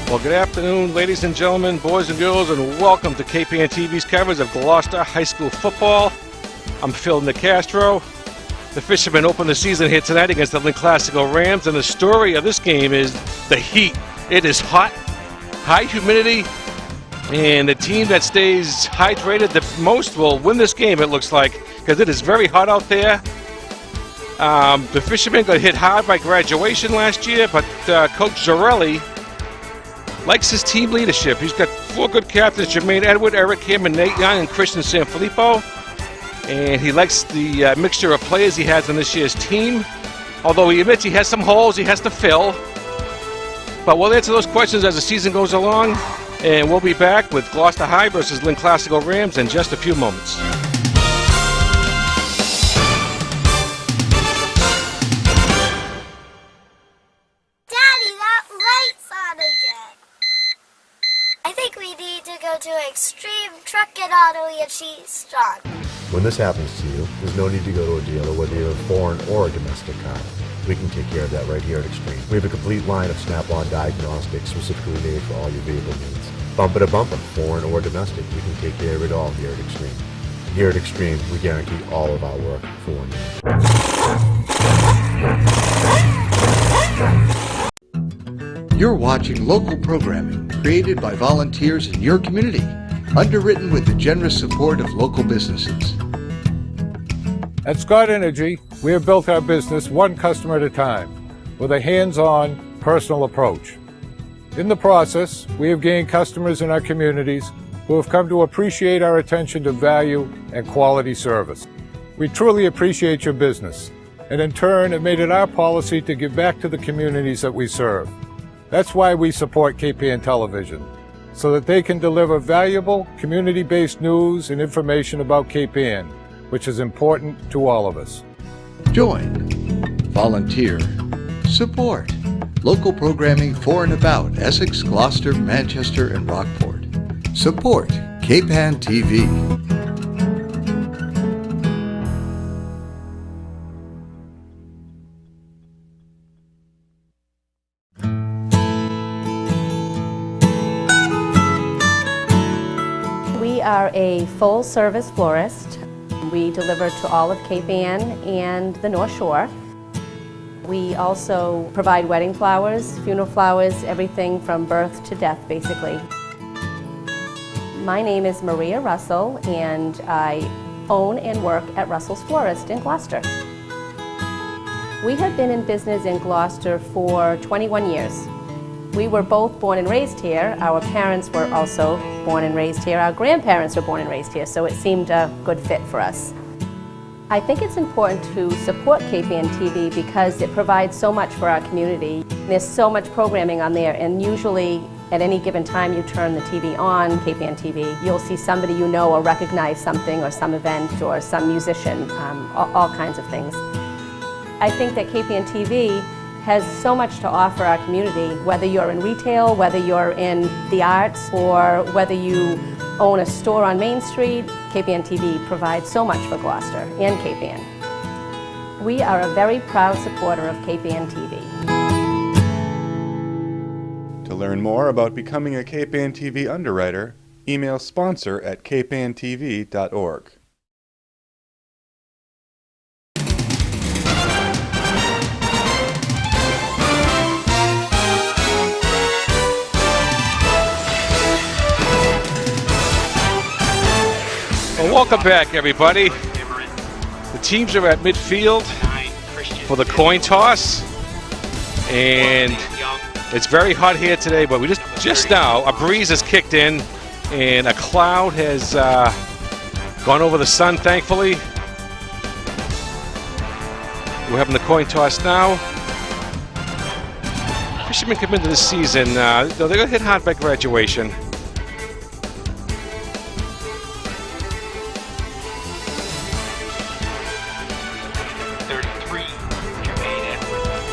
Well, good afternoon, ladies and gentlemen, boys and girls, and welcome to KPN TV's coverage of Gloucester High School football. I'm Phil Nicastro. The Fishermen open the season here tonight against the Lynn Classical Rams, and the story of this game is the heat. It is hot, high humidity, and the team that stays hydrated the most will win this game, it looks like, because it is very hot out there. The Fishermen got hit hard by graduation last year, but Coach Zarelli likes his team leadership. He's got 4 good captains: Jermaine Edward, Eric Hammond, Nate Young, and Christian Sanfilippo. And he likes the mixture of players he has on this year's team. Although he admits he has some holes he has to fill. But we'll answer those questions as the season goes along. And we'll be back with Gloucester High versus Lynn Classical Rams in just a few moments. Extreme truck and auto and cheese strong. When this happens to you, there's no need to go to a dealer, whether you have a foreign or a domestic car. We can take care of that right here at Extreme. We have a complete line of Snap-on diagnostics specifically made for all your vehicle needs. Bumper to bumper, foreign or domestic, we can take care of it all here at Extreme. Here at Extreme, we guarantee all of our work for 1 year. You're watching local programming created by volunteers in your community, underwritten with the generous support of local businesses. At Scott Energy, we have built our business one customer at a time with a hands-on, personal approach. In the process, we have gained customers in our communities who have come to appreciate our attention to value and quality service. We truly appreciate your business, and in turn have made it our policy to give back to the communities that we serve. That's why we support KPN Television, so that they can deliver valuable, community-based news and information about KPN, which is important to all of us. Join, volunteer, support local programming for and about Essex, Gloucester, Manchester, and Rockport. Support KPN TV. We are a full-service florist. We deliver to all of KPN and the North Shore. We also provide wedding flowers, funeral flowers, everything from birth to death, basically. My name is Maria Russell, and I own and work at Russell's Florist in Gloucester. We have been in business in Gloucester for 21 years. We were both born and raised here. Our parents were also born and raised here. Our grandparents were born and raised here, so it seemed a good fit for us. I think it's important to support KPN TV because it provides so much for our community. There's so much programming on there, and usually at any given time you turn the TV on, KPN TV, you'll see somebody you know or recognize something or some event or some musician, all kinds of things. I think that KPN TV has so much to offer our community, whether you're in retail, whether you're in the arts, or whether you own a store on Main Street. KPN TV provides so much for Gloucester and KPN. We are a very proud supporter of KPN TV. To learn more about becoming a KPN TV underwriter, email sponsor@kpntv.org. Well, welcome back, everybody. The teams are at midfield for the coin toss, and it's very hot here today, but we just now, a breeze has kicked in, and a cloud has gone over the sun, thankfully. We're having the coin toss now. Fishermen come into this season, they got hit hard by graduation.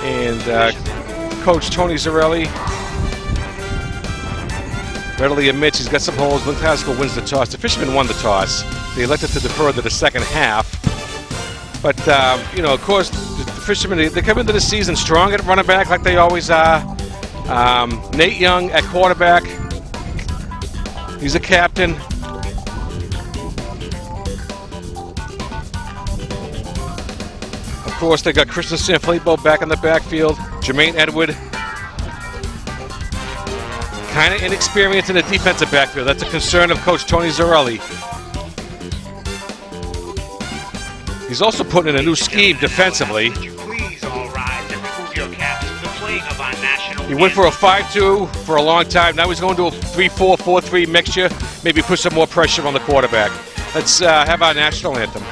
And Coach Tony Zarelli readily admits he's got some holes. Lynn Classical wins the toss. The Fishermen won the toss. They elected to defer to the second half. But, of course, the Fishermen, they come into the season strong at running back like they always are. Nate Young at quarterback. He's a captain. Of course, they got Christian Sanfilippo back in the backfield. Jermaine Edward. Kind of inexperienced in the defensive backfield. That's a concern of Coach Tony Zarelli. He's also putting in a new scheme defensively. He went for a 5-2 for a long time. Now he's going to a 3-4, 4-3 mixture. Maybe put some more pressure on the quarterback. Let's have our national anthem.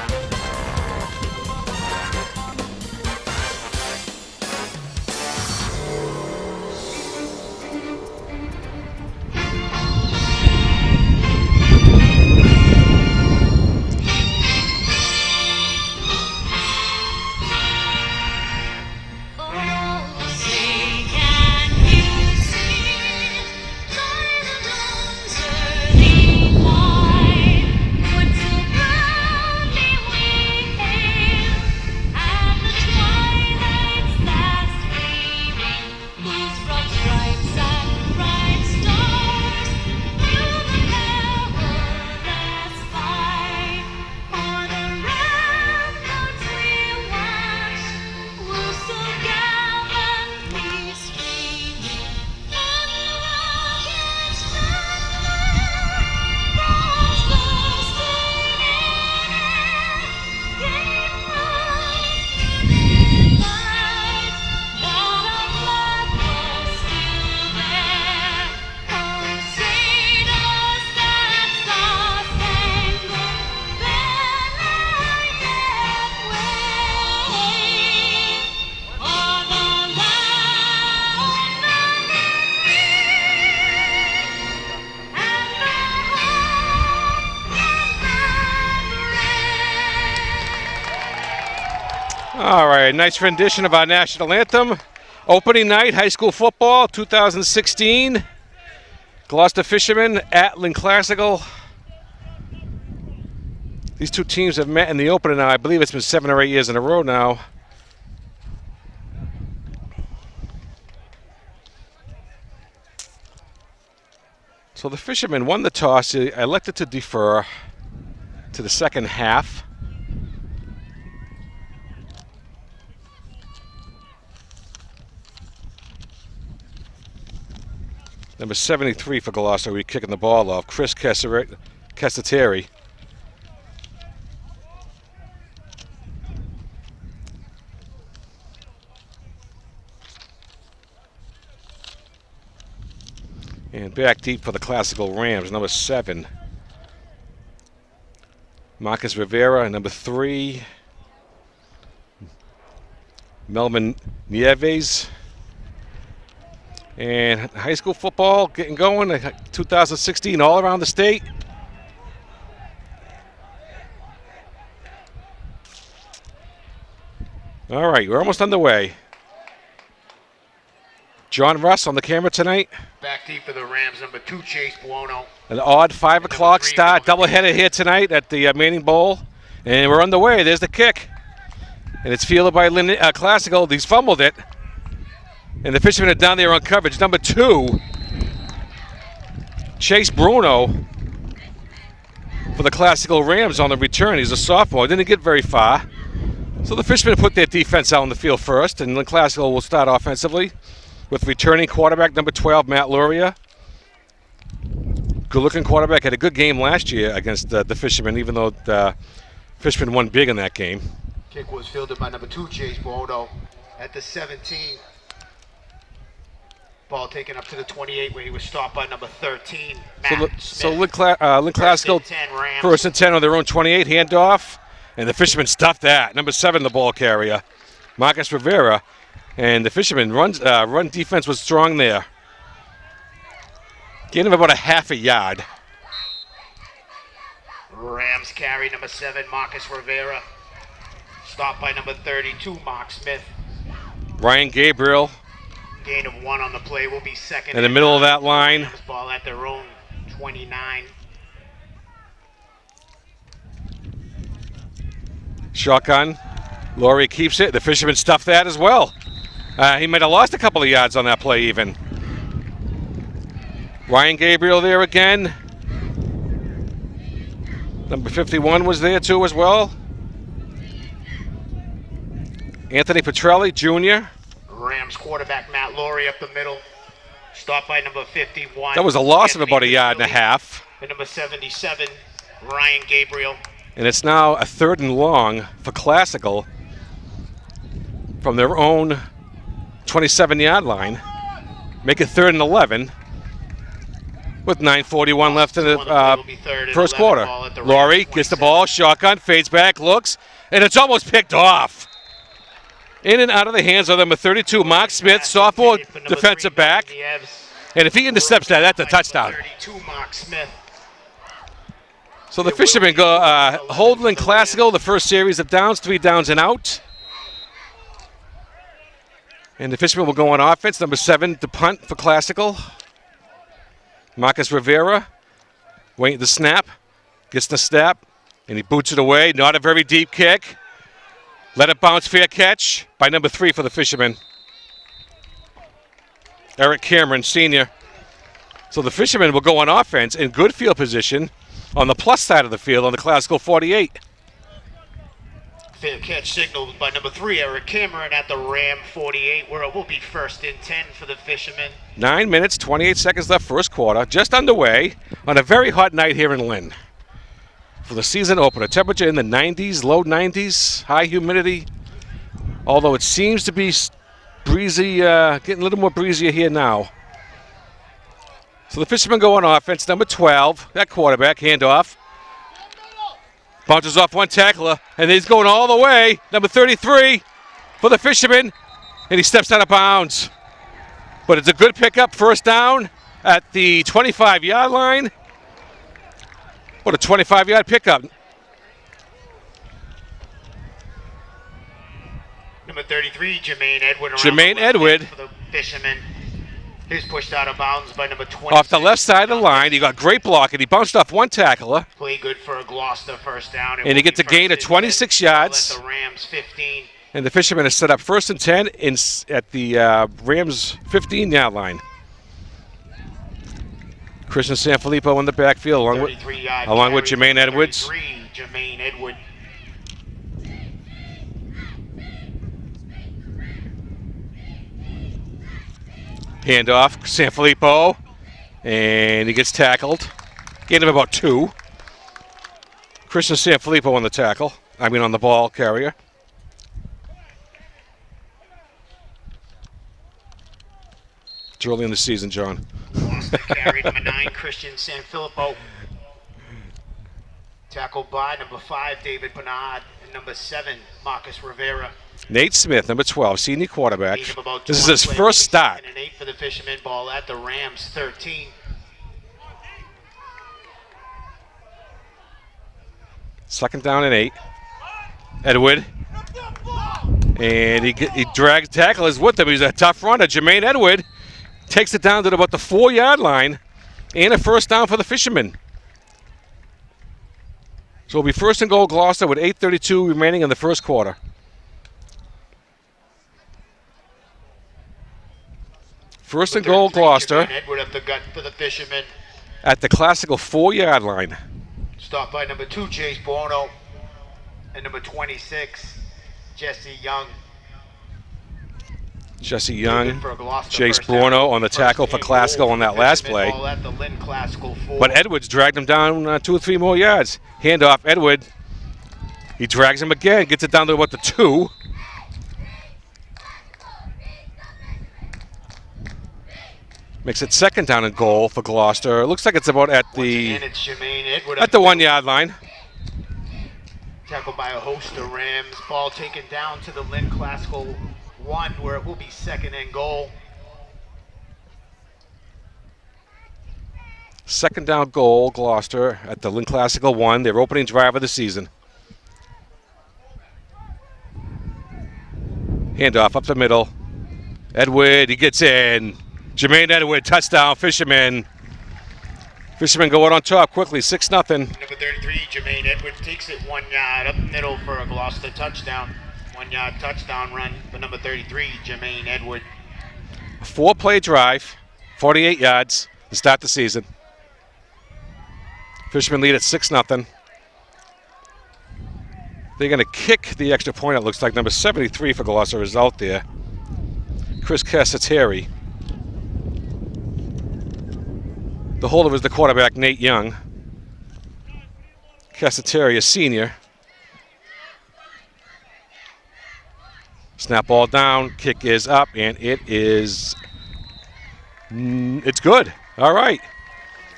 All right, nice rendition of our national anthem. Opening night, high school football, 2016. Gloucester Fishermen at Lynn Classical. These two teams have met in the opener now. I believe it's been 7 or 8 years in a row now. So the Fishermen won the toss. They elected to defer to the second half. Number 73 for Gloucester, we're kicking the ball off. Chris Castateri. And back deep for the Classical Rams, number 7. Marcus Rivera, number 3. Melvin Nieves. And high school football getting going, 2016 all around the state. All right, we're almost underway. John Russ on the camera tonight. Back deep for the Rams, number 2, Chase Buono. An odd 5 o'clock start, doubleheader here tonight at the Manning Bowl. And we're underway. There's the kick. And it's fielded by Lynn Classical. He's fumbled it. And the Fishermen are down there on coverage. Number 2, Chase Bruno for the Classical Rams on the return. He's a sophomore. Didn't get very far. So the Fishermen put their defense out on the field first, and the Classical will start offensively with returning quarterback number 12, Matt Luria. Good-looking quarterback. Had a good game last year against the Fishermen, even though the Fishermen won big in that game. Kick was fielded by number 2, Chase Buono at the 17. Ball taken up to the 28 where he was stopped by number 13, Matt Smith. So Lynn Classical, first and 10 on their own 28, handoff, and the Fishermen stuffed that. Number 7, the ball carrier, Marcus Rivera, and the Fishermen run defense was strong there. Gained him about a half a yard. Rams carry number 7, Marcus Rivera. Stopped by number 32, Mark Smith. Ryan Gabriel. Gain of 1 on the play will be second. In the middle of that line. Ball at their own 29. Shotgun. Laurie keeps it. The Fishermen stuffed that as well. He might have lost a couple of yards on that play even. Ryan Gabriel there again. Number 51 was there too as well. Anthony Petrelli Jr. Rams quarterback Matt Laurie up the middle. Stopped by number 51. That was a loss of Anthony about a yard and a Petrelli. half. And number 77, Ryan Gabriel. And it's now a 3rd and long for Classical from their own 27-yard line. Make it 3rd and 11 with 9:41 left in the first quarter. Laurie gets the ball, shotgun, fades back, looks, and it's almost picked off. In and out of the hands of number 32, Mark Smith, sophomore defensive back. And if he intercepts that, that's a touchdown. 32, Mark Smith. So the Fishermen go holding Classical the first series of downs, 3 downs and out. And the Fishermen will go on offense. Number 7 to punt for Classical. Marcus Rivera waiting the snap, gets the snap, and he boots it away. Not a very deep kick. Let it bounce, fair catch by number 3 for the Fishermen. Eric Cameron, senior. So the Fishermen will go on offense in good field position on the plus side of the field on the Classical 48. Fair catch signaled by number 3, Eric Cameron at the Ram 48, where it will be 1st and 10 for the Fishermen. 9 minutes, 28 seconds left, first quarter, just underway on a very hot night here in Lynn. For the season opener, temperature in the 90s, low 90s, high humidity. Although it seems to be breezy, getting a little more breezier here now. So the Fishermen go on offense, number 12, that quarterback, handoff. Bounces off one tackler, and he's going all the way. Number 33 for the Fishermen, and he steps out of bounds. But it's a good pickup, first down at the 25-yard line. What a 25-yard pickup. Number 33, Jermaine Edward. Jermaine Edward. For the Fishermen. He's pushed out of bounds by number 20. Off the left side of the line, he got great block, and he bounced off one tackler. Play good for a Gloucester first down. And he gets a gain of 26 yards. At the Rams 15. And the Fishermen are set up 1st and 10 at the Rams 15-yard line. Christian Sanfilippo in the backfield along with Jermaine Edwards. 33, Jermaine Edward. Handoff, Sanfilippo, and he gets tackled. Gain of about 2. Christian Sanfilippo on the tackle. On the ball carrier. It's early in the season, John. Gloucester carry number 9, Christian Sanfilippo. Tackled by number 5, David Bernard, and number 7, Marcus Rivera. Nate Smith, number 12, senior quarterback. This is his 20 first start. And an 8 for the Fishermen, ball at the Rams 13. Second down and 8. Edward. And he drags tacklers with him. He's a tough runner. Jermaine Edward takes it down to about the 4-yard line. And a first down for the Fishermen. So it'll be 1st and goal Gloucester with 8:32 remaining in the first quarter. First and goal Gloucester Edward up the gut for the Fishermen. at the Classical 4-yard line. Stopped by number 2, Chase Bono, and number 26, Jesse Young. Jesse Young, For a Gloucester Chase first down. Borno on the First tackle for and Classical goal on that for last Fishermen, play. ball at the Lynn Classical 4. But Edwards dragged him down 2 or 3 more yards. Handoff, Edward. He drags him again, gets it down to about the 2. Makes it 2nd down and goal for Gloucester. It looks like it's about at Once the again, it's Jermaine Edward at the 1-yard line. Tackled by a host of Rams. Ball taken down to the Lynn Classical 1, where it will be 2nd and goal. 2nd down goal, Gloucester at the Lynn Classical 1, their opening drive of the season. Handoff up the middle. Edward, he gets in. Jermaine Edward, touchdown, Fishermen. Fishermen go out on top quickly, 6-0. Number 33, Jermaine Edward takes it 1 yard up middle for a Gloucester touchdown. 1-yard touchdown run for number 33, Jermaine Edward. A 4-play drive, 48 yards, to start the season. Fishermen lead at 6-0. They're going to kick the extra point, it looks like. Number 73 for Gloucester is out there. Chris Cassateri. The holder is the quarterback, Nate Young. Cassateri, a senior. Snap ball down, kick is up, and it is, it's good. All right,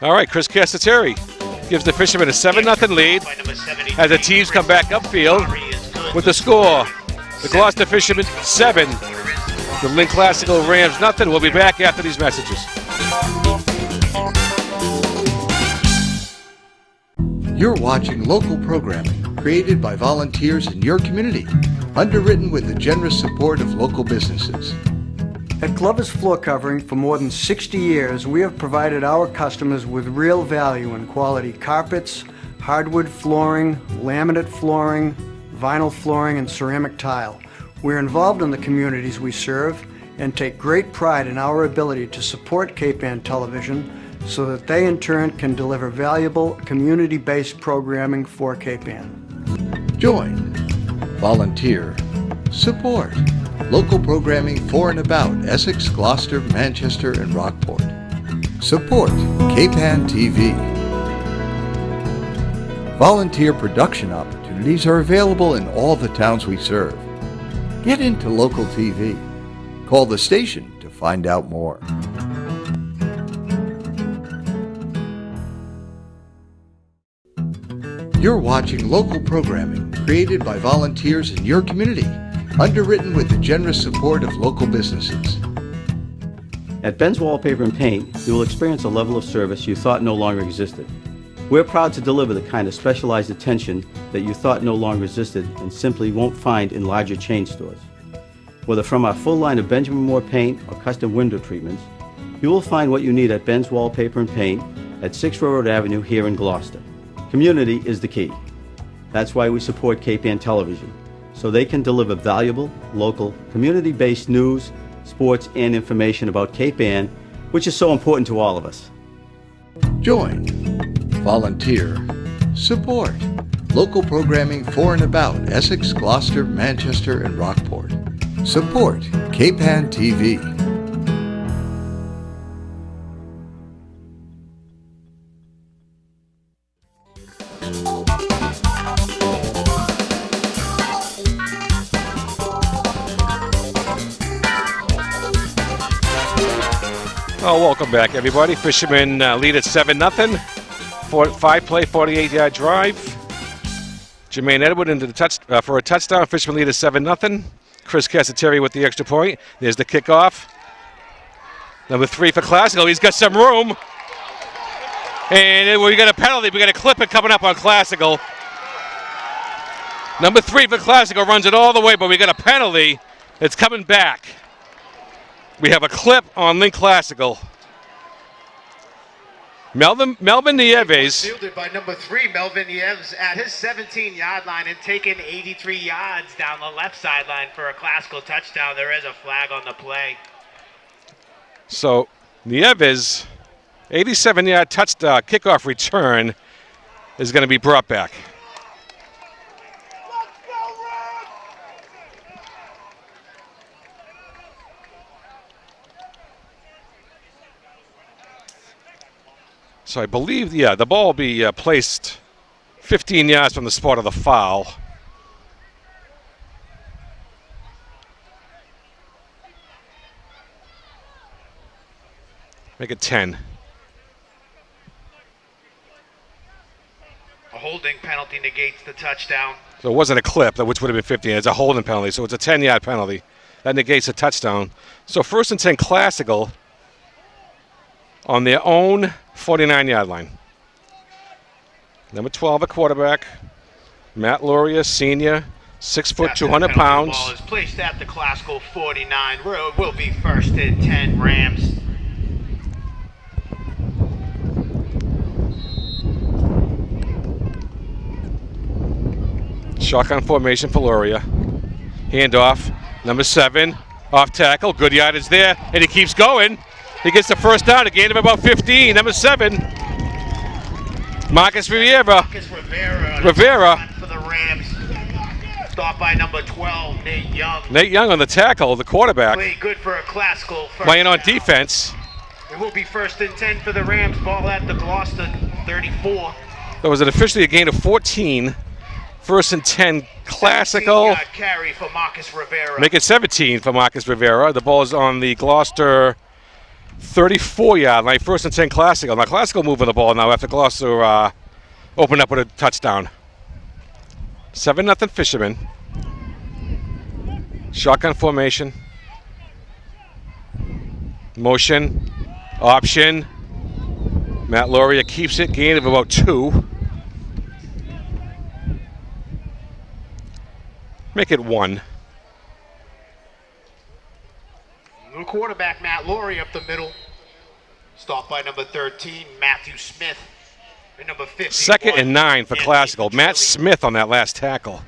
Chris Cassateri gives the Fishermen a 7-0 lead as the teams come back upfield with the score. The Gloucester Fishermen 7, the Lynn Classical Rams nothing. We'll be back after these messages. You're watching local programming created by volunteers in your community, underwritten with the generous support of local businesses. At Glover's Floor Covering, for more than 60 years, we have provided our customers with real value in quality carpets, hardwood flooring, laminate flooring, vinyl flooring, and ceramic tile. We're involved in the communities we serve and take great pride in our ability to support Cape Ann Television so that they in turn can deliver valuable community-based programming for Cape Ann. Join, volunteer, support local programming for and about Essex, Gloucester, Manchester, and Rockport. Support Cape Ann TV. Volunteer production opportunities are available in all the towns we serve. Get into local TV. Call the station to find out more. You're watching local programming created by volunteers in your community, underwritten with the generous support of local businesses. At Ben's Wallpaper and Paint, you will experience a level of service you thought no longer existed. We're proud to deliver the kind of specialized attention that you thought no longer existed and simply won't find in larger chain stores. Whether from our full line of Benjamin Moore paint or custom window treatments, you will find what you need at Ben's Wallpaper and Paint at 6 Railroad Avenue here in Gloucester. Community is the key. That's why we support Cape Ann Television, so they can deliver valuable, local, community-based news, sports, and information about Cape Ann, which is so important to all of us. Join, volunteer, support local programming for and about Essex, Gloucester, Manchester, and Rockport. Support Cape Ann TV. Oh, welcome back, everybody. Fishermen lead at 7-0. 5-play, 48-yard drive. Jermaine Edward into the for a touchdown. Fishermen lead at 7-0. Chris Cassateri with the extra point. There's the kickoff. Number 3 for Classical. He's got some room. And we got a penalty. We got a clip it coming up on Classical. Number 3 for Classical runs it all the way, but we got a penalty. It's coming back. We have a clip on Lynn Classical. Melvin Nieves. Fielded by number 3, Melvin Nieves, at his 17-yard line and taken 83 yards down the left sideline for a Classical touchdown. There is a flag on the play. So Nieves, 87-yard touchdown kickoff return is going to be brought back. So I believe, the ball will be placed 15 yards from the spot of the foul. Make it 10. A holding penalty negates the touchdown. So it wasn't a clip, which would have been 15. It's a holding penalty, so it's a 10-yard penalty. That negates a touchdown. So 1st and 10 Classical on their own 49-yard line. Number 12, a quarterback. Matt Loria, senior, 6 foot, 200 pounds. The ball is placed at the Classical 49. Will be 1st and 10 Rams. Shotgun formation for Loria. Handoff, number 7, off tackle. Good yardage there, and he keeps going. He gets the first down, a gain of about 15. Number 7, Marcus Rivera. Marcus Rivera. For the Rams. Stop by number 12, Nate Young. Nate Young on the tackle, the quarterback. Played good for a classical first Playing on down. defense. It will be 1st and 10 for the Rams. Ball at the Gloucester 34. That was officially a gain of 14. 1st and 10 classical. 17-yard carry for Marcus Rivera. Make it 17 for Marcus Rivera. The ball is on the Gloucester 34-yard line. 1st and 10 classical. Now classical moving the ball now after Gloucester opened up with a touchdown. 7-0 Fishermen. Shotgun formation. Motion. Option. Matt Loria keeps it. Gain of about 2. Make it 1. New quarterback Matt Laurie up the middle. Stop by number 13, Matthew Smith. And number 50. 2nd and 9 for classical. Matt Smith on that last tackle.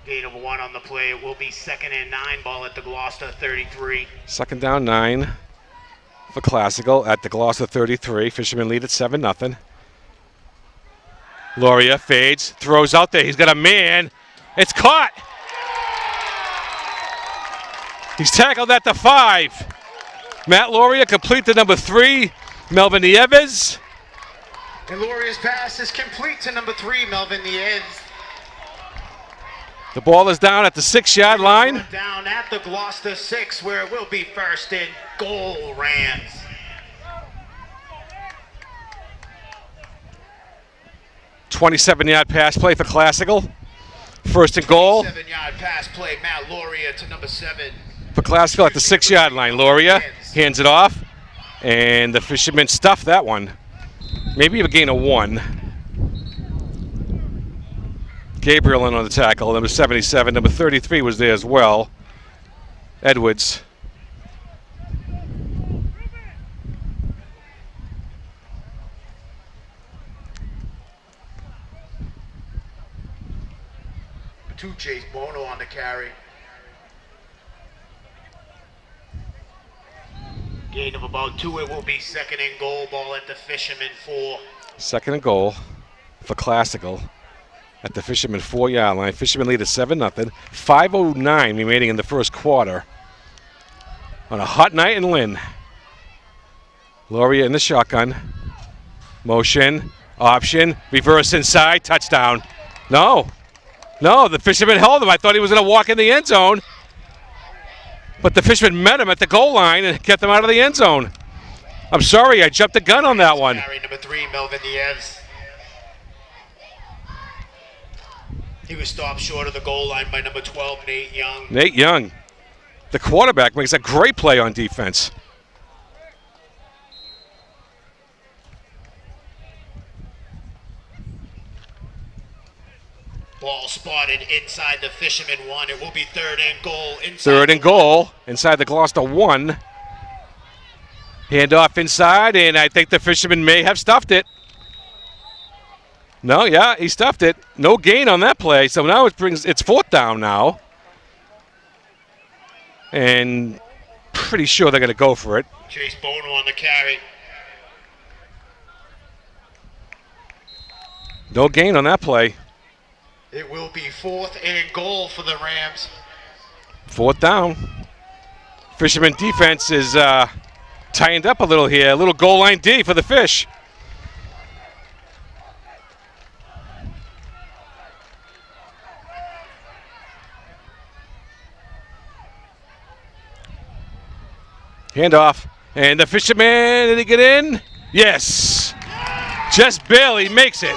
Gain of 1 on the play. It will be 2nd and 9. Ball at the Gloucester 33. 2nd down 9 for classical at the Gloucester 33. Fishermen lead at 7-0. Loria fades, throws out there. He's got a man. It's caught. He's tackled at the 5. Matt Loria complete to number 3, Melvin Nieves. And Loria's pass is complete to number 3, Melvin Nieves. The ball is down at the 6-yard line. Down at the Gloucester 6, where it will be 1st and goal, Rams. 27-yard pass play for classical. 1st and goal 7-yard pass play, Matt Loria to number 7. for classical at the 6-yard line. Loria hands it off, and the Fishermen stuff that one. Maybe a gain of 1. Gabriel in on the tackle, number 77. Number 33 was there as well. Edwards. To Chase Bono on the carry. Gain of about 2. It will be 2nd and goal. Ball at the Fishermen 4. 2nd and goal for classical at the Fishermen 4-yard line. Fishermen lead at 7-0. 5:09 remaining in the first quarter. On a hot night in Lynn. Loria in the shotgun. Motion. Option. Reverse inside. Touchdown. No, the Fishermen held him. I thought he was going to walk in the end zone. But the Fishermen met him at the goal line and kept him out of the end zone. I'm sorry, I jumped the gun on that one. Carry number 3, Melvin Nieves. He was stopped short of the goal line by number 12, Nate Young. Nate Young, the quarterback, makes a great play on defense. Ball spotted inside the Fishermen 1. It will be 3rd and goal. 3rd and goal inside the Gloucester 1. Handoff inside, and I think the Fishermen may have stuffed it. No, yeah, he stuffed it. No gain on that play, so now it's 4th down now. And pretty sure they're going to go for it. Chase Bono on the carry. No gain on that play. It will be 4th and goal for the Rams. 4th down. Fisherman defense is tightened up a little here. A little goal line D for the Fish. Handoff. And the Fisherman, did he get in? Yes. Just barely makes it.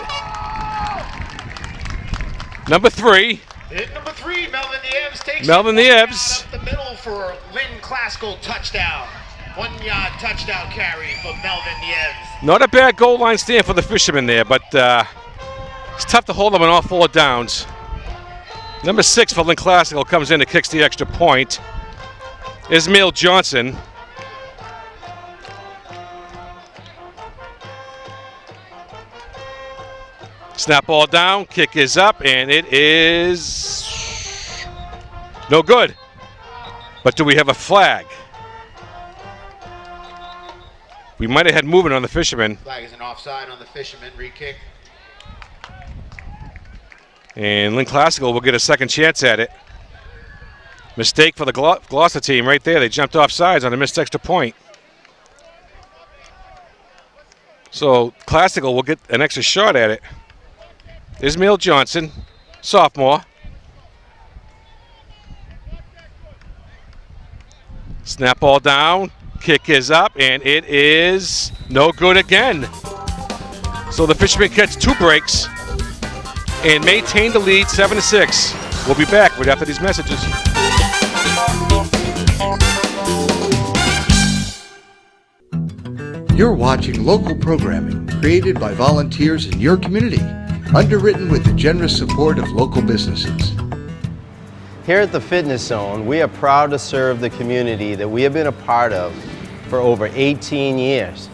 Number 3. Hit number 3, Melvin Nieves takes Melvin Nieves. up the middle for a Lynn classical touchdown. 1-yard touchdown carry for Melvin Nieves. Not a bad goal line stand for the Fishermen there, but it's tough to hold them on all 4 downs. Number 6 for Lynn Classical comes in and kicks the extra point. Ismail Johnson. Snap ball down, kick is up, and it is no good. But do we have a flag? We might have had movement on the Fisherman. Flag is an offside on the Fisherman, re-kick. And Lynn Classical will get a second chance at it. Mistake for the Gloucester team right there. They jumped off sides on a missed extra point. So Classical will get an extra shot at it. Ismail Johnson, sophomore. Snap ball down. Kick is up, and it is no good again. So the Fishermen catch 2 breaks and maintain the lead 7-6. We'll be back right after these messages. You're watching local programming created by volunteers in your community, underwritten with the generous support of local businesses. Here at the Fitness Zone, we are proud to serve the community that we have been a part of for over 18 years.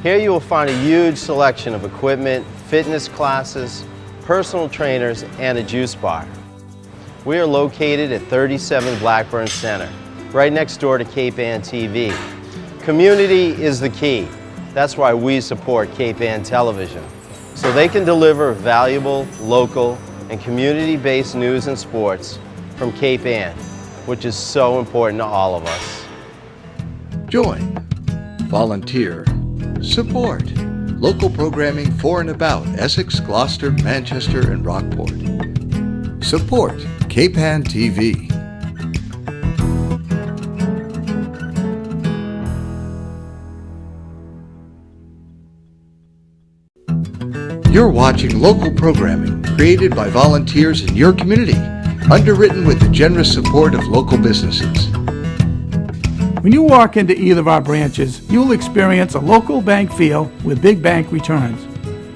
Here you will find a huge selection of equipment, fitness classes, personal trainers, and a juice bar. We are located at 37 Blackburn Center, right next door to Cape Ann TV. Community is the key. That's why we support Cape Ann Television, so they can deliver valuable, local, and community-based news and sports from Cape Ann, which is so important to all of us. Join, volunteer, support local programming for and about Essex, Gloucester, Manchester, and Rockport. Support Cape Ann TV. You're watching local programming created by volunteers in your community, underwritten with the generous support of local businesses. When you walk into either of our branches, you'll experience a local bank feel with big bank returns.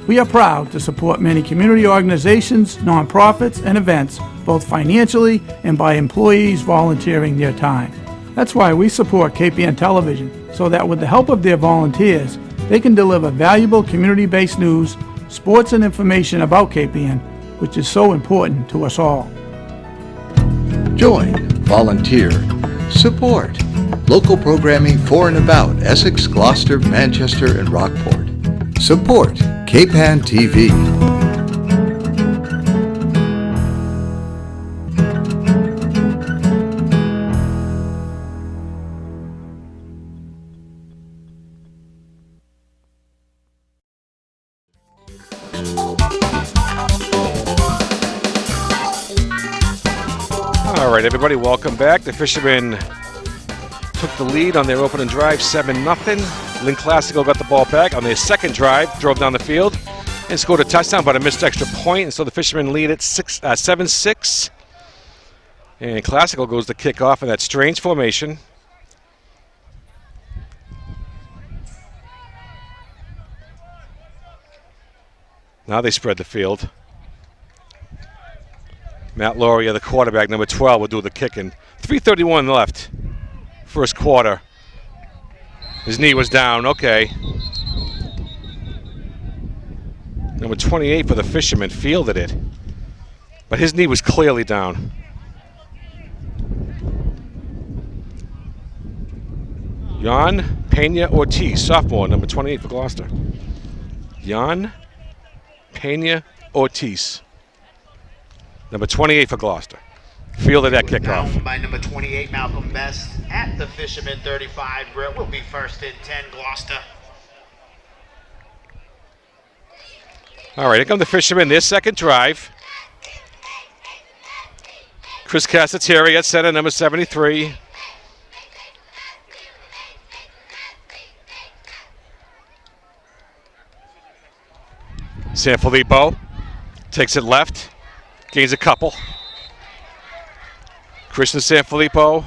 We are proud to support many community organizations, nonprofits, and events, both financially and by employees volunteering their time. That's why we support Cape Ann Television, so that with the help of their volunteers, they can deliver valuable community-based news, sports, and information about Cape Ann, which is so important to us all. Join, volunteer, support local programming for and about Essex, Gloucester, Manchester, and Rockport. Support Cape Ann TV. All right, everybody, welcome back. The Fishermen took the lead on their opening drive, 7-0. Lynn Classical got the ball back on their second drive, drove down the field, and scored a touchdown, but a missed extra point, and so the Fishermen lead at 7-6. And Classical goes to kick off in that strange formation. Now they spread the field. Matt Lauria, the quarterback, number 12, will do the kicking. 3:31 left. First quarter. His knee was down. Okay. Number 28 for the Fishermen fielded it. But his knee was clearly down. Jan Pena Ortiz, sophomore, number 28 for Gloucester. Jan Pena Ortiz, number 28 for Gloucester. Fielded that kickoff. Down by number 28, Malcolm Best at the Fisherman 35. Brett will be first and 10, Gloucester. All right, here come the Fishermen, their second drive. Chris Casateri at center, number 73. Sanfilippo takes it left, gains a couple. Christian Sanfilippo,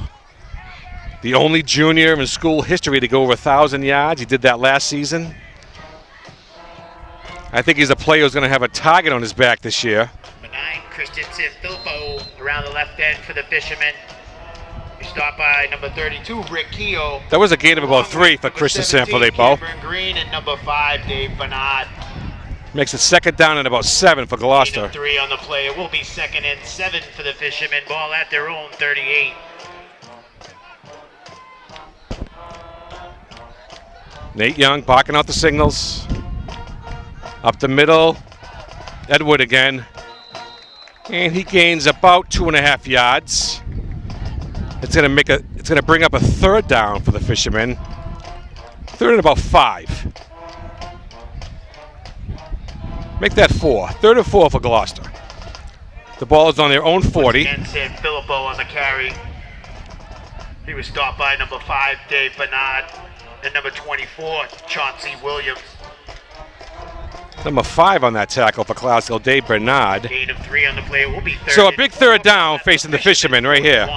the only junior in school history to go over 1,000 yards. He did that last season. I think he's a player who's going to have a target on his back this year. Number 9, Christian Sanfilippo around the left end for the Fishermen. We start by number 32, Rick Keogh. That was a gain of about 3 for Christian Sanfilippo. Cameron Green, and number 5, Dave Bernard. Makes it second down and about 7 for Gloucester. 3 on the play. It will be second and 7 for the Fishermen. Ball at their own 38. Nate Young barking out the signals. Up the middle. Edward again. And he gains about 2.5 yards. It's gonna bring up a third down for the Fishermen. Third and about 5. Make that 4. 3rd and 4 for Gloucester. The ball is on their own 40. Again, San Filippo on the carry. He was stopped by number 5, Dave Bernard, and number 24, Chauncey Williams. Number 5 on that tackle for Glasgow, Dave Bernard. Gain of 3 on the play. Will be third. So a big third down facing the Fishermen right here.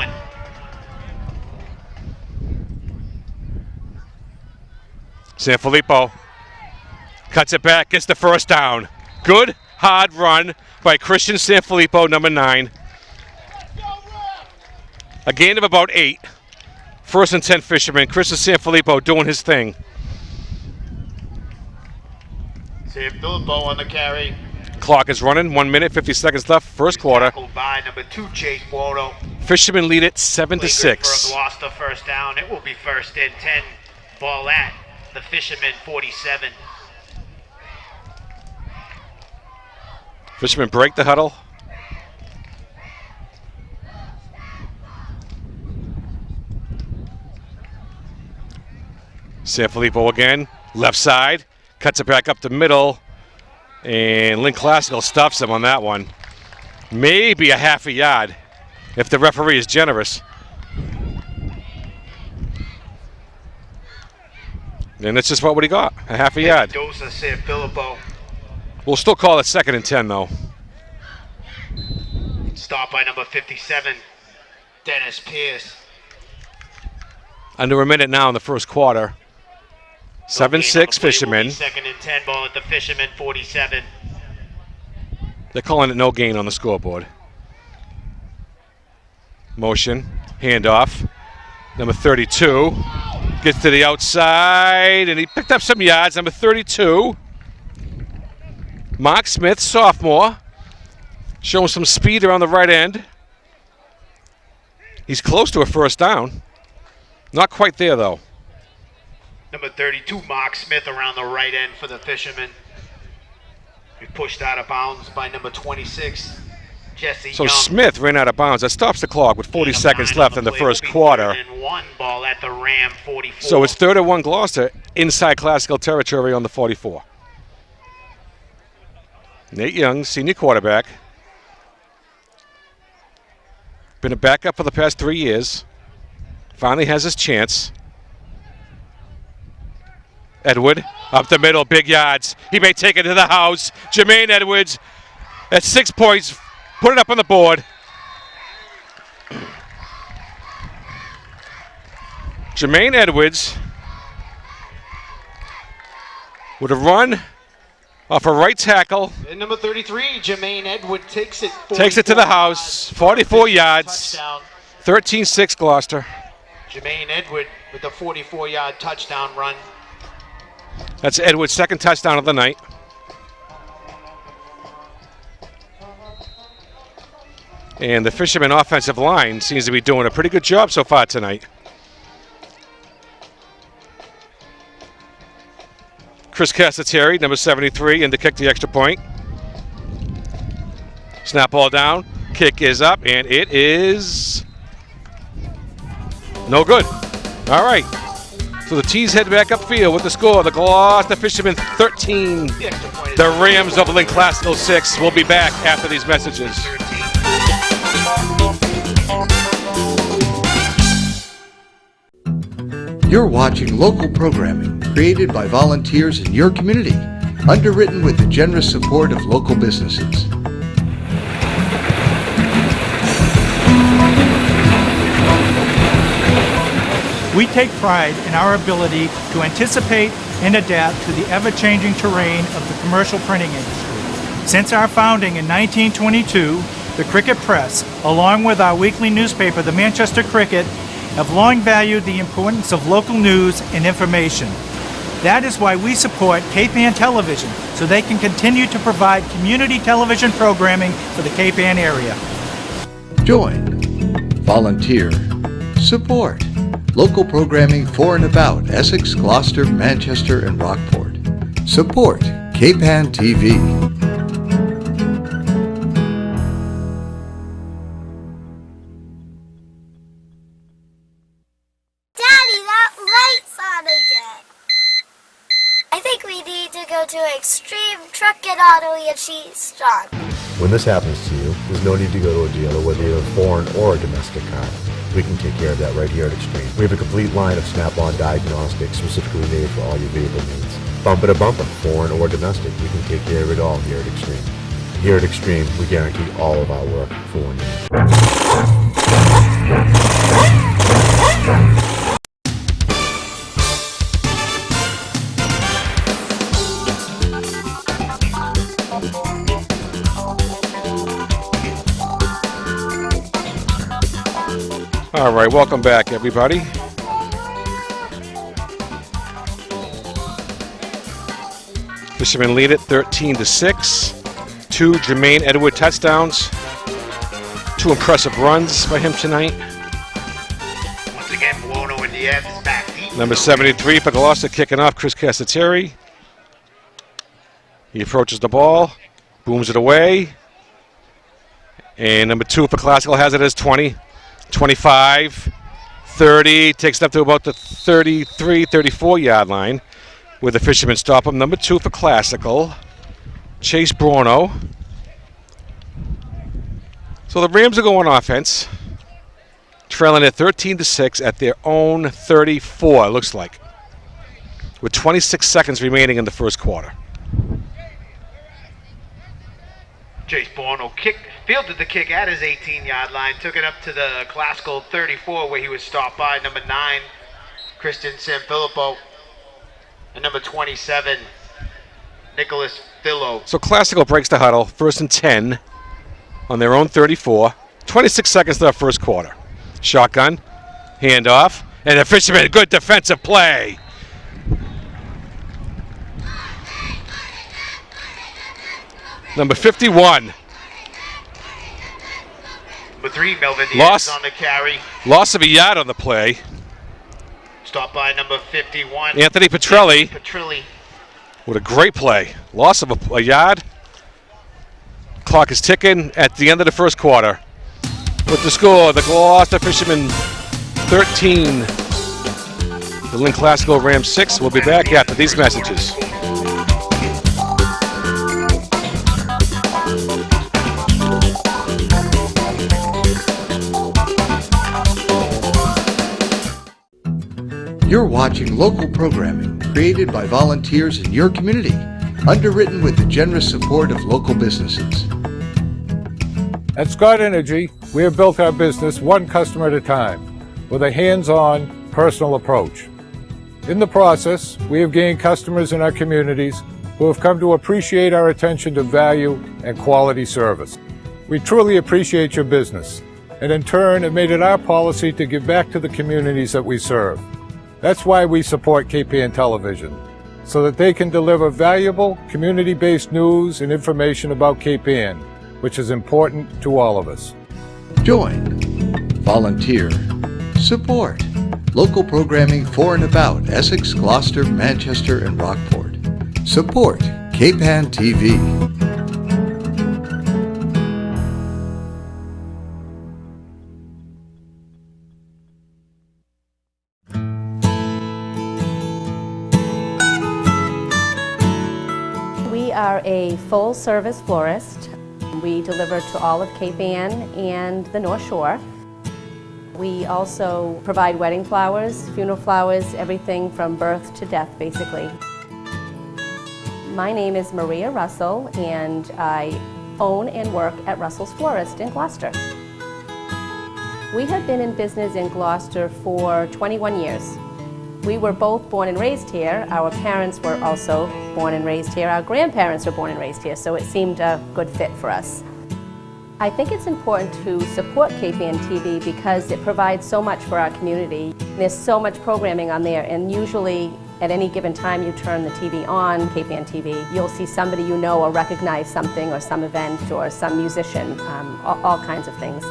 Sanfilippo cuts it back, gets the first down. Good, hard run by Christian Sanfilippo, number 9. A gain of about 8. 1st and 10 Fishermen. Christian Sanfilippo doing his thing. San Filippo on the carry. Clock is running. 1 minute, 50 seconds left. First quarter. Tackled by number 2, Chase Bono. Fishermen lead it 7-6. For a Gloucester first down. It will be 1st and 10. Ball at the Fishermen 47. Fishermen break the huddle. Sanfilippo again, left side, cuts it back up the middle, and Lynn Classical stuffs him on that one. Maybe a half a yard if the referee is generous. And that's just what he got, a half a yard. Mendoza, San Filippo. We'll still call it 2nd and 10 though. Stop by number 57, Dennis Pierce. Under a minute now in the first quarter. 7-6 Fishermen. 2nd and 10, ball at the Fishermen 47. They're calling it no gain on the scoreboard. Motion, handoff. Number 32 gets to the outside, and he picked up some yards. Number 32, Mark Smith, sophomore, showing some speed around the right end. He's close to a first down. Not quite there, though. Number 32, Mark Smith, around the right end for the Fishermen. He pushed out of bounds by number 26, Jesse So Young. Smith ran out of bounds. That stops the clock with 40 seconds left in the first quarter. 3rd and 1, ball at the Ram 44. So it's 3rd and 1 Gloucester inside Classical territory on the 44. Nate Young, senior quarterback. Been a backup for the past 3 years. Finally has his chance. Edward, up the middle, big yards. He may take it to the house. Jermaine Edwards at 6 points. Put it up on the board. Jermaine Edwards with a run off a right tackle. And number 33, Jermaine Edward takes it. Takes it to the house. 44 yards. 13-6 Gloucester. Jermaine Edward with the 44-yard touchdown run. That's Edwards' 2nd touchdown of the night. And the Fishermen offensive line seems to be doing a pretty good job so far tonight. Chris Casateri, number 73, in to kick the extra point. Snap ball down. Kick is up, and it is no good. All right. So the T's head back upfield with the score. The Gloucester Fishermen 13. The Rams of Lynn Classical 6. We'll be back after these messages. You're watching local programming created by volunteers in your community, underwritten with the generous support of local businesses. We take pride in our ability to anticipate and adapt to the ever-changing terrain of the commercial printing industry. Since our founding in 1922, the Cricket Press, along with our weekly newspaper, the Manchester Cricket, have long valued the importance of local news and information. That is why we support Cape Ann Television, so they can continue to provide community television programming for the Cape Ann area. Join, volunteer, support local programming for and about Essex, Gloucester, Manchester, and Rockport. Support KPAN TV. Daddy, that light's on again. I think we need to go to Extreme Truck and Auto and Cheese, John. When this happens to you, there's no need to go to a dealer, whether you have a foreign or a domestic car. We can take care of that right here at Extreme. We have a complete line of snap-on diagnostics specifically made for all your vehicle needs. Bumper to bumper, foreign or domestic, we can take care of it all here at Extreme. Here at Extreme, we guarantee all of our work for 1 year. All right, welcome back, everybody. Fishermen lead it 13-6. 2 Jermaine Edward touchdowns. 2 impressive runs by him tonight. Once again, Buono and Diaz is back deep. Number 73 for Gloucester kicking off, Chris Casateri. He approaches the ball, booms it away. And number 2 for Classical has it as 20. 25, 30, takes it up to about the 33, 34-yard line where the Fishermen stop him. Number 2 for Classical, Chase Bruno. So the Rams are going offense, trailing at 13-6 at their own 34, it looks like, with 26 seconds remaining in the first quarter. Chase Buono fielded the kick at his 18-yard line, took it up to the Classical 34 where he was stopped by number 9, Christian Sanfilippo, and number 27, Nicholas Fillo. So Classical breaks the huddle, 1st and 10 on their own 34. 26 seconds to the first quarter. Shotgun, handoff, and the Fishermen, good defensive play. Number 51. Number 3, Melvin Diaz on the carry. Loss of a yard on the play. Stopped by number 51. Anthony Petrelli. Petrilli. With a great play. Loss of a yard. Clock is ticking at the end of the first quarter. With the score, the Gloucester Fishermen 13. The Lynn Classical Rams 6. We'll be back after these messages. You're watching local programming created by volunteers in your community, underwritten with the generous support of local businesses. At Scott Energy, we have built our business one customer at a time with a hands-on, personal approach. In the process, we have gained customers in our communities who have come to appreciate our attention to value and quality service. We truly appreciate your business, and in turn have made it our policy to give back to the communities that we serve. That's why we support KPN Television, so that they can deliver valuable, community-based news and information about KPN, which is important to all of us. Join, volunteer, support local programming for and about Essex, Gloucester, Manchester, and Rockport. Support KPAN TV. We are a full-service florist. We deliver to all of Cape Ann and the North Shore. We also provide wedding flowers, funeral flowers, everything from birth to death, basically. My name is Maria Russell, and I own and work at Russell's Florist in Gloucester. We have been in business in Gloucester for 21 years. We were both born and raised here. Our parents were also born and raised here. Our grandparents were born and raised here, so it seemed a good fit for us. I think it's important to support KPN TV because it provides so much for our community. There's so much programming on there, and usually at any given time you turn the TV on, KPN TV, you'll see somebody you know or recognize something or some event or some musician, all kinds of things.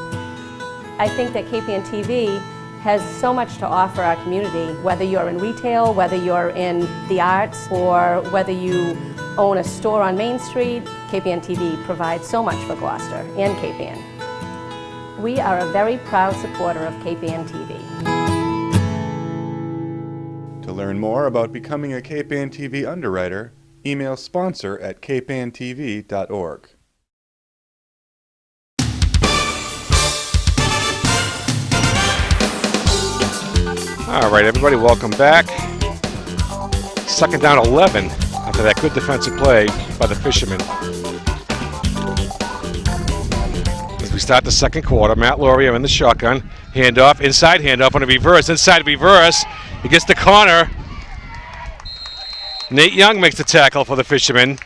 I think that KPN TV has so much to offer our community, whether you're in retail, whether you're in the arts, or whether you own a store on Main Street. KPN TV provides so much for Gloucester and KPN. We are a very proud supporter of KPN TV. To learn more about becoming a KPN TV underwriter, email sponsor@kpntv.org. All right, everybody, welcome back. Second down 11 after that good defensive play by the Fishermen. As we start the second quarter, Matt Laurier in the shotgun. Handoff, inside handoff on a reverse, inside reverse. He gets the corner. Nate Young makes the tackle for the Fishermen.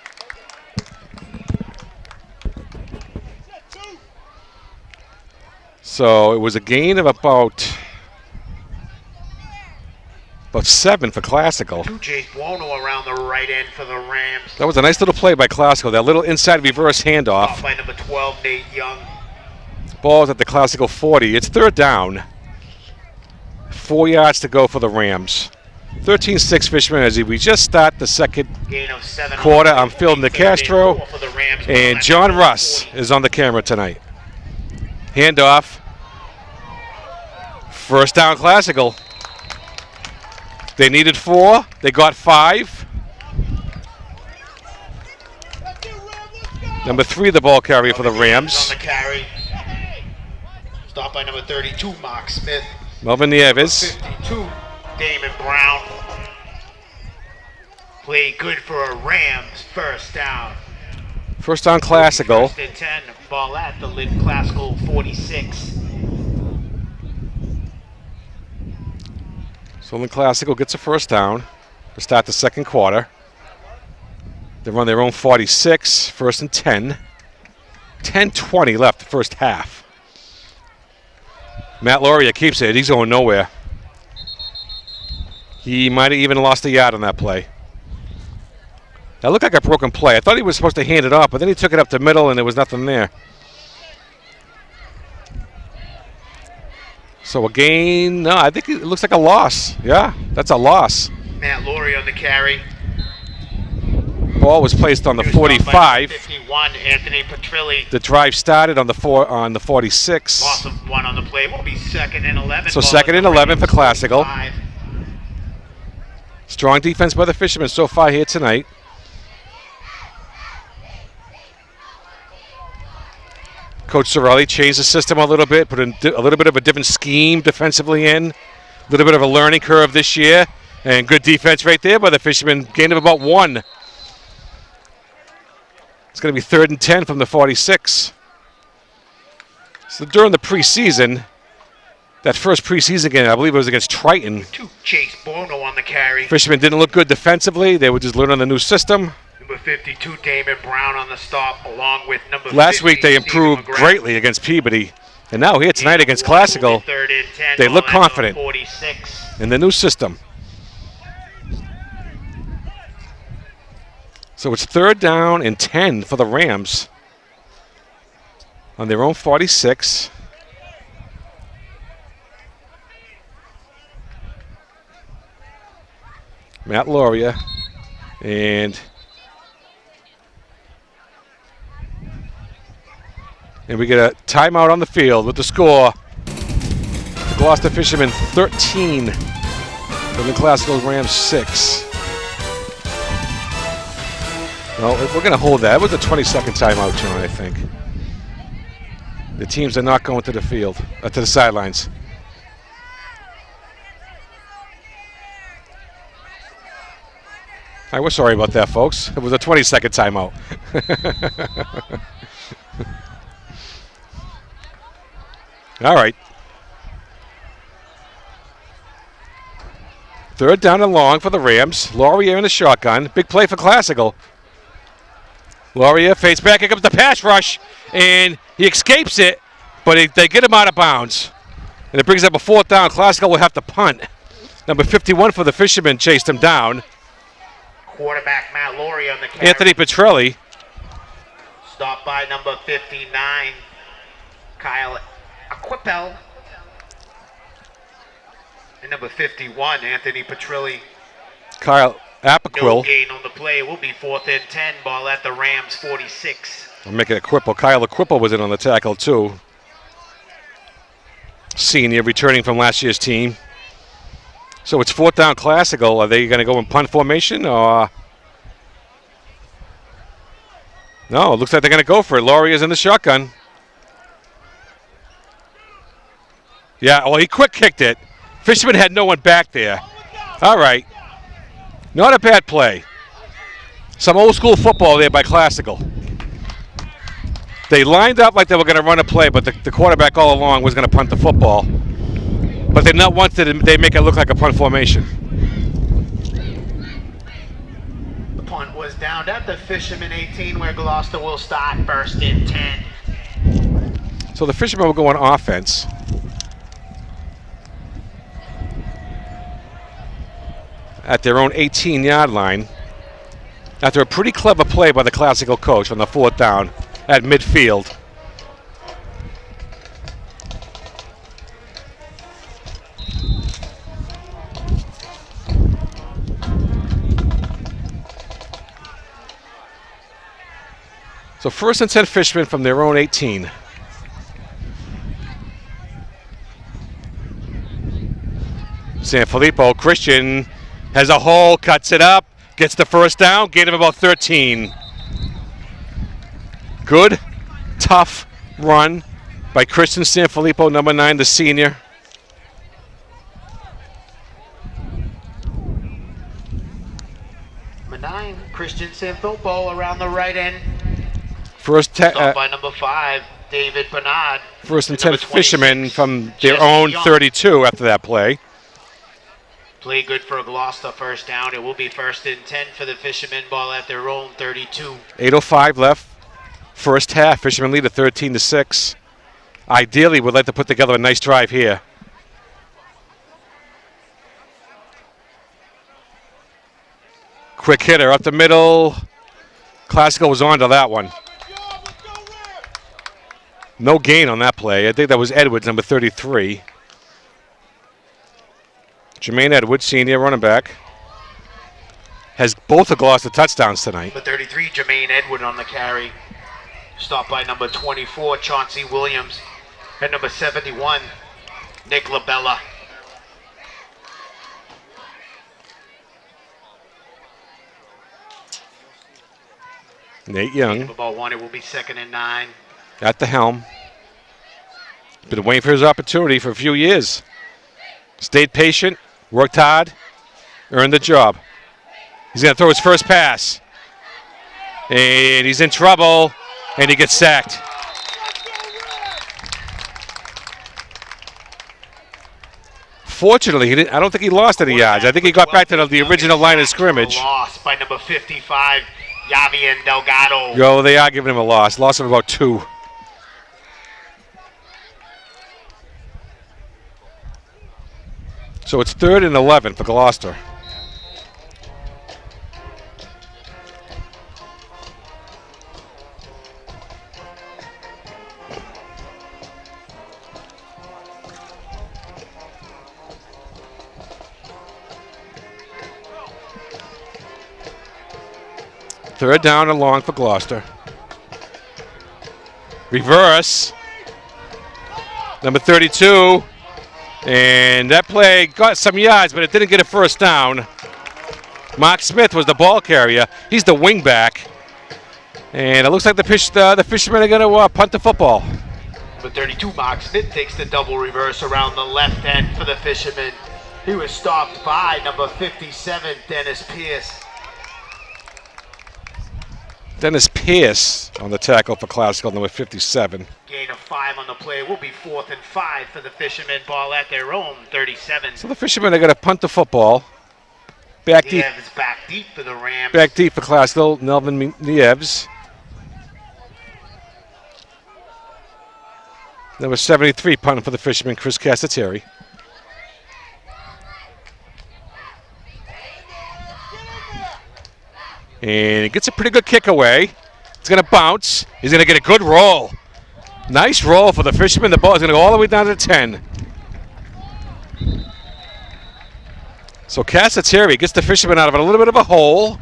So it was a gain of about 7 for Classical. Jake Buono around the right end for the Rams. That was a nice little play by Classical. That little inside reverse handoff. By number 12, Nate Young. Ball's at the Classical 40. It's third down. 4 yards to go for the Rams. 13-6 Fishermen as we just start the second quarter. I'm Phil Nicastro, and John Russ is on the camera tonight. Handoff. First down Classical. They needed 4. They got 5. Number 3, the ball carrier for the Rams. On the carry. Stopped by number 32, Mark Smith. Melvin Nieves. 52, Damon Brown. Play good for a Rams first down. First down Classical. First and 10, ball at the Lynn Classical 46. So Lynn Classical gets a first down to start the second quarter. They run their own 46, first and 10. 10:20 left the first half. Matt Laurier keeps it. He's going nowhere. He might have even lost a yard on that play. That looked like a broken play. I thought he was supposed to hand it off, but then he took it up the middle and there was nothing there. So a gain, no, I think it looks like a loss. Yeah, that's a loss. Matt Laurier on the carry. Ball was placed on the 45. 51, Anthony Petrilli. The drive started on the 46. Loss of 1 on the play. Will be second and 11. So second and 11 for Classical. Strong defense by the Fishermen so far here tonight. Coach Sorelli changed the system a little bit, put a little bit of a different scheme defensively in. A little bit of a learning curve this year. And good defense right there by the Fishermen. Gain of about 1. It's going to be third and 10 from the 46. So during the preseason, that first preseason game, I believe it was against Triton. Chase Bono on the carry. Fishermen didn't look good defensively. They were just learning the new system. Number 52, Damon Brown on the stop, along with number 50, week they improved greatly against Peabody. And now here tonight against Classical, they look confident in the new system. So it's third down and 10 for the Rams on their own 46. Matt Laurier and we get a timeout on the field with the score. The Gloucester Fishermen 13, the Classical Rams 6. Well, we're going to hold that. It was a 20-second timeout, John, I think. The teams are not going to the field, to the sidelines. All right, we're sorry about that, folks. It was a 20-second timeout. All right. Third down and long for the Rams. Laurier in the shotgun. Big play for Classical. Laurier fades back. Here comes the pass rush. And he escapes it, but they get him out of bounds. And it brings up a fourth down. Classical will have to punt. Number 51 for the Fishermen chased him down. Quarterback Matt Laurier on the carry. Anthony Petrilli. Stopped by number 59, Kyle Aquipel. And number 51, Anthony Petrilli. Kyle No Apiquil. gain on the play. It will be 4th and 10. Ball at the Rams 46. I'm making a quipple. Kyle Aquipple was in on the tackle too. Senior returning from last year's team. So it's 4th down classical. Are they going to go in punt formation or? No, it looks like they're going to go for it. Laurie is in the shotgun. Yeah, well, he quick kicked it. Fisherman had no one back there. All right. Not a bad play. Some old school football there by Classical. They lined up like they were going to run a play, but the quarterback all along was going to punt the football. But they not once did they make it look like a punt formation. The punt was down at the Fisherman 18, where Gloucester will start 1st and 10. So the Fishermen will go on offense. At their own 18-yard line. After a pretty clever play by the Classical coach on the 4th down at midfield. So 1st and 10 Fishermen from their own 18. Sanfilippo, Christian has a hole, cuts it up, gets the 1st down, gain him about 13. Good, tough run by Christian Sanfilippo, number 9, the senior. Number 9, Christian Sanfilippo around the right end. Stop by number 5, David Bernard. 1st and 10 Fishermen from their own 32 after that play. Play good for Gloucester, 1st down. It will be 1st and 10 for the Fishermen. Ball at their own 32. 8:05 left. 1st half. Fishermen lead at 13-6. Ideally, would like to put together a nice drive here. Quick hitter up the middle. Classical was on to that one. No gain on that play. I think that was Edwards, number 33. Jermaine Edwards, senior running back, has both of Gloucester touchdowns tonight. Number 33, Jermaine Edward on the carry. Stopped by number 24, Chauncey Williams. And number 71, Nick Labella. Nate Young. About 1, it will be 2nd and 9. At the helm. Been waiting for his opportunity for a few years. Stayed patient, worked hard, earned the job. He's going to throw his first pass. And he's in trouble, and he gets sacked. Fortunately, I don't think he lost any yards. I think he got back to the original line of scrimmage. Lost by number 55, Yavian Delgado. Yo, they are giving him a loss. Loss of about 2. So it's 3rd and 11 for Gloucester. Third down and long for Gloucester. Reverse. Number 32. And that play got some yards, but it didn't get a 1st down. Mark Smith was the ball carrier. He's the wing back. And it looks like the Fishermen are going to punt the football. Number 32, Mark Smith takes the double reverse around the left end for the Fishermen. He was stopped by number 57, Dennis Pierce. Dennis Pierce on the tackle for Classical, number 57. Gain of 5 on the play. Will be 4th and 5 for the Fishermen. Ball at their own 37. So the Fishermen are going to punt the football. Back deep. Nieves back deep for the Rams. Back deep for Classical, Nelvin Nieves. Number 73 punting for the Fishermen, Chris Casateri. And he gets a pretty good kick away. It's going to bounce. He's going to get a good roll. Nice roll for the Fishermen. The ball is going to go all the way down to 10. So Casateri gets the Fishermen out of a little bit of a hole.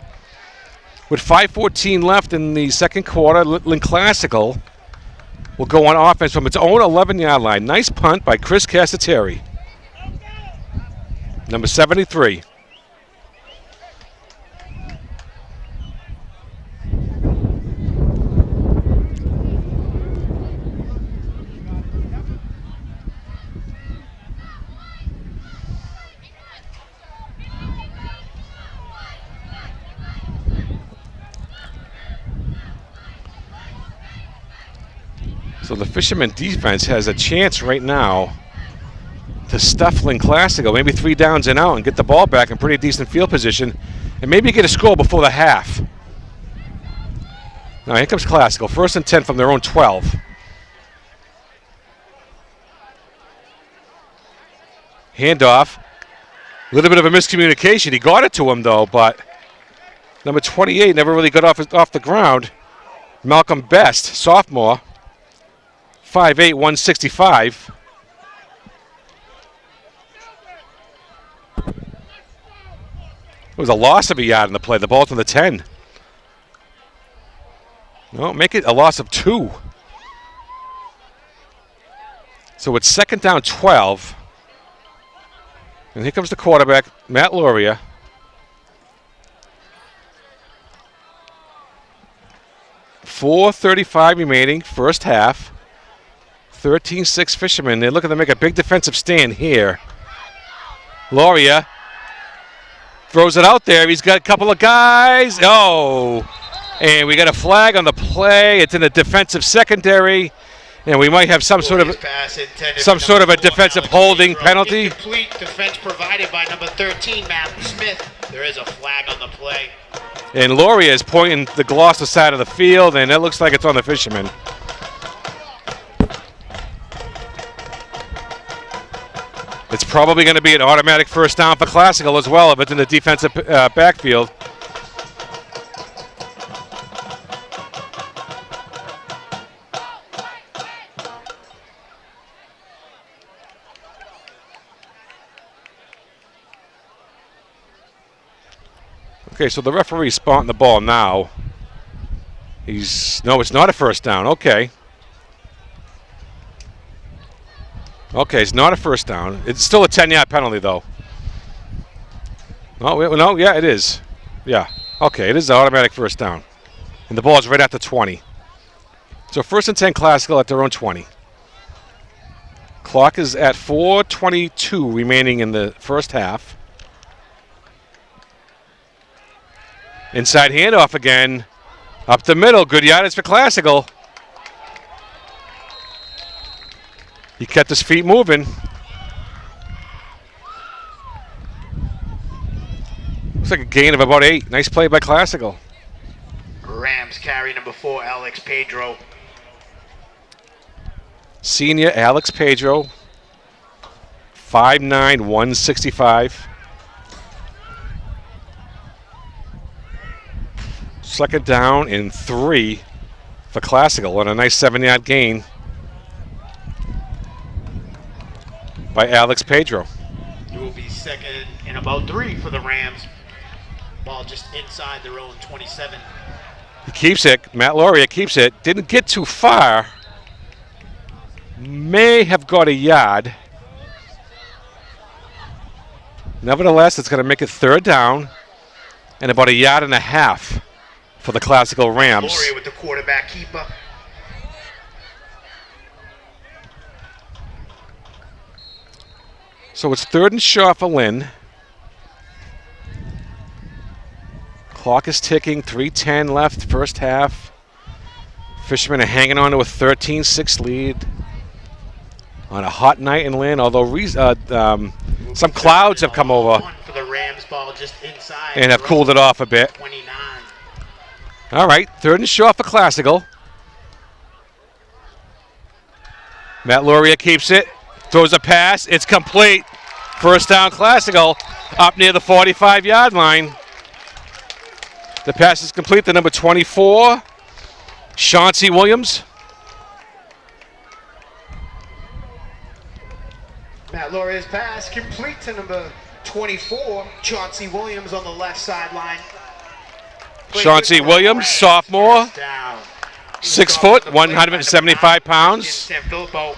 With 5:14 left in the second quarter, Lynn Classical will go on offense from its own 11-yard line. Nice punt by Chris Casateri. Number 73. So the Fishermen defense has a chance right now to stuff Lynn Classical, maybe 3 downs and out, and get the ball back in pretty decent field position, and maybe get a score before the half. Now here comes Classical, 1st and 10 from their own 12. Handoff, a little bit of a miscommunication. He got it to him though, but number 28 never really got off the ground. Malcolm Best, sophomore, 5'8", 165. It was a loss of a yard in the play. The ball's on the 10. No, make it a loss of 2. So it's 2nd down 12. And here comes the quarterback, Matt Loria. .435 remaining, first half. 13-6 Fishermen. They're looking to make a big defensive stand here. Loria throws it out there. He's got a couple of guys. Oh, and we got a flag on the play. It's in the defensive secondary, and we might have some sort of a defensive holding penalty. Incomplete defense provided by number 13, Matt Smith. There is a flag on the play. And Loria is pointing the Gloucester side of the field, and it looks like it's on the Fishermen. It's probably going to be an automatic first down for Classical as well if it's in the defensive backfield. Okay, so the referee's spotting the ball now. No, it's not a first down. Okay. Okay, it's not a first down. It's still a 10-yard penalty, though. No, yeah, it is. Yeah, okay, it is an automatic first down. And the ball is right at the 20. So 1st and 10 Classical at their own 20. Clock is at 4:22 remaining in the first half. Inside handoff again. Up the middle, good yardage for Classical. He kept his feet moving. Looks like a gain of about 8. Nice play by Classical. Rams carry number 4, Alex Pedro. Senior Alex Pedro, 5'9", 165. 2nd down and 3 for Classical on a nice 7-yard gain by Alex Pedro. It will be 2nd and about 3 for the Rams. Ball just inside their own 27. He keeps it. Matt Loria keeps it. Didn't get too far. May have got a yard. Nevertheless, it's going to make it 3rd down and about a yard and a half for the Classical Rams. Loria with the quarterback keeper. So it's 3rd and short for Lynn. Clock is ticking, 3:10 left, first half. Fishermen are hanging on to a 13-6 lead on a hot night in Lynn, although some clouds have come over for the Rams, ball just inside and have cooled it off a bit. 29. All right, 3rd and short for Classical. Matt Loria keeps it, throws a pass, it's complete. First down Classical, up near the 45-yard line. The pass is complete to number 24, Chauncey Williams. Matt Loria's pass complete to number 24, Chauncey Williams on the left sideline. Chauncey Williams, sophomore, 6 foot, 175 pounds. San Filippo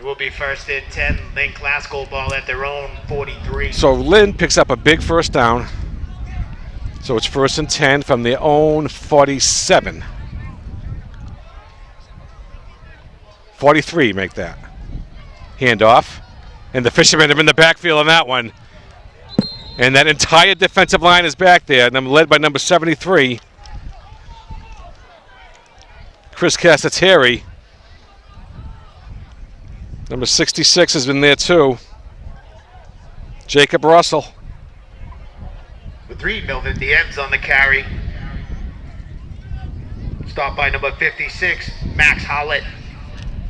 will be first and 10. Lynn Classical ball at their own 43. So Lynn picks up a big first down. So it's first and 10 from their own 47. 43 make that. Handoff. And the Fishermen are in the backfield on that one. And that entire defensive line is back there, led by number 73. Chris Casateri. Number 66 has been there too. Jacob Russell. With 3, Melvin Diem's on the carry. Stopped by number 56, Max Hollett.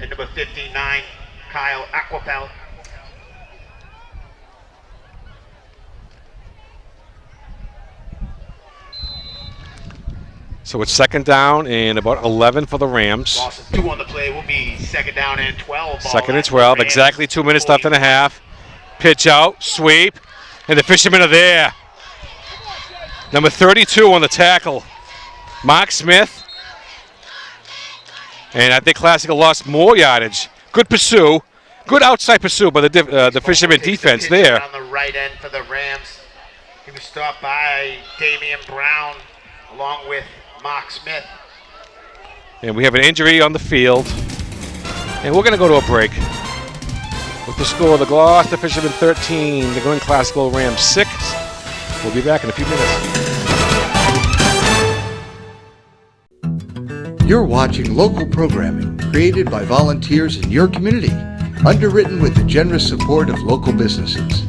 And number 59, Kyle Aquapel. So it's second down and about 11 for the Rams. Boston 2 on the play will be second down and 12. Second and 12, exactly 2 minutes left and a half. Pitch out, sweep, and the Fishermen are there. Number 32 on the tackle, Mark Smith. And I think Classical lost more yardage. Good pursue, good outside pursue by the Fishermen defense there. On the right end for the Rams. He was stopped by Damian Brown along with Mark Smith. And we have an injury on the field. And we're going to go to a break. With the score, the Gloucester Fishermen 13, the Glen Classical Rams 6. We'll be back in a few minutes. You're watching local programming created by volunteers in your community, underwritten with the generous support of local businesses.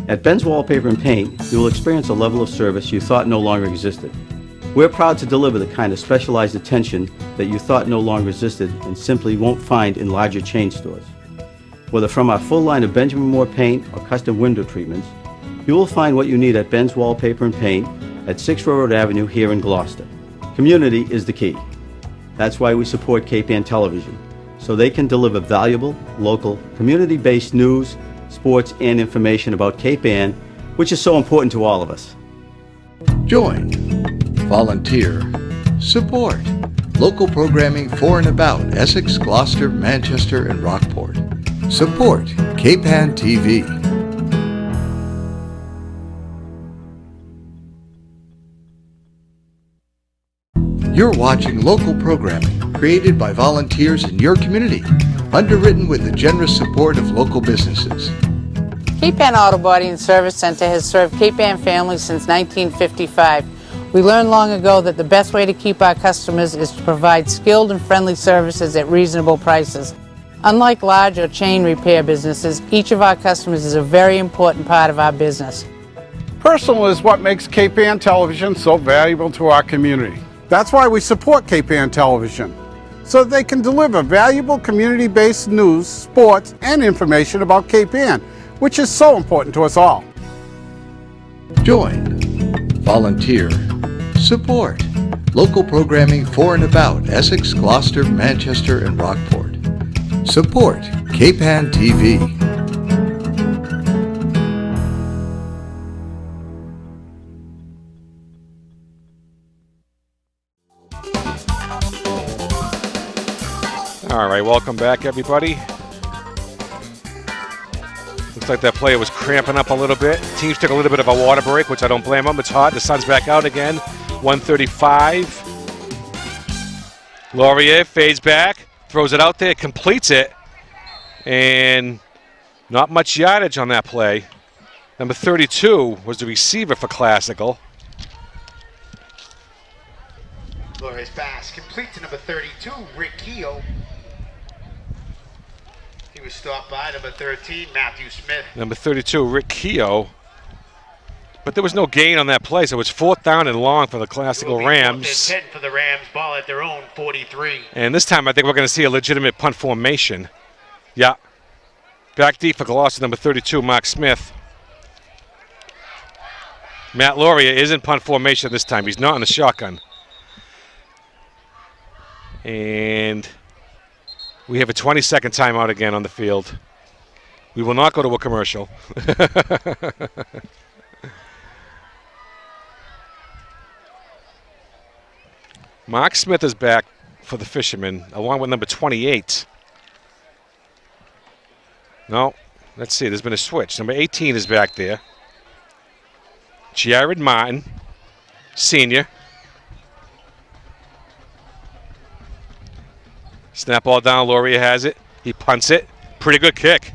At Ben's Wallpaper and Paint, you will experience a level of service you thought no longer existed. We're proud to deliver the kind of specialized attention that you thought no longer existed and simply won't find in larger chain stores. Whether from our full line of Benjamin Moore paint or custom window treatments, you will find what you need at Ben's Wallpaper and Paint at 6 Railroad Avenue here in Gloucester. Community is the key. That's why we support Cape Ann Television, so they can deliver valuable, local, community-based news, sports, and information about Cape Ann, which is so important to all of us. Join, volunteer, support local programming for and about Essex, Gloucester, Manchester, and Rockport. Support Cape Ann TV. You're watching local programming created by volunteers in your community, underwritten with the generous support of local businesses. Cape Ann Auto Body and Service Center has served Cape Ann families since 1955. We learned long ago that the best way to keep our customers is to provide skilled and friendly services at reasonable prices. Unlike large or chain repair businesses, each of our customers is a very important part of our business. Personal is what makes Cape Ann Television so valuable to our community. That's why we support Cape Ann Television, so that they can deliver valuable community-based news, sports, and information about Cape Ann, which is so important to us all. Join, volunteer, support local programming for and about Essex, Gloucester, Manchester, and Rockport. Support Cape Ann TV. All right, welcome back, everybody. Looks like that player was cramping up a little bit. Teams took a little bit of a water break, which I don't blame them. It's hot. The sun's back out again. 135. Laurier fades back, throws it out there, completes it, and not much yardage on that play. Number 32 was the receiver for Classical. Laurier's pass complete to number 32, Rick Keogh. He was stopped by number 13, Matthew Smith. Number 32, Rick Keogh. But there was no gain on that play, so it's 4th down and long for the Classical Rams. 4th and 10 for the Rams, ball at their own 43. And this time I think we're going to see a legitimate punt formation. Yeah. Back deep for Gloucester, number 32, Mark Smith. Matt Laurier is in punt formation this time. He's not in the shotgun. And we have a 20-second timeout again on the field. We will not go to a commercial. Mark Smith is back for the Fishermen, along with number 28. No, let's see. There's been a switch. Number 18 is back there. Jared Martin, senior. Snap ball down. Loria has it. He punts it. Pretty good kick.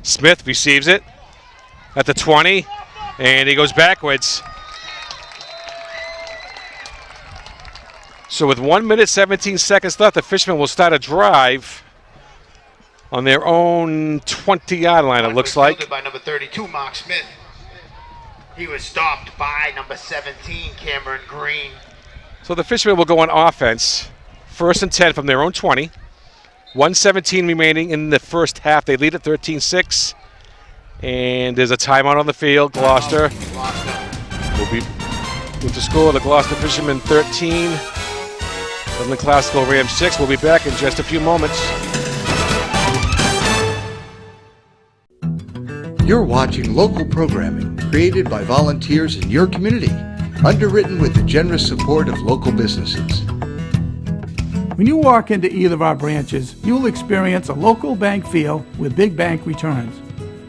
Smith receives it at the 20, and he goes backwards. So with 1 minute, 17 seconds left, the Fishermen will start a drive on their own 20-yard line, it looks like. By number 32, Mark Smith. He was stopped by number 17, Cameron Green. So the Fishermen will go on offense. 1st and 10 from their own 20. 1:17 remaining in the first half. They lead at 13-6. And there's a timeout on the field. Gloucester will be with the score. The Gloucester Fishermen 13. Lynn Classical Rams 6. We'll be back in just a few moments. You're watching local programming created by volunteers in your community, underwritten with the generous support of local businesses. When you walk into either of our branches, you'll experience a local bank feel with big bank returns.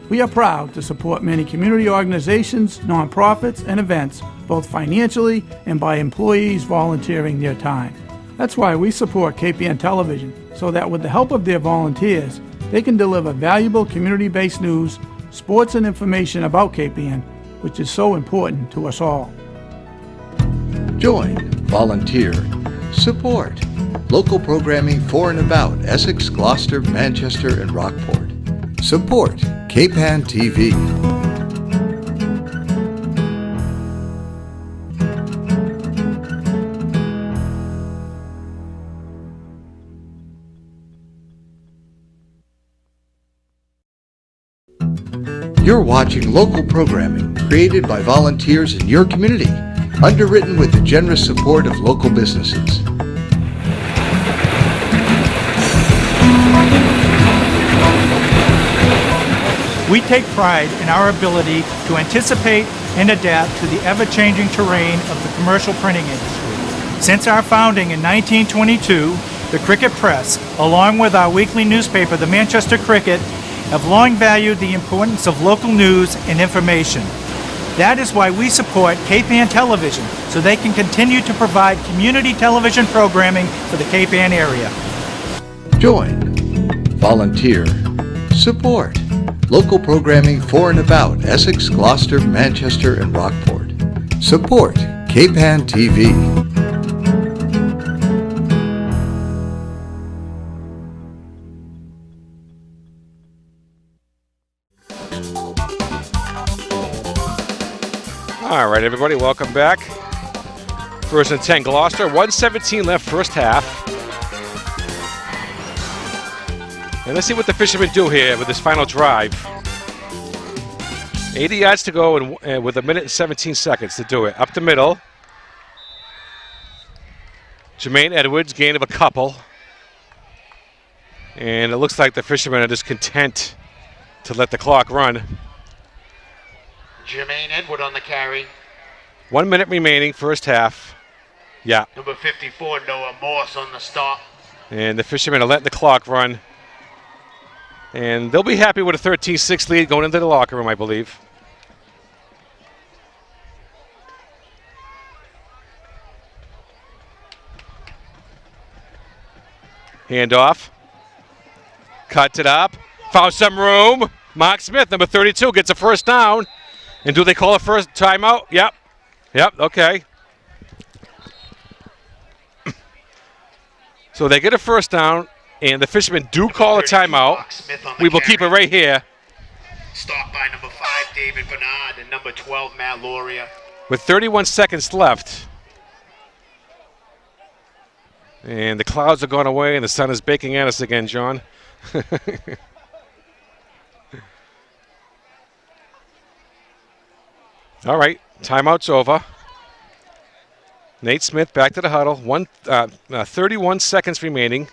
We are proud to support many community organizations, nonprofits, and events, both financially and by employees volunteering their time. That's why we support KPN Television, so that with the help of their volunteers, they can deliver valuable community-based news, sports, and information about KPN, which is so important to us all. Join, volunteer, support local programming for and about Essex, Gloucester, Manchester, and Rockport. Support KPAN TV. You're watching local programming created by volunteers in your community, underwritten with the generous support of local businesses. We take pride in our ability to anticipate and adapt to the ever-changing terrain of the commercial printing industry. Since our founding in 1922, the Cricket Press, along with our weekly newspaper, the Manchester Cricket, have long valued the importance of local news and information. That is why we support KPAN Television, so they can continue to provide community television programming for the KPAN area. Join, volunteer, support local programming for and about Essex, Gloucester, Manchester, and Rockport. Support KPAN TV. All right, everybody, welcome back. 1st and 10 Gloucester, 1:17 left first half. And let's see what the Fishermen do here with this final drive. 80 yards to go and with 1 minute and 17 seconds to do it. Up the middle. Jermaine Edwards, gain of a couple. And it looks like the Fishermen are just content to let the clock run. Jermaine Edward on the carry. 1 minute remaining, first half. Yeah. Number 54, Noah Morse on the stop. And the Fishermen are letting the clock run. And they'll be happy with a 13-6 lead going into the locker room, I believe. Handoff. Cuts it up. Found some room. Mark Smith, number 32, gets a first down. And do they call a first timeout? Yep. Yep, okay. So they get a first down. And the Fishermen do call a timeout. We will keep it right here. Stopped by number 5, David Bernard, and number 12, Matt Loria. With 31 seconds left. And the clouds are gone away, and the sun is baking at us again, John. All right, timeout's over. Nate Smith back to the huddle. 31 seconds remaining.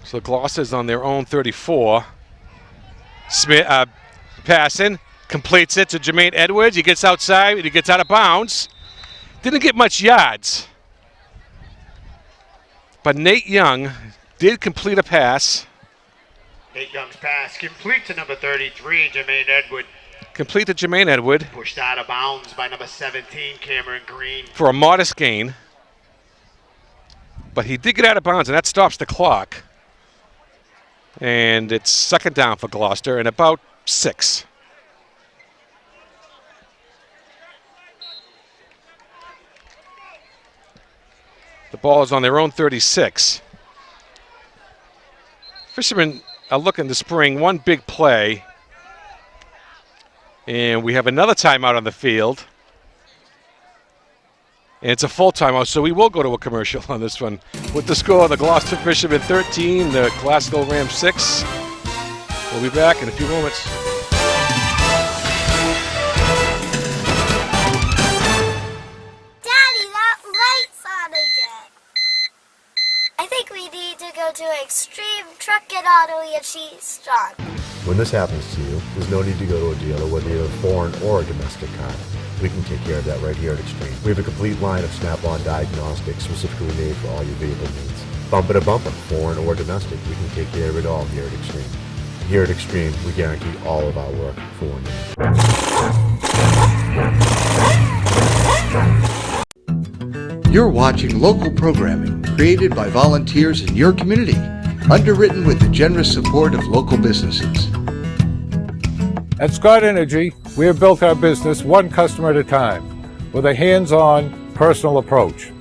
So Gloucester's on their own 34. Smith passing, completes it to Jermaine Edwards. He gets outside, he gets out of bounds. Didn't get much yards. But Nate Young did complete a pass. Nate Young's pass complete to number 33, Jermaine Edward. Complete to Jermaine Edward. Pushed out of bounds by number 17, Cameron Green. For a modest gain. But he did get out of bounds, and that stops the clock. And it's second down for Gloucester and about 6. The ball is on their own 36. Fishermen are looking to spring one big play. And we have another timeout on the field. And it's a full timeout, so we will go to a commercial on this one. With the score, the Gloucester Fishermen 13, the Glasgow Rams 6. We'll be back in a few moments. Daddy, that light's on again. I think we need to go to Extreme Truck and Auto and Cheese John. When this happens to you, there's no need to go to a dealer, whether you have a foreign or a domestic car. We can take care of that right here at Extreme. We have a complete line of Snap-on diagnostics specifically made for all your vehicle needs. Bumper to bumper, foreign or domestic, we can take care of it all here at Extreme. Here at Extreme, we guarantee all of our work for 1 year. You're watching local programming created by volunteers in your community, underwritten with the generous support of local businesses. At Scott Energy, we have built our business one customer at a time with a hands-on, personal approach.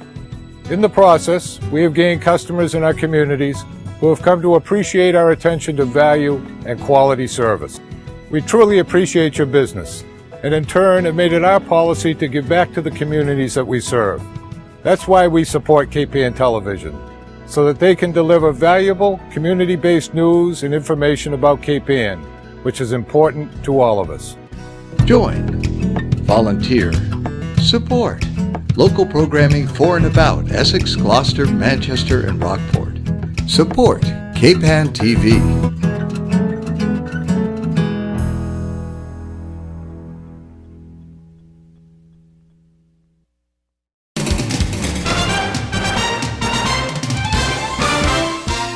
In the process, we have gained customers in our communities who have come to appreciate our attention to value and quality service. We truly appreciate your business, and in turn have made it our policy to give back to the communities that we serve. That's why we support KPN Television, so that they can deliver valuable, community-based news and information about KPN, which is important to all of us. Join, volunteer, support local programming for and about Essex, Gloucester, Manchester, and Rockport. Support KPN TV.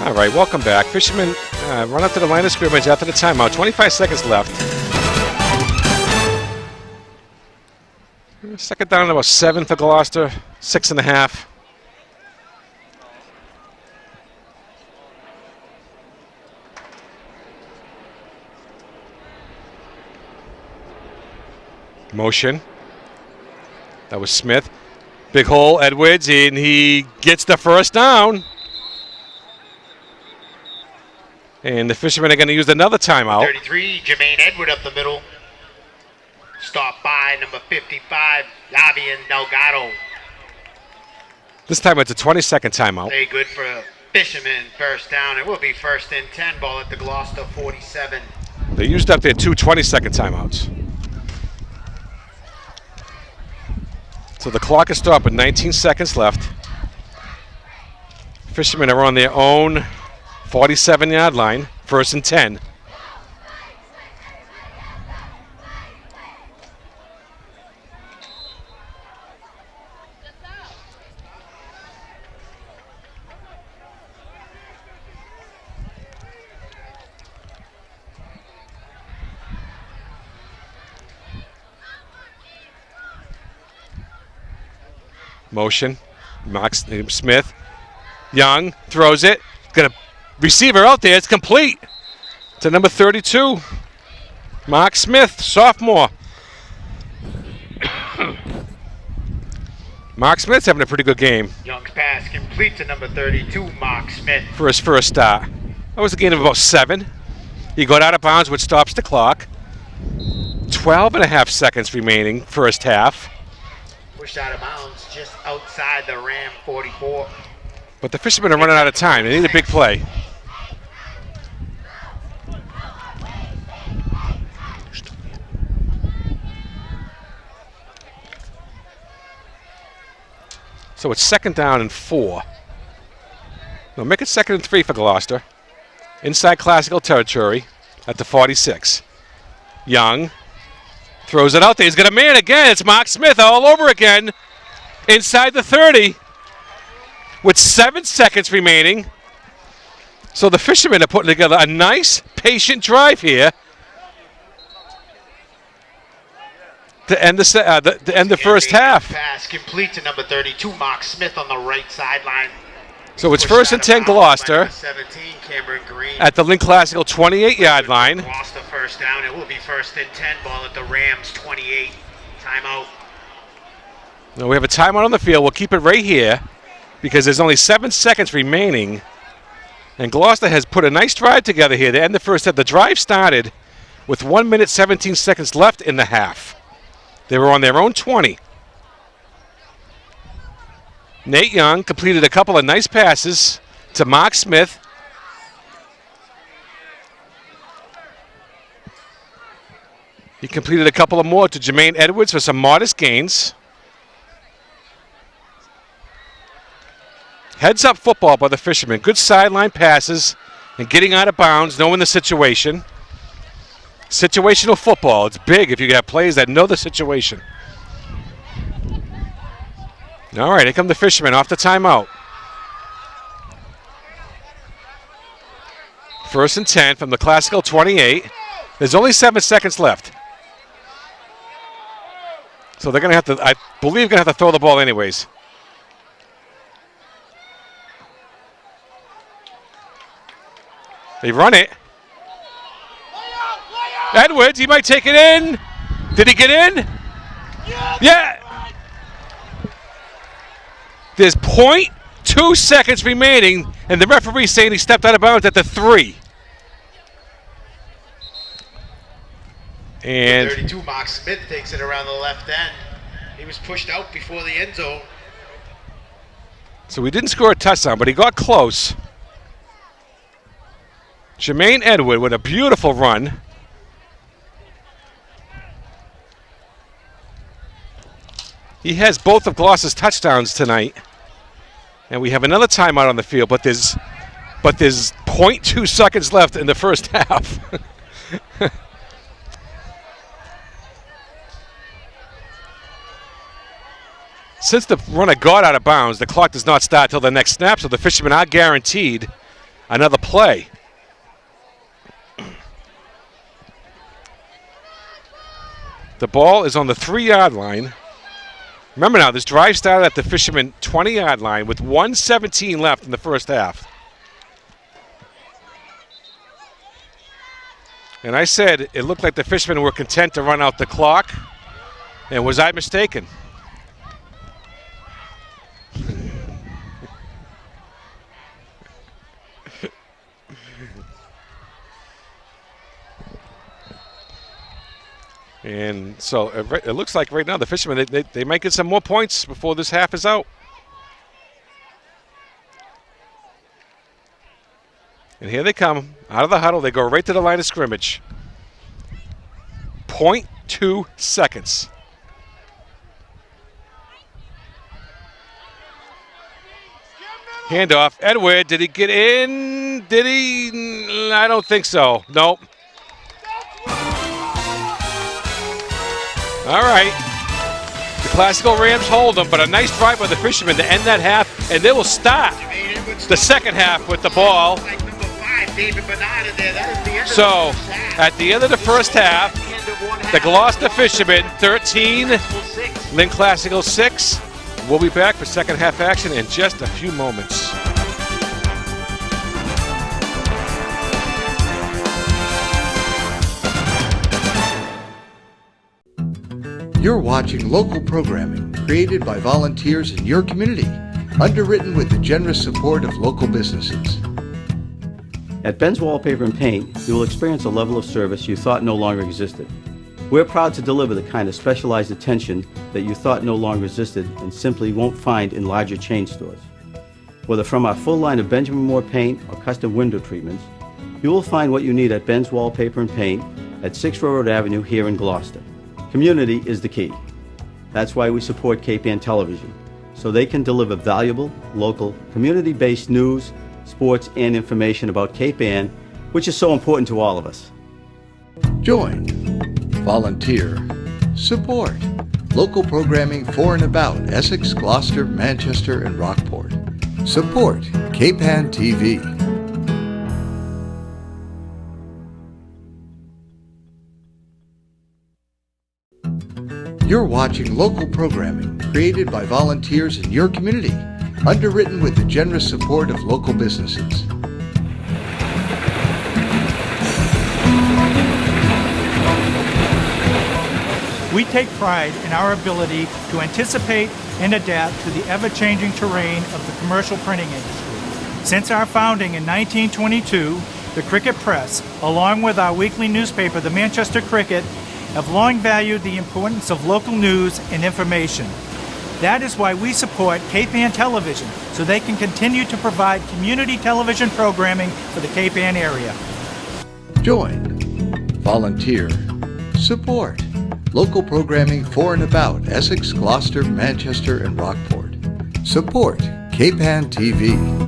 All right, welcome back. Fishermen run up to the line of scrimmage after the timeout. 25 seconds left. Second down, about 7 for Gloucester. 6.5. Motion. That was Smith. Big hole, Edwards, and he gets the first down. And the Fishermen are going to use another timeout. 33, Jermaine Edward up the middle. Stopped by number 55, Lavian Delgado. This time it's a 20-second timeout. Very good for Fishermen, first down. It will be first and 10, ball at the Gloucester 47. They used up their 2 20-second timeouts. So the clock is stopped with 19 seconds left. Fishermen are on their own 47-yard line, first and 10. Motion, Max Smith, Young throws it, got a receiver out there, it's complete to number 32, Mark Smith, sophomore. Mark Smith's having a pretty good game. Young's pass complete to number 32, Mark Smith. For his first start. That was a gain of about 7. He got out of bounds, which stops the clock. 12.5 seconds remaining, first half. Pushed out of bounds just outside the Ram 44. But the Fishermen are running out of time. They need a big play. So it's second down and 4. No, make it second and 3 for Gloucester. inside classical territory at the 46. Young throws it out there. He's got a man again. It's Mark Smith all over again inside the 30 with 7 seconds remaining. So the Fishermen are putting together a nice, patient drive here to end the first half. Pass complete to number 32, Mark Smith on the right sideline. So it's first and 10 Gloucester at the Lynn Classical 28-yard line. Gloucester first down. It will be first and 10. Ball at the Rams 28. Timeout. Now we have a timeout on the field. We'll keep it right here because there's only 7 seconds remaining. And Gloucester has put a nice drive together here to end the first half. The drive started with 1 minute 17 seconds left in the half. They were on their own 20. Nate Young completed a couple of nice passes to Mark Smith. He completed a couple of more to Jermaine Edwards for some modest gains. Heads up football by the Fishermen. Good sideline passes and getting out of bounds, knowing the situation. Situational football. It's big if you have players that know the situation. All right, here come the Fishermen off the timeout. First and 10 from the Classical 28. There's only 7 seconds left. So they're going to have to, I believe, going to have to throw the ball anyways. They run it. Edwards, he might take it in. Did he get in? Yeah. There's 0.2 seconds remaining, and the referee saying he stepped out of bounds at the 3. And 32, Mark Smith takes it around the left end. He was pushed out before the end zone. So he didn't score a touchdown, but he got close. Jermaine Edward with a beautiful run. He has both of Gloucester's touchdowns tonight. And we have another timeout on the field, but there's 0.2 seconds left in the first half. Since the runner got out of bounds, the clock does not start till the next snap, so the Fishermen are guaranteed another play. The ball is on the 3-yard line. Remember now, this drive started at the Fishermen 20-yard line with 1:17 left in the first half. And I said it looked like the Fishermen were content to run out the clock. And was I mistaken? And so it looks like right now the Fishermen, they might get some more points before this half is out. And here they come out of the huddle. They go right to the line of scrimmage. 0.2 seconds. Handoff. Edward, did he get in? Did he? I don't think so. Nope. All right. The Classical Rams hold them, but a nice drive by the Fishermen to end that half, and they will start the second half with the ball. So, at the end of the first half, the Gloucester Fishermen 13, Lynn Classical 6. We'll be back for second half action in just a few moments. You're watching local programming created by volunteers in your community, underwritten with the generous support of local businesses. At Ben's Wallpaper and Paint, you will experience a level of service you thought no longer existed. We're proud to deliver the kind of specialized attention that you thought no longer existed and simply won't find in larger chain stores. Whether from our full line of Benjamin Moore paint or custom window treatments, you will find what you need at Ben's Wallpaper and Paint at 6 Railroad Avenue here in Gloucester. Community is the key. That's why we support Cape Ann Television, so they can deliver valuable, local, community-based news, sports, and information about Cape Ann which is so important to all of us. Join, volunteer, support local programming for and about Essex, Gloucester, Manchester, and Rockport. Support KPAN TV. You're watching local programming created by volunteers in your community, underwritten with the generous support of local businesses. We take pride in our ability to anticipate and adapt to the ever-changing terrain of the commercial printing industry. Since our founding in 1922, the Cricket Press, along with our weekly newspaper, the Manchester Cricket, have long valued the importance of local news and information. That is why we support KPAN Television, so they can continue to provide community television programming for the KPAN area. Join, volunteer, support local programming for and about Essex, Gloucester, Manchester, and Rockport. Support KPAN TV.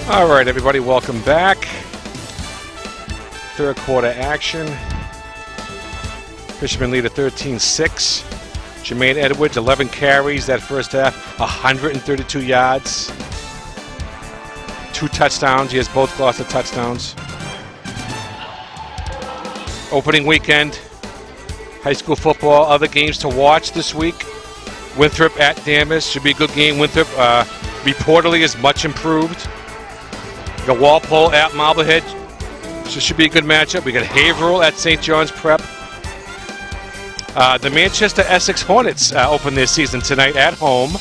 All right, everybody, welcome back. Third quarter action. Fishermen lead at 13-6. Jermaine Edwards, 11 carries that first half, 132 yards. 2 touchdowns. He has both Gloucester touchdowns. Opening weekend. High school football. Other games to watch this week. Winthrop at Danvers. Should be a good game. Winthrop reportedly is much improved. We got Walpole at Marblehead. So should be a good matchup. We got Haverhill at St. John's Prep. The Manchester Essex Hornets open their season tonight at home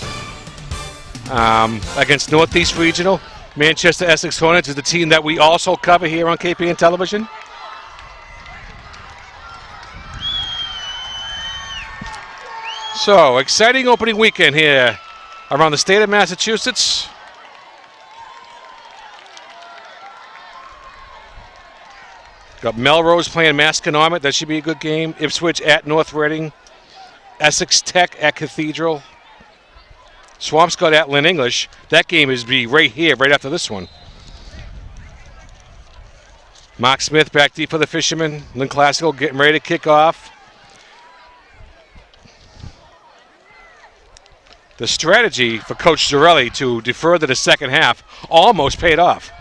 against Northeast Regional. Manchester Essex Hornets is the team that we also cover here on KPN Television. So, exciting opening weekend here around the state of Massachusetts. Got Melrose playing Masconomet. That should be a good game. Ipswich at North Reading. Essex Tech at Cathedral. Swampscott at Lynn English. That game is be right here, right after this one. Mark Smith back deep for the Fishermen. Lynn Classical getting ready to kick off. The strategy for Coach Zarelli to defer to the second half almost paid off.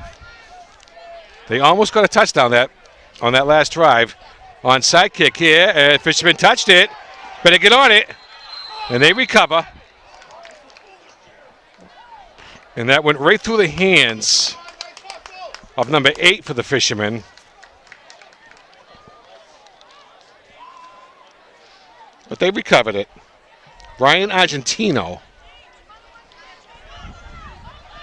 They almost got a touchdown on that last drive. Onside kick here, and Fisherman touched it. Better get on it. And they recover. And that went right through the hands of number 8 for the Fishermen. But they recovered it. Ryan Argentino.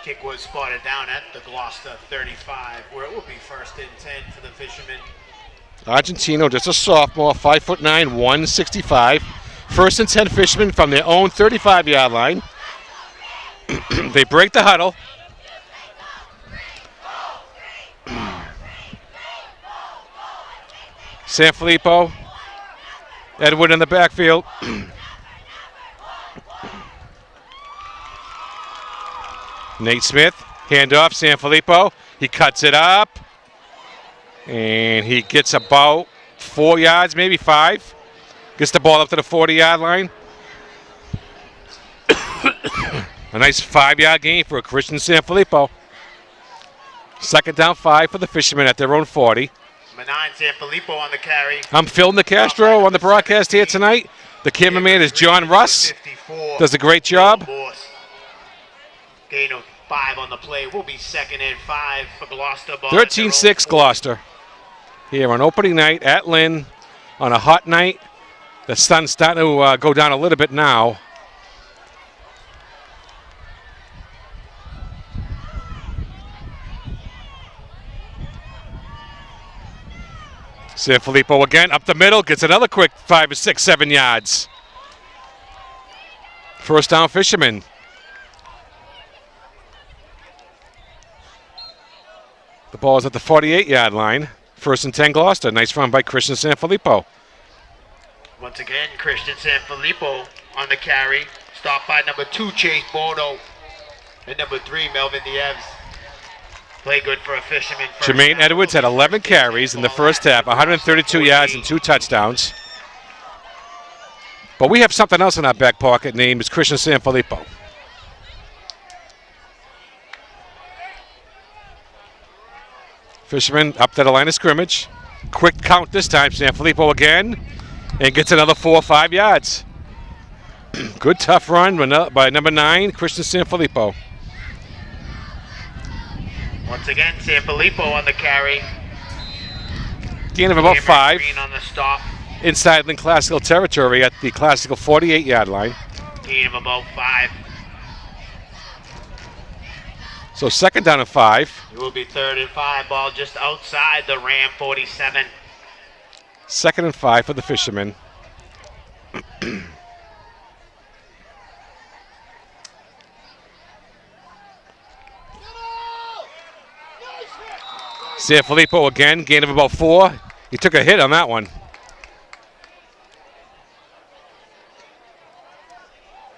Kick was spotted down at the Gloucester 35, where it will be 1st and 10 for the Fishermen. Argentino, just a sophomore, 5'9", 165. 1st and 10 Fishermen from their own 35-yard line. They break the huddle. Sanfilippo. Edward in the backfield. Nate Smith, handoff, Sanfilippo. He cuts it up. And he gets about 4 yards, maybe 5. Gets the ball up to the 40-yard line. A nice 5-yard gain for Christian Sanfilippo. 2nd down 5 for the Fishermen at their own 40. Number 9, Sanfilippo on the carry. I'm Phil Nicastro on the broadcast here tonight. The cameraman is John Russ. Does a great job. Gain of 5 on the play. Will be 2nd and 5 for Gloucester. 13-6 Gloucester. Here on opening night at Lynn on a hot night. The sun's starting to go down a little bit now. Sanfilippo again, up the middle, gets another quick 5 or 6, 7 yards. First down, Fishermen. The ball is at the 48-yard line. First and 10, Gloucester. Nice run by Christian Sanfilippo. Once again, Christian Sanfilippo on the carry. Stopped by number 2, Chase Bono. And number 3, Melvin Diaz. Play good for a Fisherman. Jermaine Edwards had 11 carries in the first half, 132 yards and 2 touchdowns. But we have something else in our back pocket named is Christian Sanfilippo. Fisherman up to the line of scrimmage. Quick count this time, Sanfilippo again, and gets another 4 or 5 yards. Good tough run by number 9, Christian Sanfilippo. Once again, Sanfilippo on the carry. Gain of about 5. Green on the stop. Inside Lynn Classical territory at the Classical 48-yard line. Gain of about 5. So second down and 5. It will be 3rd and 5. Ball just outside the Ram 47. Second and 5 for the Fishermen. Sanfilippo again, gain of about 4. He took a hit on that one.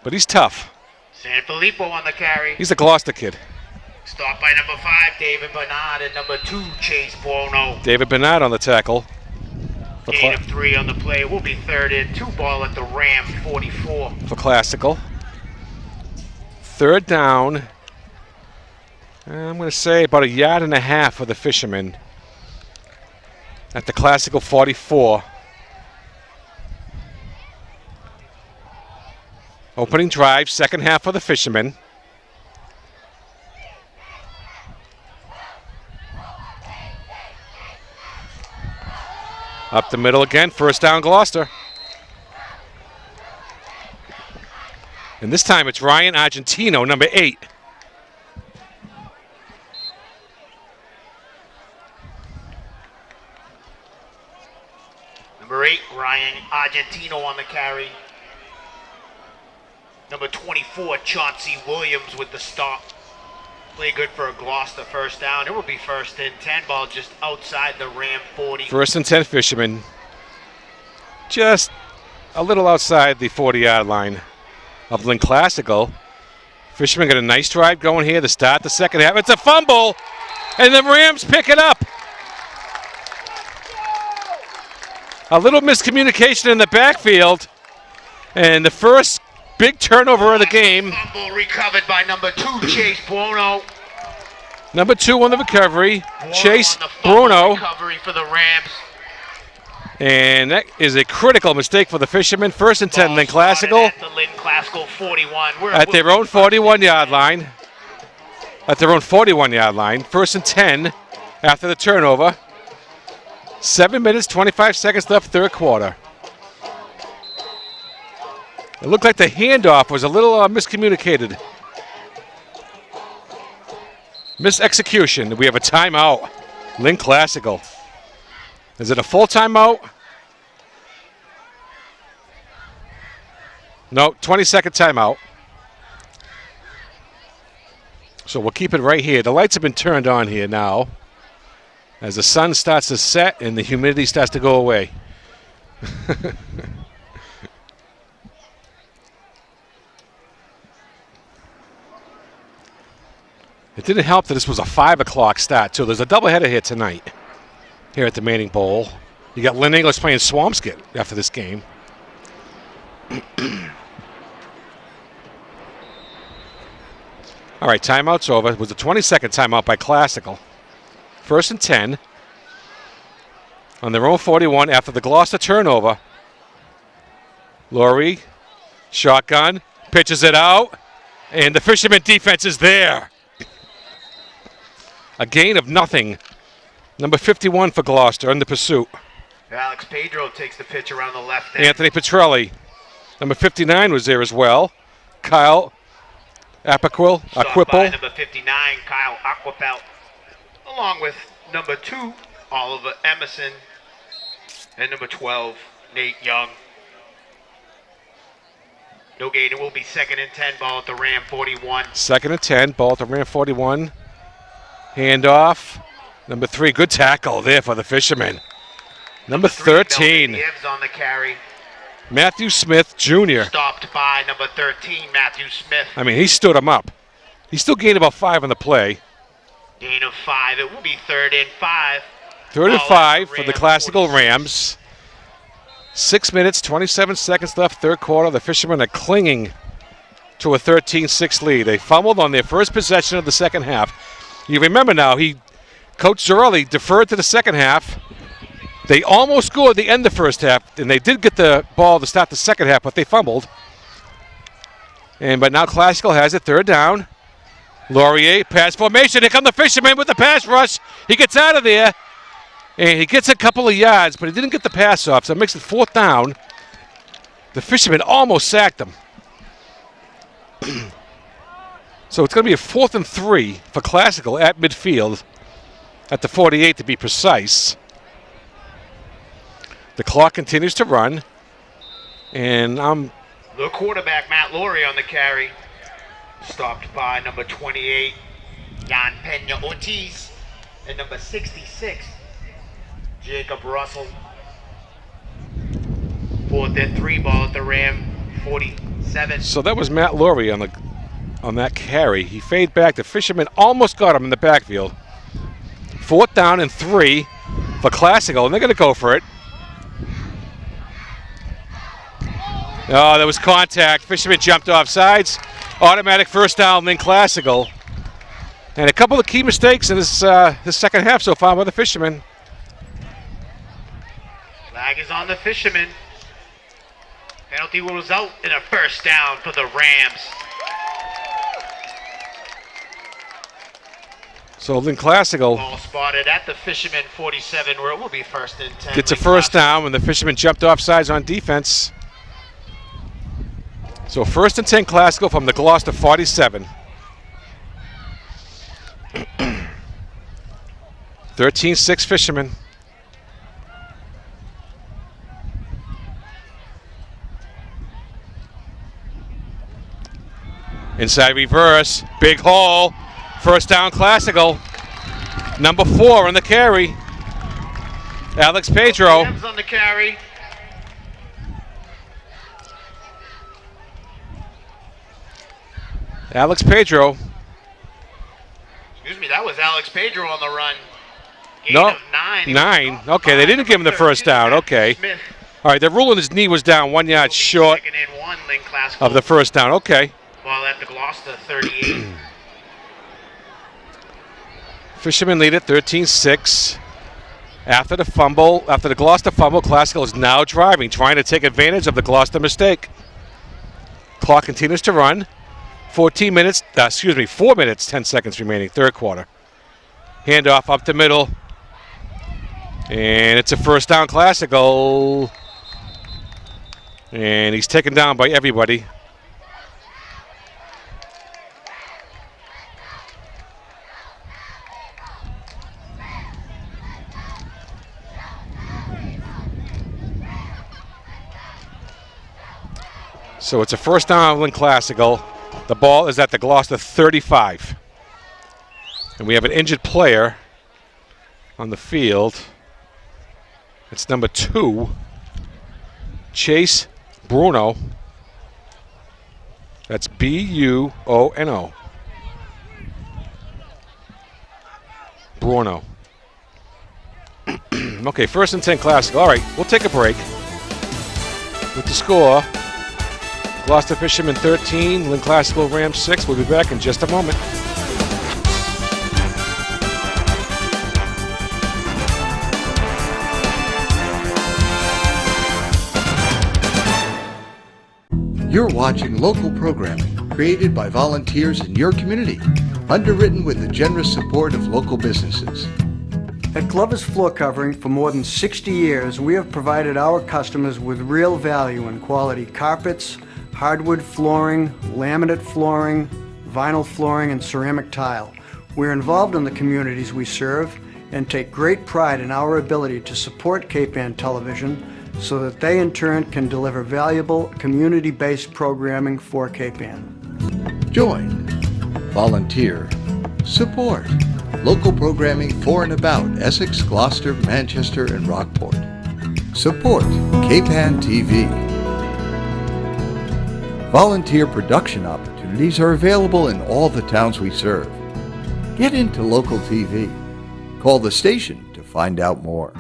But he's tough. Sanfilippo on the carry. He's a Gloucester kid. Stopped by number 5, David Bernard, and number 2, Chase Bono. David Bernard on the tackle. Gain of 3 on the play. Will be 3rd and 2. Ball at the Ram 44. For Classical. Third down. I'm going to say about 1.5 yards for the Fishermen. At the Classical 44. Opening drive, second half for the Fishermen. Up the middle again, first down Gloucester. And this time it's Ryan Argentino, number 8. Number 8, Ryan Argentino on the carry. Number 24, Chauncey Williams with the stop. Play good for a Gloucester first down. It will be 1st and 10. Ball just outside the Ram 40. 1st and 10 Fishermen. Just a little outside the 40-yard line of Lynn Classical. Fishermen got a nice drive going here to start the second half. It's a fumble, and the Rams pick it up. A little miscommunication in the backfield, and the first big turnover of the game. Fumble recovered by number 2, Chase Bono. Number 2 on the recovery, Chase Bruno. Recovery for the Rams. And that is a critical mistake for the Fishermen. 1st and 10 Lynn Classical. At the Lynn Classical 41. At their own 41-yard line. At their own 41-yard line. 1st and 10 after the turnover. 7 minutes, 25 seconds left, third quarter. It looked like the handoff was a little miscommunicated. Misexecution. We have a timeout. Lynn Classical. Is it a full timeout? No, 20-second timeout. So we'll keep it right here. The lights have been turned on here now as the sun starts to set and the humidity starts to go away. It didn't help that this was a 5 o'clock start, too. There's a doubleheader here tonight, here at the Manning Bowl. You got Lynn English playing Swampscott after this game. All right, timeout's over. It was a 20-second timeout by Classical. 1st and 10 on their own 41 after the Gloucester turnover. Laurie, shotgun, pitches it out, and the Fisherman defense is there. A gain of nothing. Number 51 for Gloucester in the pursuit. Alex Pedro takes the pitch around the left end. Anthony Petrelli. Number 59 was there as well. Kyle Aquipel. By number 59, Kyle Aquipel. Along with number 2, Oliver Emerson. And number 12, Nate Young. No gain. It will be 2nd and 10. Ball at the Ram 41. 2nd and 10. Ball at the Ram 41. Handoff. Number 3. Good tackle there for the Fishermen. Number 13. Gibbs on the carry. Matthew Smith Jr. Stopped by number 13, Matthew Smith. I mean, he stood him up. He still gained about 5 on the play. Gain of 5. It will be 3rd and 5. 3rd and 5 for the Classical Rams. 6 minutes, 27 seconds left, third quarter. The Fishermen are clinging to a 13-6 lead. They fumbled on their first possession of the second half. You remember now, Coach Early deferred to the second half. They almost scored at the end of the first half, and they did get the ball to start the second half, but they fumbled. But now Classical has it, 3rd down. Laurier, pass formation. Here come the Fishermen with the pass rush. He gets out of there, and he gets a couple of yards, but he didn't get the pass off, so it makes it 4th down. The Fishermen almost sacked him. So it's going to be a 4th and 3 for Classical at midfield, at the 48 to be precise. The clock continues to run, and the quarterback, Matt Laurie, on the carry. Stopped by number 28, Jan Pena Ortiz, and number 66, Jacob Russell. 4th and 3, ball at the Ram 47. So that was Matt Laurie on that carry. He faded back. The Fishermen almost got him in the backfield. 4th down and 3 for Classical, and they're going to go for it. Oh, there was contact. Fishermen jumped off sides. Automatic 1st down, Lynn Classical. And a couple of key mistakes in this second half so far by the Fishermen. Flag is on the Fishermen. Penalty will result in a 1st down for the Rams. So Lynn Classical Ball spotted at the Fishermen 47, where it will be 1st and 10. gets a 1st down when the Fishermen jumped off sides on defense. So 1st and 10 Classical from the Gloucester 47. 13-6 Fishermen. Inside reverse, big hole. 1st down Classical. Number 4 on the carry. Alex Pedro. Rams on the carry. Alex Pedro. Excuse me, that was Alex Pedro on the run. Gain No, of 9. 9. Okay, they didn't give him the 1st down. Okay. All right, they're ruling his knee was down 1 yard short 2nd and 1, Lynn Classical. of the 1st down. Okay. Ball at the Gloucester 38. Fishermen lead it 13-6. After the Gloucester fumble, Classical is now driving, trying to take advantage of the Gloucester mistake. Clock continues to run. 4 minutes, 10 seconds remaining, third quarter. Handoff up the middle. And it's a 1st down Classical. And he's taken down by everybody. So it's a 1st down Lynn Classical. The ball is at the Gloucester 35. And we have an injured player on the field. It's number 2, Chase Bruno. That's B-U-O-N-O. Bruno. Okay, 1st and 10 Classical. All right, we'll take a break. With the score, Gloucester Fishermen 13, Lynn Classical Rams 6. We'll be back in just a moment. You're watching local programming created by volunteers in your community, underwritten with the generous support of local businesses. At Glover's Floor Covering, for more than 60 years, we have provided our customers with real value in quality carpets, hardwood flooring, laminate flooring, vinyl flooring, and ceramic tile. We're involved in the communities we serve, and take great pride in our ability to support Cape Ann Television so that they in turn can deliver valuable community-based programming for Cape Ann. Join, volunteer, support local programming for and about Essex, Gloucester, Manchester, and Rockport. Support Cape Ann TV. Volunteer production opportunities are available in all the towns we serve. Get into local TV. Call the station to find out more.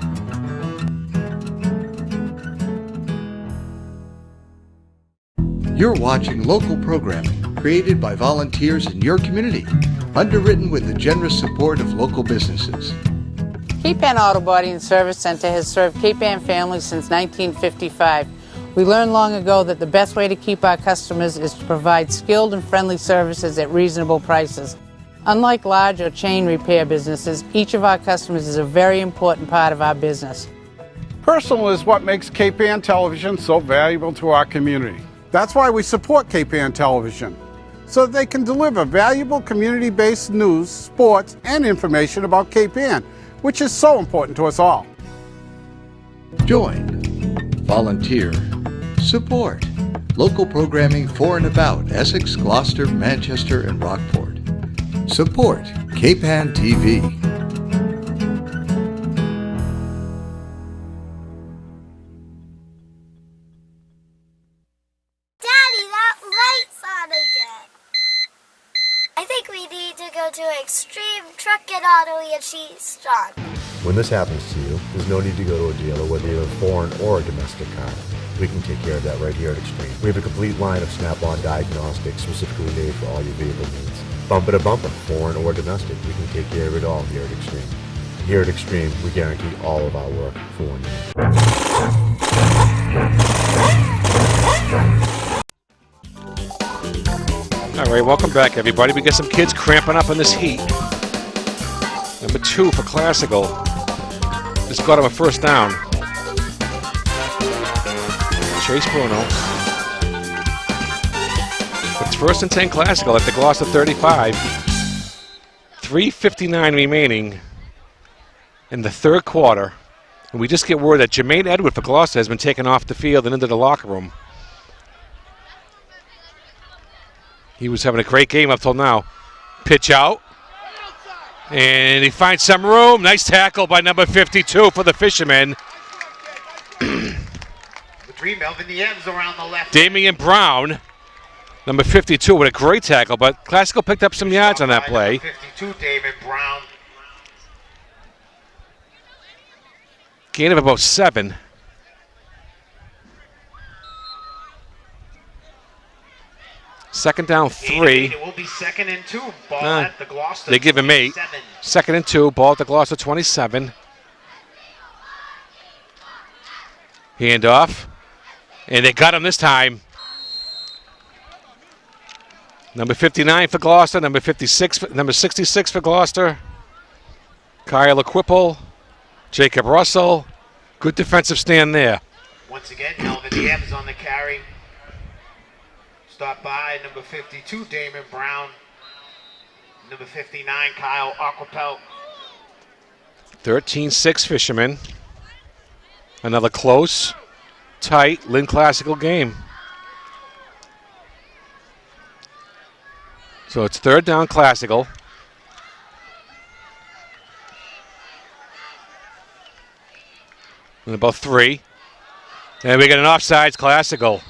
You're watching local programming created by volunteers in your community, underwritten with the generous support of local businesses. Cape Ann Auto Body and Service Center has served Cape Ann families since 1955. We learned long ago that the best way to keep our customers is to provide skilled and friendly services at reasonable prices. Unlike large or chain repair businesses, each of our customers is a very important part of our business. Personal is what makes Cape Ann Television so valuable to our community. That's why we support Cape Ann Television, so that they can deliver valuable community-based news, sports, and information about Cape Ann, which is so important to us all. Join, volunteer, support local programming for and about Essex, Gloucester, Manchester, and Rockport. Support Cape Ann TV. I think we need to go to Extreme Truck and Auto and Cheese Strong. When this happens to you, there's no need to go to a dealer, whether you have a foreign or a domestic car. We can take care of that right here at Extreme. We have a complete line of Snap-on diagnostics specifically made for all your vehicle needs. Bumper to bumper, foreign or domestic, we can take care of it all here at Extreme. Here at Extreme, we guarantee all of our work for 1 year. All right, welcome back, everybody. We got some kids cramping up in this heat. Number 2 for Classical. Just got him a first down. Chase Bruno. It's 1st and 10 Classical at the Gloucester 35. 3:59 remaining in the third quarter. And we just get word that Jermaine Edward for Gloucester has been taken off the field and into the locker room. He was having a great game up till now. Pitch out. And he finds some room. Nice tackle by number 52 for the Fishermen. The 3, Melvin Niem's around the left. Damian Brown, number 52, with a great tackle, but Classical picked up some yards on that play. 52, Damian Brown. Gain of about 7. Second down 3. It will be 2nd and 2. Ball at the Gloucester. They give him 8. 2nd and 2. Ball at the Gloucester 27. Handoff. And they got him this time. Number 59 for Gloucester. Number 66 for Gloucester. Kyle Equipple. Jacob Russell. Good defensive stand there. Once again, Melvin Niem's on the carry. Stop by number 52, Damon Brown. Number 59, Kyle Aquapelt. 13-6 Fishermen. Another close, tight Lynn Classical game. So it's 3rd down Classical. And about 3. And we got an offsides Classical.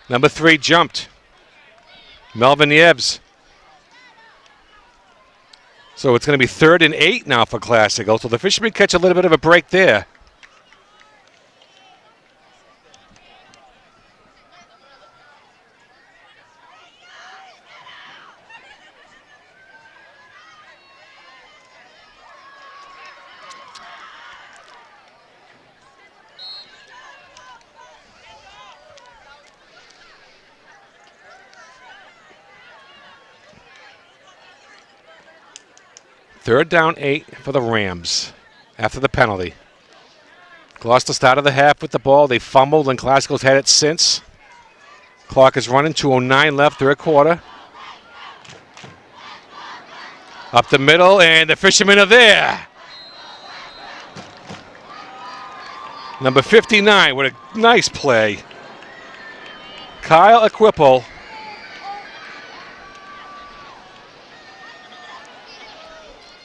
Number 3 jumped. Melvin Niebs. So it's going to be 3rd and 8 now for Classical. So the Fishermen catch a little bit of a break there. Third down 8 for the Rams after the penalty. Gloucester started the half with the ball. They fumbled, and Classical's had it since. Clock is running, 2:09 left, third quarter. Up the middle, and the Fishermen are there. Number 59, what a nice play. Kyle Equipple.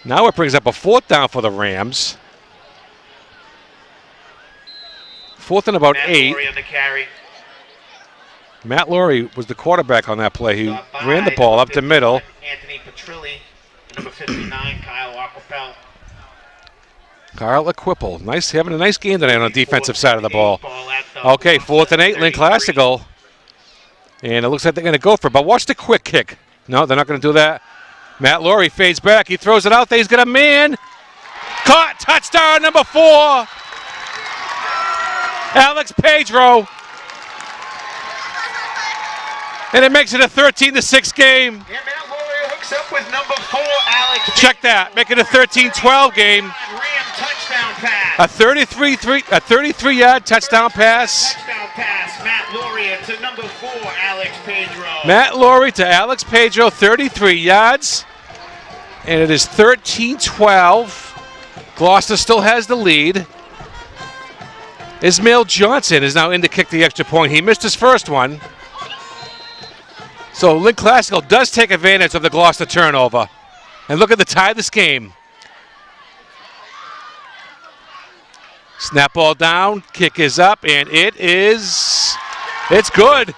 Now it brings up a 4th down for the Rams. 4th and about 8. Laurie on the carry. Matt Laurie was the quarterback on that play. He ran the ball up the middle. Anthony Petrilli, number 59, Kyle Aquapel. Kyle Equipple. Nice, having a nice game tonight on the defensive side of the ball. Okay, 4th and 8, Lynn Classical. And it looks like they're going to go for it. But watch the quick kick. No, they're not going to do that. Matt Laurie fades back. He throws it out there. He's got a man. Caught. Touchdown, number 4. Alex Pedro. And it makes it a 13-6 game. Yeah, Matt Laurie hooks up with number 4, Alex. Check that. Make it a 13-12 game. Ram touchdown pass. A 33-yard touchdown pass. Touchdown pass. Matt Laurie to number 4, Alex Pedro. Matt Laurie to Alex Pedro, 33 yards. And it is 13-12. Gloucester still has the lead. Ismail Johnson is now in to kick the extra point. He missed his first one. So Lynn Classical does take advantage of the Gloucester turnover. And look at the tie of this game. Snap ball down, kick is up, and it's good.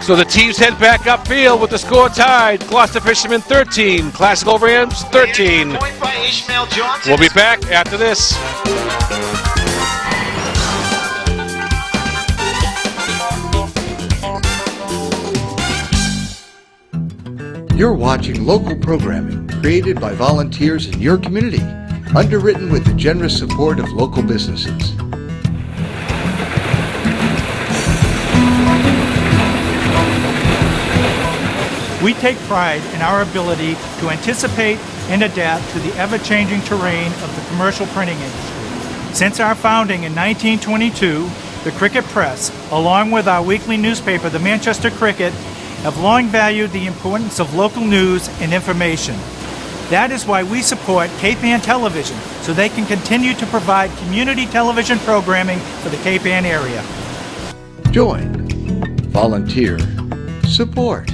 So the teams head back upfield with the score tied. Gloucester Fishermen 13, Classical Rams 13. Point by Ishmael Johnson. We'll be back after this. You're watching local programming created by volunteers in your community, underwritten with the generous support of local businesses. We take pride in our ability to anticipate and adapt to the ever-changing terrain of the commercial printing industry. Since our founding in 1922, the Cricket Press, along with our weekly newspaper, the Manchester Cricket, have long valued the importance of local news and information. That is why we support Cape Ann Television, so they can continue to provide community television programming for the Cape Ann area. Join, volunteer, support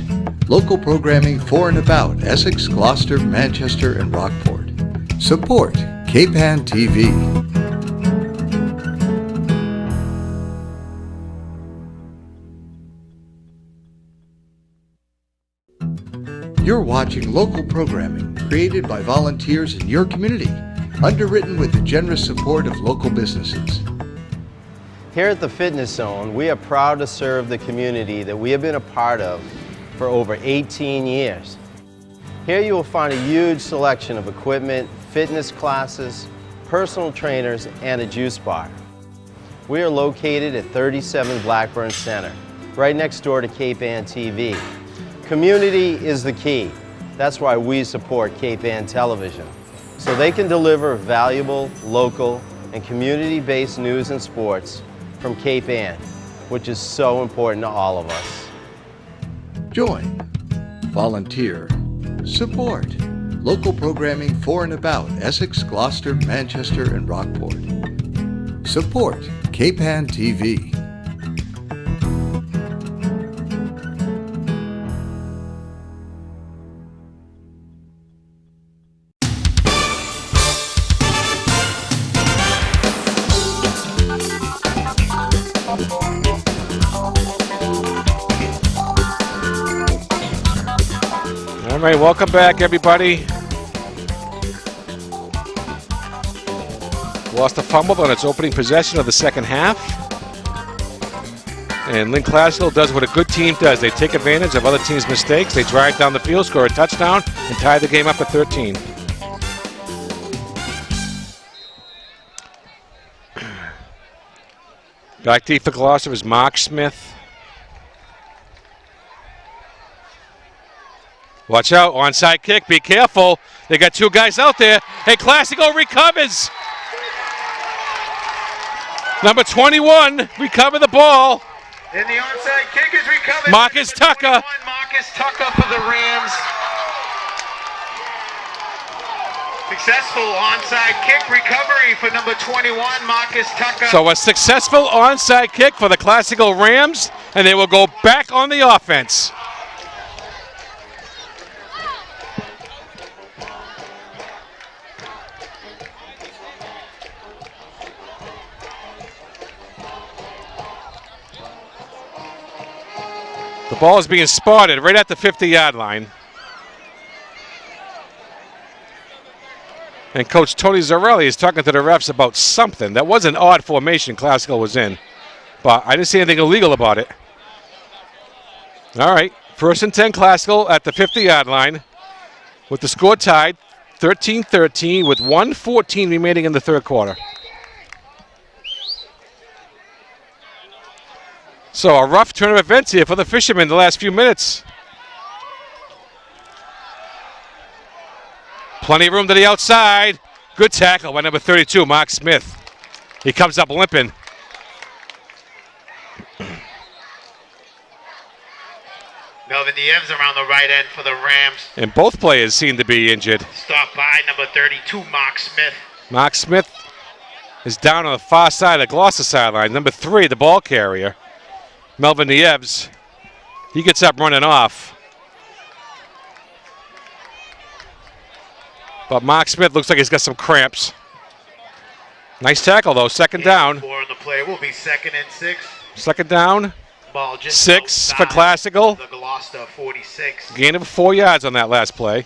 local programming for and about Essex, Gloucester, Manchester, and Rockport. Support Cape Ann TV. You're watching local programming created by volunteers in your community, underwritten with the generous support of local businesses. Here at the Fitness Zone, we are proud to serve the community that we have been a part of for over 18 years. Here you will find a huge selection of equipment, fitness classes, personal trainers, and a juice bar. We are located at 37 Blackburn Center, right next door to Cape Ann TV. Community is the key. That's why we support Cape Ann Television, so they can deliver valuable, local, and community-based news and sports from Cape Ann, which is so important to all of us. Join, volunteer, support local programming for and about Essex, Gloucester, Manchester, and Rockport. Support Cape Ann TV. All right, welcome back, everybody. Gloucester fumbled on its opening possession of the second half. And Lynn Classical does what a good team does. They take advantage of other teams' mistakes. They drive down the field, score a touchdown, and tie the game up at 13. Back deep for Gloucester is Mark Smith. Watch out, onside kick, be careful. They got two guys out there. Hey, Classical recovers. Number 21, recover the ball. And the onside kick is recovered. Marcus Tucker. Marcus Tucker for the Rams. Successful onside kick recovery for number 21, Marcus Tucker. So a successful onside kick for the Classical Rams, and they will go back on the offense. The ball is being spotted right at the 50-yard line. And Coach Tony Zarelli is talking to the refs about something. That was an odd formation Classical was in, but I didn't see anything illegal about it. All right, 1st and 10 Classical at the 50-yard line with the score tied 13-13 with 1:14 remaining in the third quarter. So a rough turn of events here for the Fishermen the last few minutes. Plenty of room to the outside. Good tackle by number 32, Mark Smith. He comes up limping. Melvin Nieves around the right end for the Rams. And both players seem to be injured. Stopped by number 32, Mark Smith. Mark Smith is down on the far side of the Gloucester sideline. Number 3, the ball carrier, Melvin Nieves. He gets up running off. But Mark Smith looks like he's got some cramps. Nice tackle, though. Second down. 4 on the play will be 2nd and 6. Second down. Ball just 6 for Classical. The Gloucester 46. Gain of 4 yards on that last play.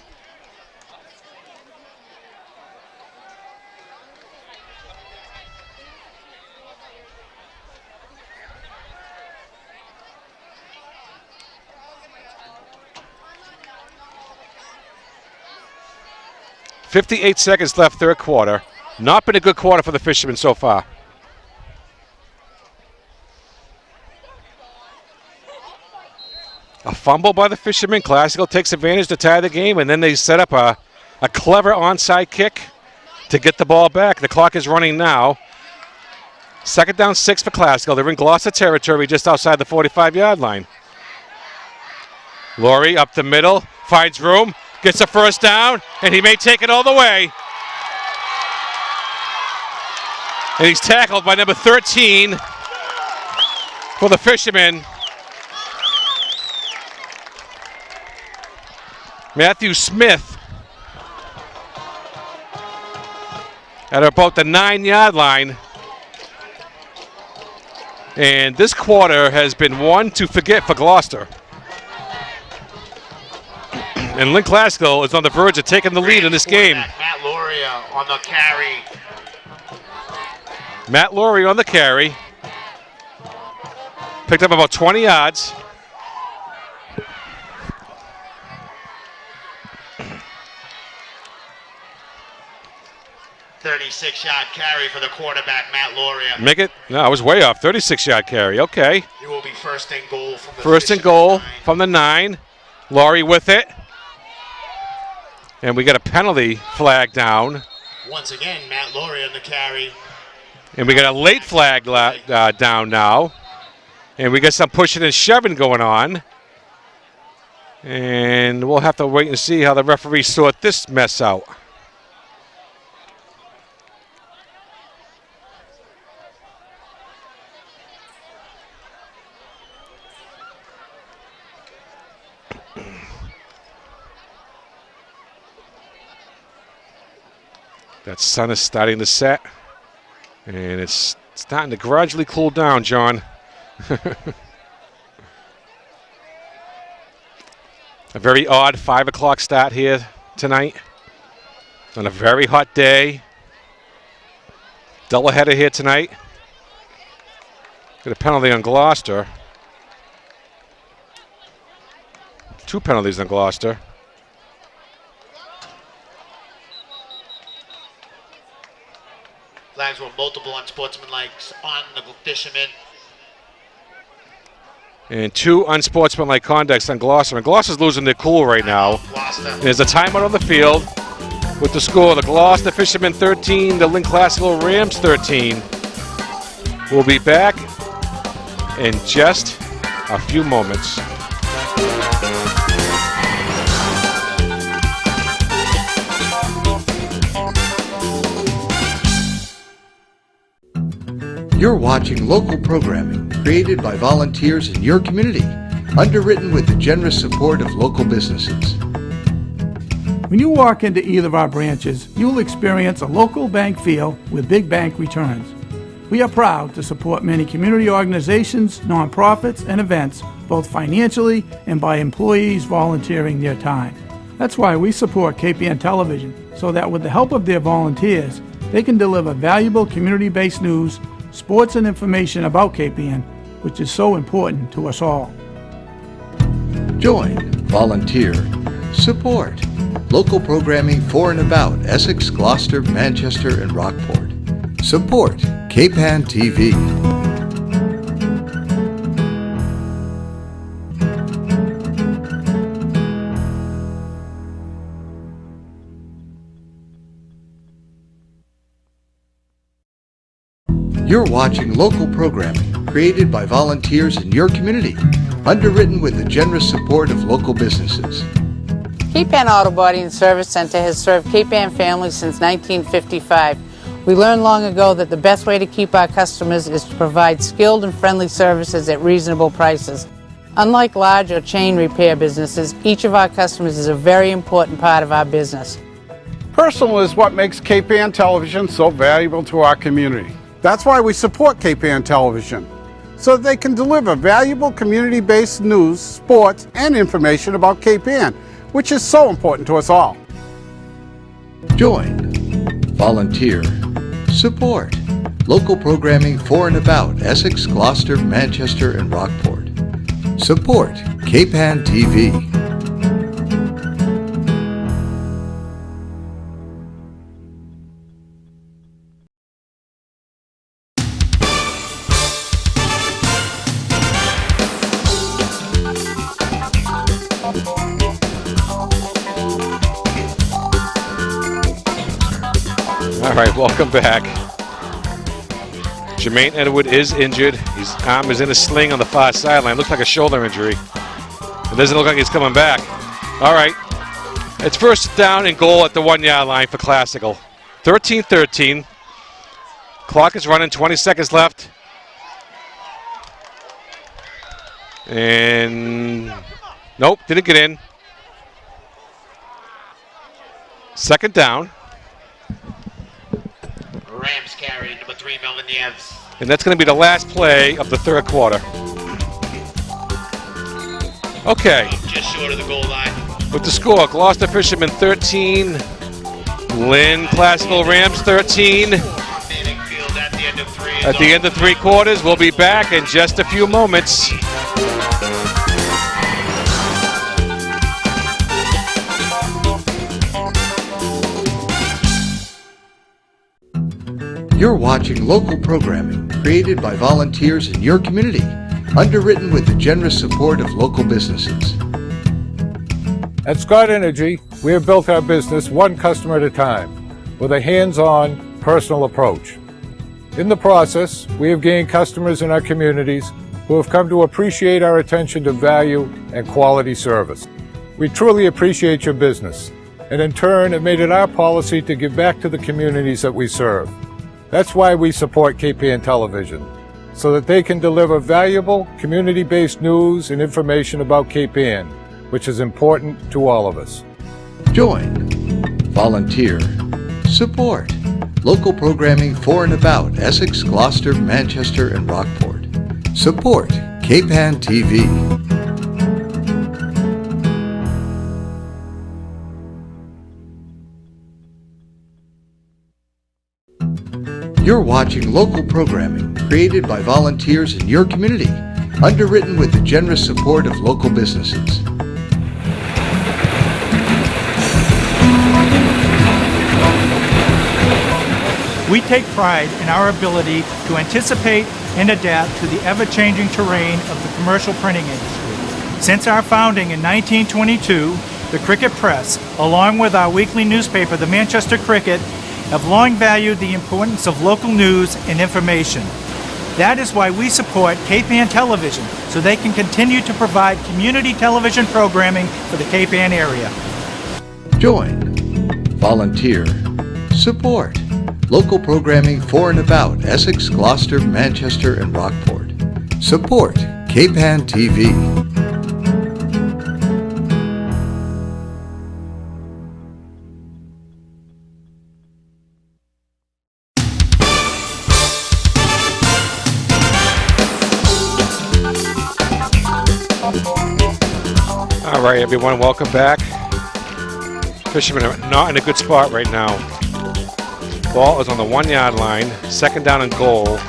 .58 seconds left, third quarter. Not been a good quarter for the Fishermen so far. A fumble by the Fishermen. Classical takes advantage to tie the game, and then they set up a clever onside kick to get the ball back. The clock is running now. 2nd down, 6 for Classical. They're in Gloucester territory just outside the 45-yard line. Laurie up the middle, finds room. Gets a first down, and he may take it all the way. And he's tackled by number 13 for the Fishermen. Matthew Smith at about the 9-yard line. And this quarter has been one to forget for Gloucester. And Lynn Classical is on the verge of taking the lead in this game. Matt Laurie on the carry. Matt Laurie on the carry. Picked up about 20 yards. .36-yard carry for the quarterback, Matt Laurie. Make it? No, I was way off. 36-yard carry. Okay. It will be 1st and goal from the First and goal from the 9. Laurie with it. And we got a penalty flag down. Once again, Matt Laurie on the carry. And we got a late flag down now. And we got some pushing and shoving going on. And we'll have to wait and see how the referees sort this mess out. That sun is starting to set, and it's starting to gradually cool down, John. A very odd 5 o'clock start here tonight on a very hot day. Doubleheader here tonight. Got a penalty on Gloucester. 2 penalties on Gloucester. Flags were multiple unsportsmanlike on the Fishermen. And 2 unsportsmanlike conducts on Gloucester. And Gloucester's losing their cool right now. There's a timeout on the field with the score. The Gloucester Fishermen 13, the Lynn Classical Rams 13. We'll be back in just a few moments. You're watching local programming created by volunteers in your community, underwritten with the generous support of local businesses. When you walk into either of our branches, you'll experience a local bank feel with big bank returns. We are proud to support many community organizations, nonprofits, and events, both financially and by employees volunteering their time. That's why we support KPN Television, so that with the help of their volunteers, they can deliver valuable community-based news, sports, and information about KPN, which is so important to us all. Join, volunteer, support local programming for and about Essex, Gloucester, Manchester, and Rockport. Support KPAN TV. You're watching local programming created by volunteers in your community, underwritten with the generous support of local businesses. KPAN Auto Body and Service Center has served KPAN families since 1955. We learned long ago that the best way to keep our customers is to provide skilled and friendly services at reasonable prices. Unlike large or chain repair businesses, each of our customers is a very important part of our business. Personal is what makes KPAN Television so valuable to our community. That's why we support KPAN Television, so they can deliver valuable community-based news, sports, and information about KPAN, which is so important to us all. Join, volunteer, support local programming for and about Essex, Gloucester, Manchester, and Rockport. Support KPAN TV. All right, welcome back. Jermaine Edward is injured. His arm is in a sling on the far sideline. Looks like a shoulder injury. It doesn't look like he's coming back. All right. It's first down and goal at the 1-yard line for Classical. 13-13. Clock is running, 20 seconds left. And nope, didn't get in. Second down. Rams carry number 3, Melvin Nieves. And that's going to be the last play of the third quarter. Okay. Just short of the goal line. With the score, Gloucester Fishermen 13, Lynn Classical Rams 13. At the end of 3 quarters, we'll be back in just a few moments. You're watching local programming created by volunteers in your community, underwritten with the generous support of local businesses. At Scott Energy, we have built our business one customer at a time with a hands-on, personal approach. In the process, we have gained customers in our communities who have come to appreciate our attention to value and quality service. We truly appreciate your business, and in turn have made it our policy to give back to the communities that we serve. That's why we support KPN Television, so that they can deliver valuable, community-based news and information about KPN, which is important to all of us. Join, volunteer, support local programming for and about Essex, Gloucester, Manchester, and Rockport. Support KPAN TV. You're watching local programming created by volunteers in your community, underwritten with the generous support of local businesses. We take pride in our ability to anticipate and adapt to the ever-changing terrain of the commercial printing industry. Since our founding in 1922, the Cricket Press, along with our weekly newspaper, the Manchester Cricket, have long valued the importance of local news and information. That is why we support KPAN Television, so they can continue to provide community television programming for the KPAN area. Join, volunteer, support Local programming for and about Essex, Gloucester, Manchester, and Rockport. Support KPAN TV. All right, everyone, welcome back. Fishermen are not in a good spot right now. Ball is on the 1 yard line, second down and goal.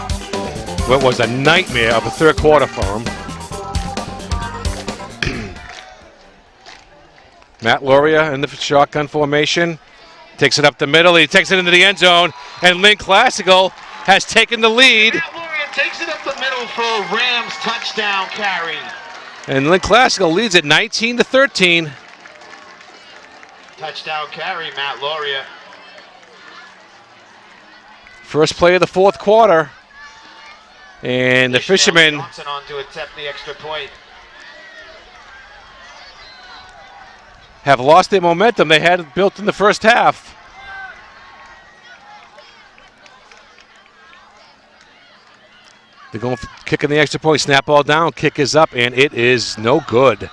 What was a nightmare of a third quarter for him. Matt Loria in the shotgun formation. Takes it up the middle, he takes it into the end zone, and Lynn Classical has taken the lead. Matt Loria takes it up the middle for a Rams touchdown carry. And Lynn Classical leads at 19-13. Touchdown carry, Matt Loria. First play of the fourth quarter. And the Fishermen Johnson on to attempt the extra point. have lost their momentum they had built in the first half. They're going kicking the extra point. Snap ball down. Kick is up, and it is no good.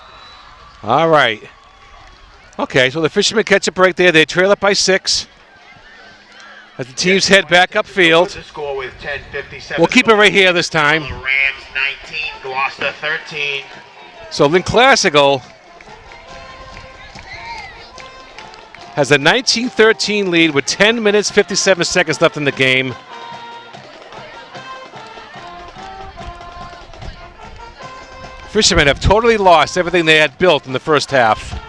All right. Okay, so the Fishermen catch a break there. They trail it by 6. As the teams head back upfield. The score with 10:57. We'll keep it right here this time. The Rams 19, Gloucester 13. So Lynn Classical has a 19-13 lead with 10 minutes, 57 seconds left in the game. Fishermen have totally lost everything they had built in the first half.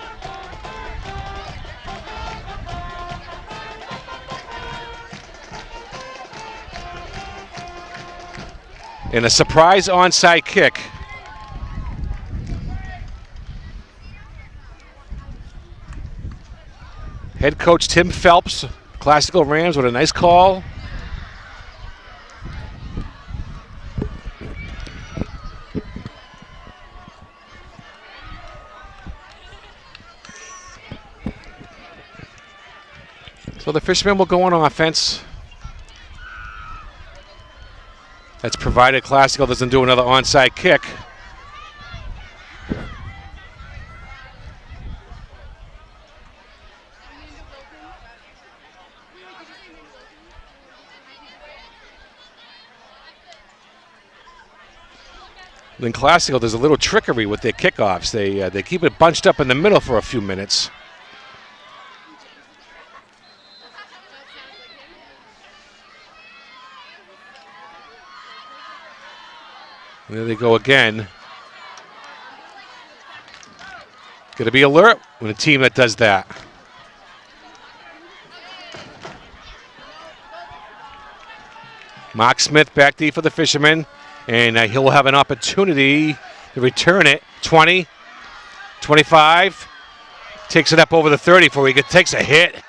And a surprise onside kick. Head coach Tim Phelps, Classical Rams, with a nice call. So the Fishermen will go on offense. That's provided Classical doesn't do another onside kick. Lynn Classical, there's a little trickery with their kickoffs. They keep it bunched up in the middle for a few minutes. There they go again. Got to be alert when a team that does that. Mark Smith back deep for the Fishermen, and he'll have an opportunity to return it. 20, 25, takes it up over the 30 before he takes a hit.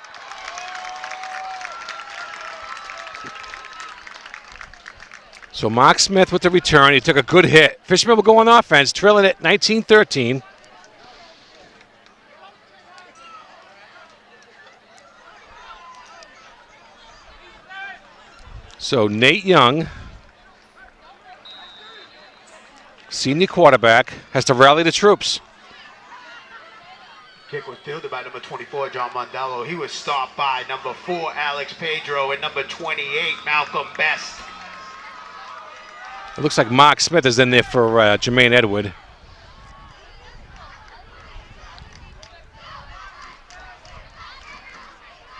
So Mark Smith with the return. He took a good hit. Fishermen will go on offense, trailing it 19-13. So Nate Young, senior quarterback, has to rally the troops. Kick was fielded by number 24, John Mondello. He was stopped by number 4, Alex Pedro, and number 28, Malcolm Best. It looks like Mark Smith is in there for Jermaine Edward.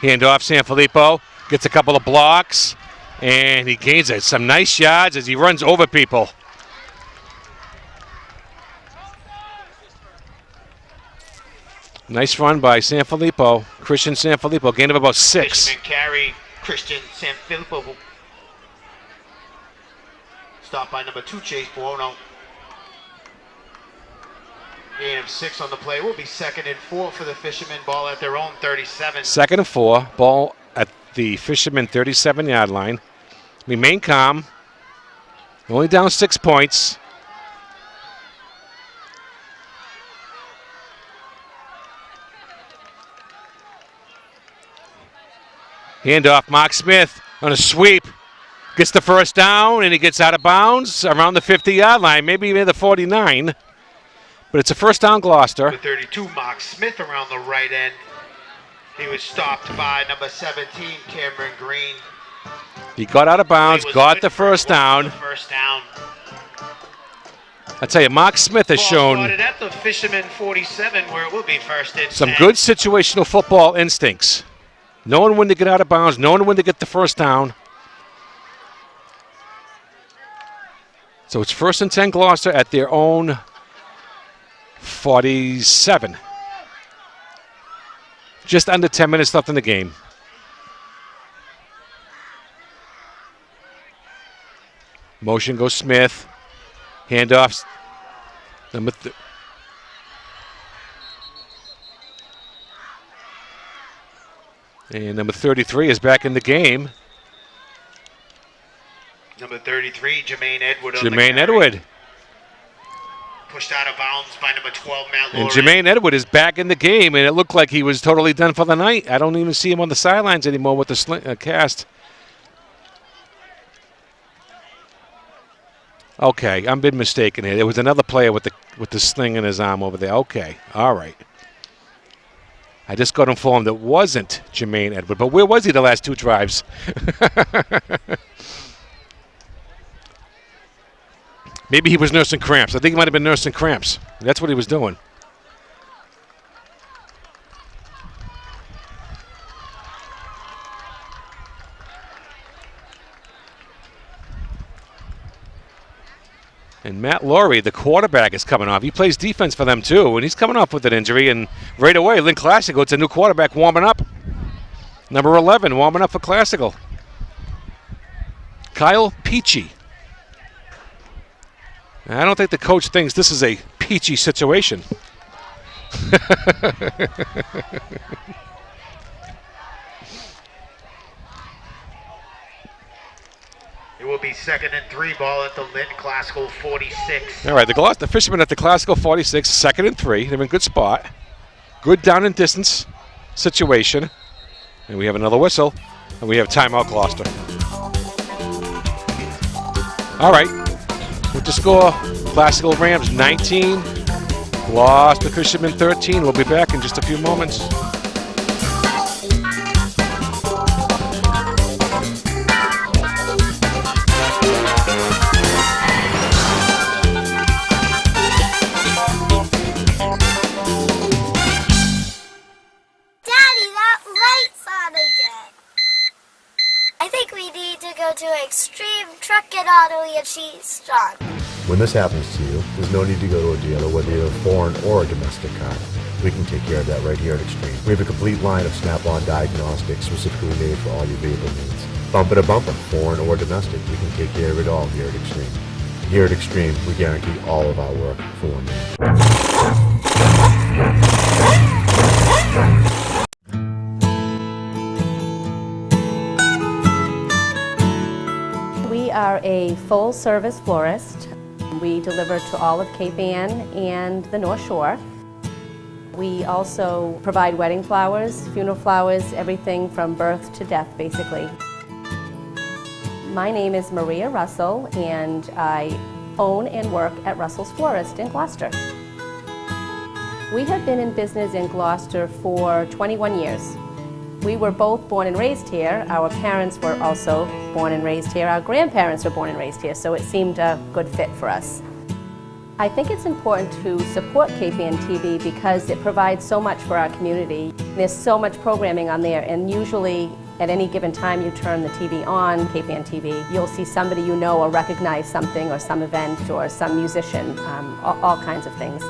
Hand off Sanfilippo, gets a couple of blocks, and he gains some nice yards as he runs over people. Nice run by Sanfilippo, Christian Sanfilippo, gain of about 6. Fisherman carry, Christian Sanfilippo. Stopped by number 2, Chase Buono. Gain of 6 on the play. Will be 2nd and 4 for the Fishermen. Ball at their own 37. 2nd and 4. Ball at the Fishermen 37-yard line. Remain calm. Only down 6 points. Handoff, Mark Smith on a sweep. Gets the first down, and he gets out of bounds around the 50-yard line, maybe even the 49. But it's a first down, Gloucester. Number 32, Mark Smith around the right end. He was stopped by number 17, Cameron Green. He got out of bounds, got the first down. I tell you, Mark Smith has shown at the Fisherman 47, where it will be first and some 10. good situational football instincts. Knowing when to get out of bounds, knowing when to get the first down. So it's first and 10 Gloucester at their own 47. Just under 10 minutes left in the game. Motion goes Smith. Handoffs. And number 33 is back in the game. Number 33, Jermaine Edward. Jermaine Edward. Pushed out of bounds by number 12, Matt And Lauren. Jermaine Edward is back in the game, and it looked like he was totally done for the night. I don't even see him on the sidelines anymore with the cast. Okay, I've been mistaken here. There was another player with the sling in his arm over there. Okay, all right. I just got informed it wasn't Jermaine Edward, but where was he the last two drives? Maybe he was nursing cramps. I think he might have been nursing cramps. That's what he was doing. And Matt Laurie, the quarterback, is coming off. He plays defense for them, too, and he's coming off with an injury. And right away, Lynn Classical, it's a new quarterback warming up. Number 11, warming up for Classical. Kyle Peachy. I don't think the coach thinks this is a peachy situation. It will be 2nd and 3 ball at the Lynn Classical 46. All right, the Fishermen at the Classical 46, 2nd and 3. They're in a good spot. Good down and distance situation. And we have another whistle, and we have timeout Gloucester. All right. With the score, Classical Rams 19, Gloucester Fishermen 13. We'll be back in just a few moments. Daddy, that light's on again. I think we need to go to Extreme Truck and Auto and Cheese John. When this happens to you, there's no need to go to a dealer, whether you're a foreign or a domestic car. We can take care of that right here at Extreme. We have a complete line of Snap-on diagnostics specifically made for all your vehicle needs. Bumper to bumper, foreign or domestic, we can take care of it all here at Extreme. Here at Extreme, we guarantee all of our work for 1 year. We are a full-service florist. We deliver to all of Cape Ann and the North Shore. We also provide wedding flowers, funeral flowers, everything from birth to death, basically. My name is Maria Russell, and I own and work at Russell's Florist in Gloucester. We have been in business in Gloucester for 21 years. We were both born and raised here. Our parents were also born and raised here. Our grandparents were born and raised here, so it seemed a good fit for us. I think it's important to support KPN TV because it provides so much for our community. There's so much programming on there, and usually at any given time you turn the TV on, KPN TV, you'll see somebody you know or recognize something or some event or some musician, all kinds of things.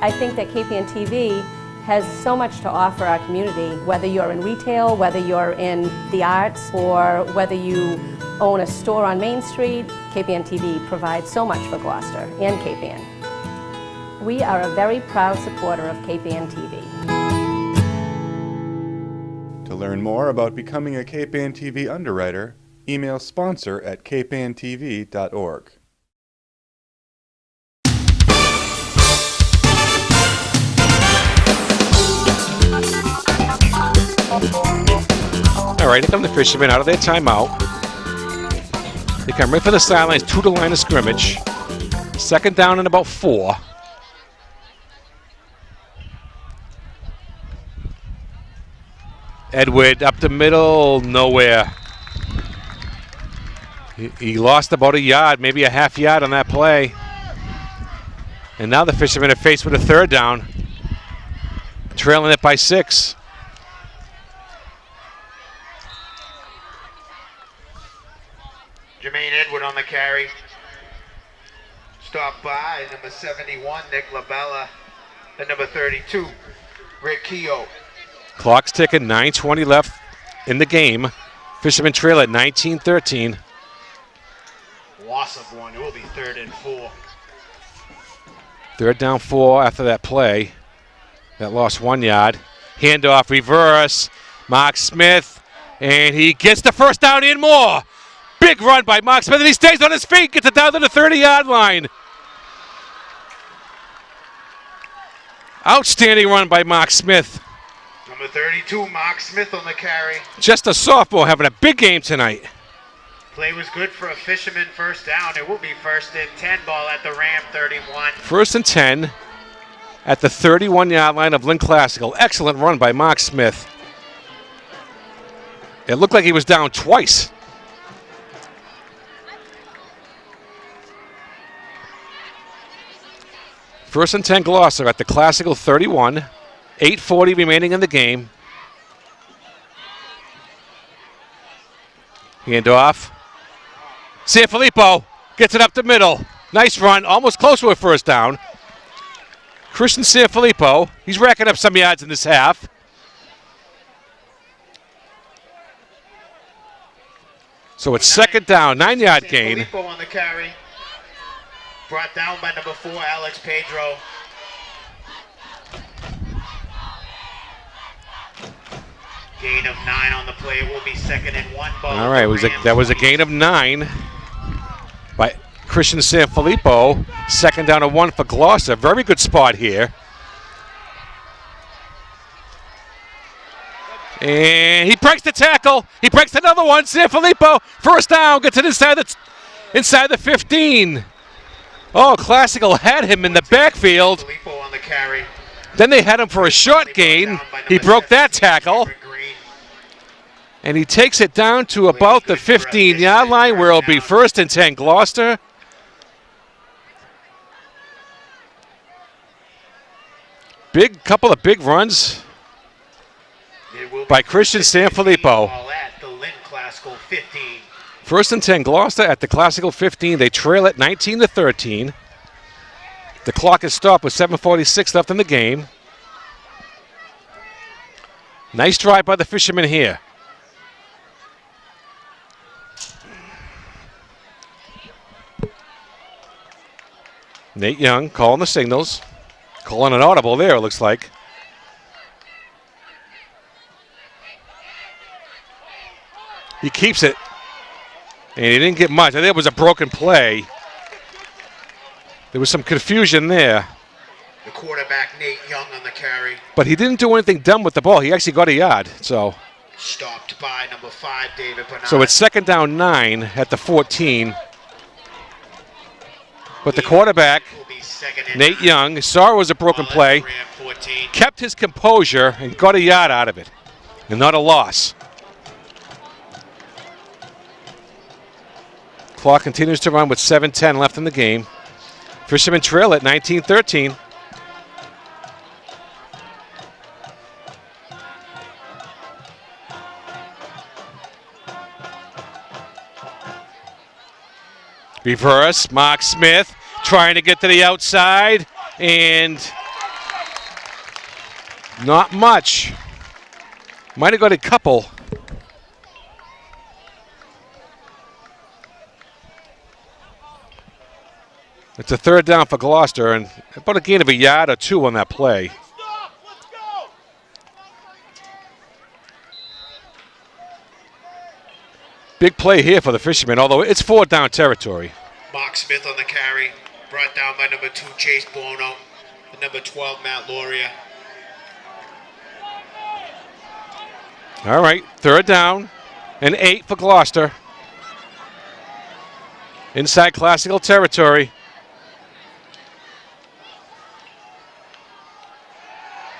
I think that KPN TV has so much to offer our community, whether you're in retail, whether you're in the arts, or whether you own a store on Main Street. KPN TV provides so much for Gloucester and KPN. We are a very proud supporter of KPN TV. To learn more about becoming a KPN TV underwriter, email sponsor@kpntv.org. All right, here come the Fishermen out of their timeout. They come right for the sidelines to the line of scrimmage. Second down and about 4. Edward up the middle, nowhere. He lost about a yard, maybe a half yard on that play. And now the Fishermen are faced with a third down, trailing it by 6. Jermaine Edward on the carry. Stopped by number 71, Nick LaBella, and number 32, Rick Keogh. Clock's ticking, 9:20 left in the game. Fishermen trail at 19-13. Loss of one, it will be 3rd and 4. Third down 4 after that play. That lost 1 yard. Handoff, reverse. Mark Smith, and he gets the first down and more. Big run by Mark Smith, and he stays on his feet, gets it down to the 30-yard line. Outstanding run by Mark Smith. Number 32, Mark Smith on the carry. Just a sophomore having a big game tonight. Play was good for a Fisherman first down. It will be 1st and 10, ball at the Ram 31. 1st and 10 at the 31-yard line of Lynn Classical. Excellent run by Mark Smith. It looked like he was down twice. First and 10 Gloucester at the Classical 31. 8:40 remaining in the game. Handoff. Sanfilippo gets it up the middle. Nice run, almost close to a first down. Christian Sanfilippo, he's racking up some yards in this half. So it's second down, 9-yard gain. Sanfilippo on the carry. Brought down by number 4, Alex Pedro. Gain of 9 on the play. It will be 2nd and 1. Ball. All right, that was a gain of 9 by Christian Sanfilippo. Second down and 1 for Gloucester. Very good spot here. And he breaks the tackle. He breaks another one. Sanfilippo, first down, gets it inside the 15. Oh, Classical had him in the backfield. Sanfilippo on the carry. Then they had him for a short gain. He broke that tackle. And he takes it down to about the 15-yard line where it'll be 1st and 10 Gloucester. Couple of big runs by Christian Sanfilippo. 1st and 10 Gloucester at the Classical 15. They trail it 19-13. The clock is stopped with 7:46 left in the game. Nice drive by the Fishermen here. Nate Young calling the signals. Calling an audible there, it looks like. He keeps it. And he didn't get much. I think it was a broken play. There was some confusion there. The quarterback, Nate Young, on the carry. But he didn't do anything dumb with the ball. He actually got a yard. So Stopped by number 5, David Bernard. So it's second down 9 at the 14. But the quarterback, Nate Young, saw it was a broken play, kept his composure and got a yard out of it, and not a loss. Clock continues to run with 7:10 left in the game. Fishermen trail at 19-13. Reverse, Mark Smith trying to get to the outside, and not much. Might have got a couple. It's a third down for Gloucester, and about a gain of a yard or 2 on that play. Big play here for the Fishermen, although it's 4th down territory. Mark Smith on the carry, brought down by number 2, Chase Bono, and number 12, Matt Loria. All right, third down. and 8 for Gloucester. Inside Classical territory.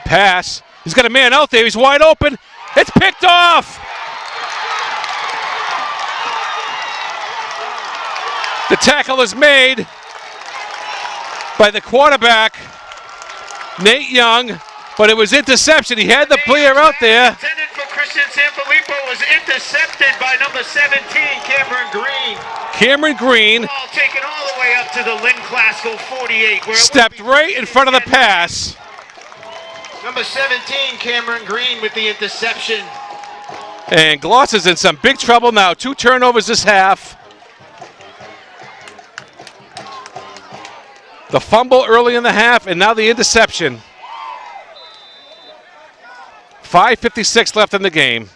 Pass. He's got a man out there. He's wide open. It's picked off. The tackle is made by the quarterback, Nate Young, but it was interception. He had the player out there. Intended for Christian Sanfilippo was intercepted by number 17, Cameron Green. Cameron Green Ball taken all the way up to the Lynn Classical 48. Where stepped right in front of the pass. Number 17, Cameron Green with the interception. And Gloucester's in some big trouble now. 2 turnovers this half. The fumble early in the half, and now the interception. 5:56 left in the game.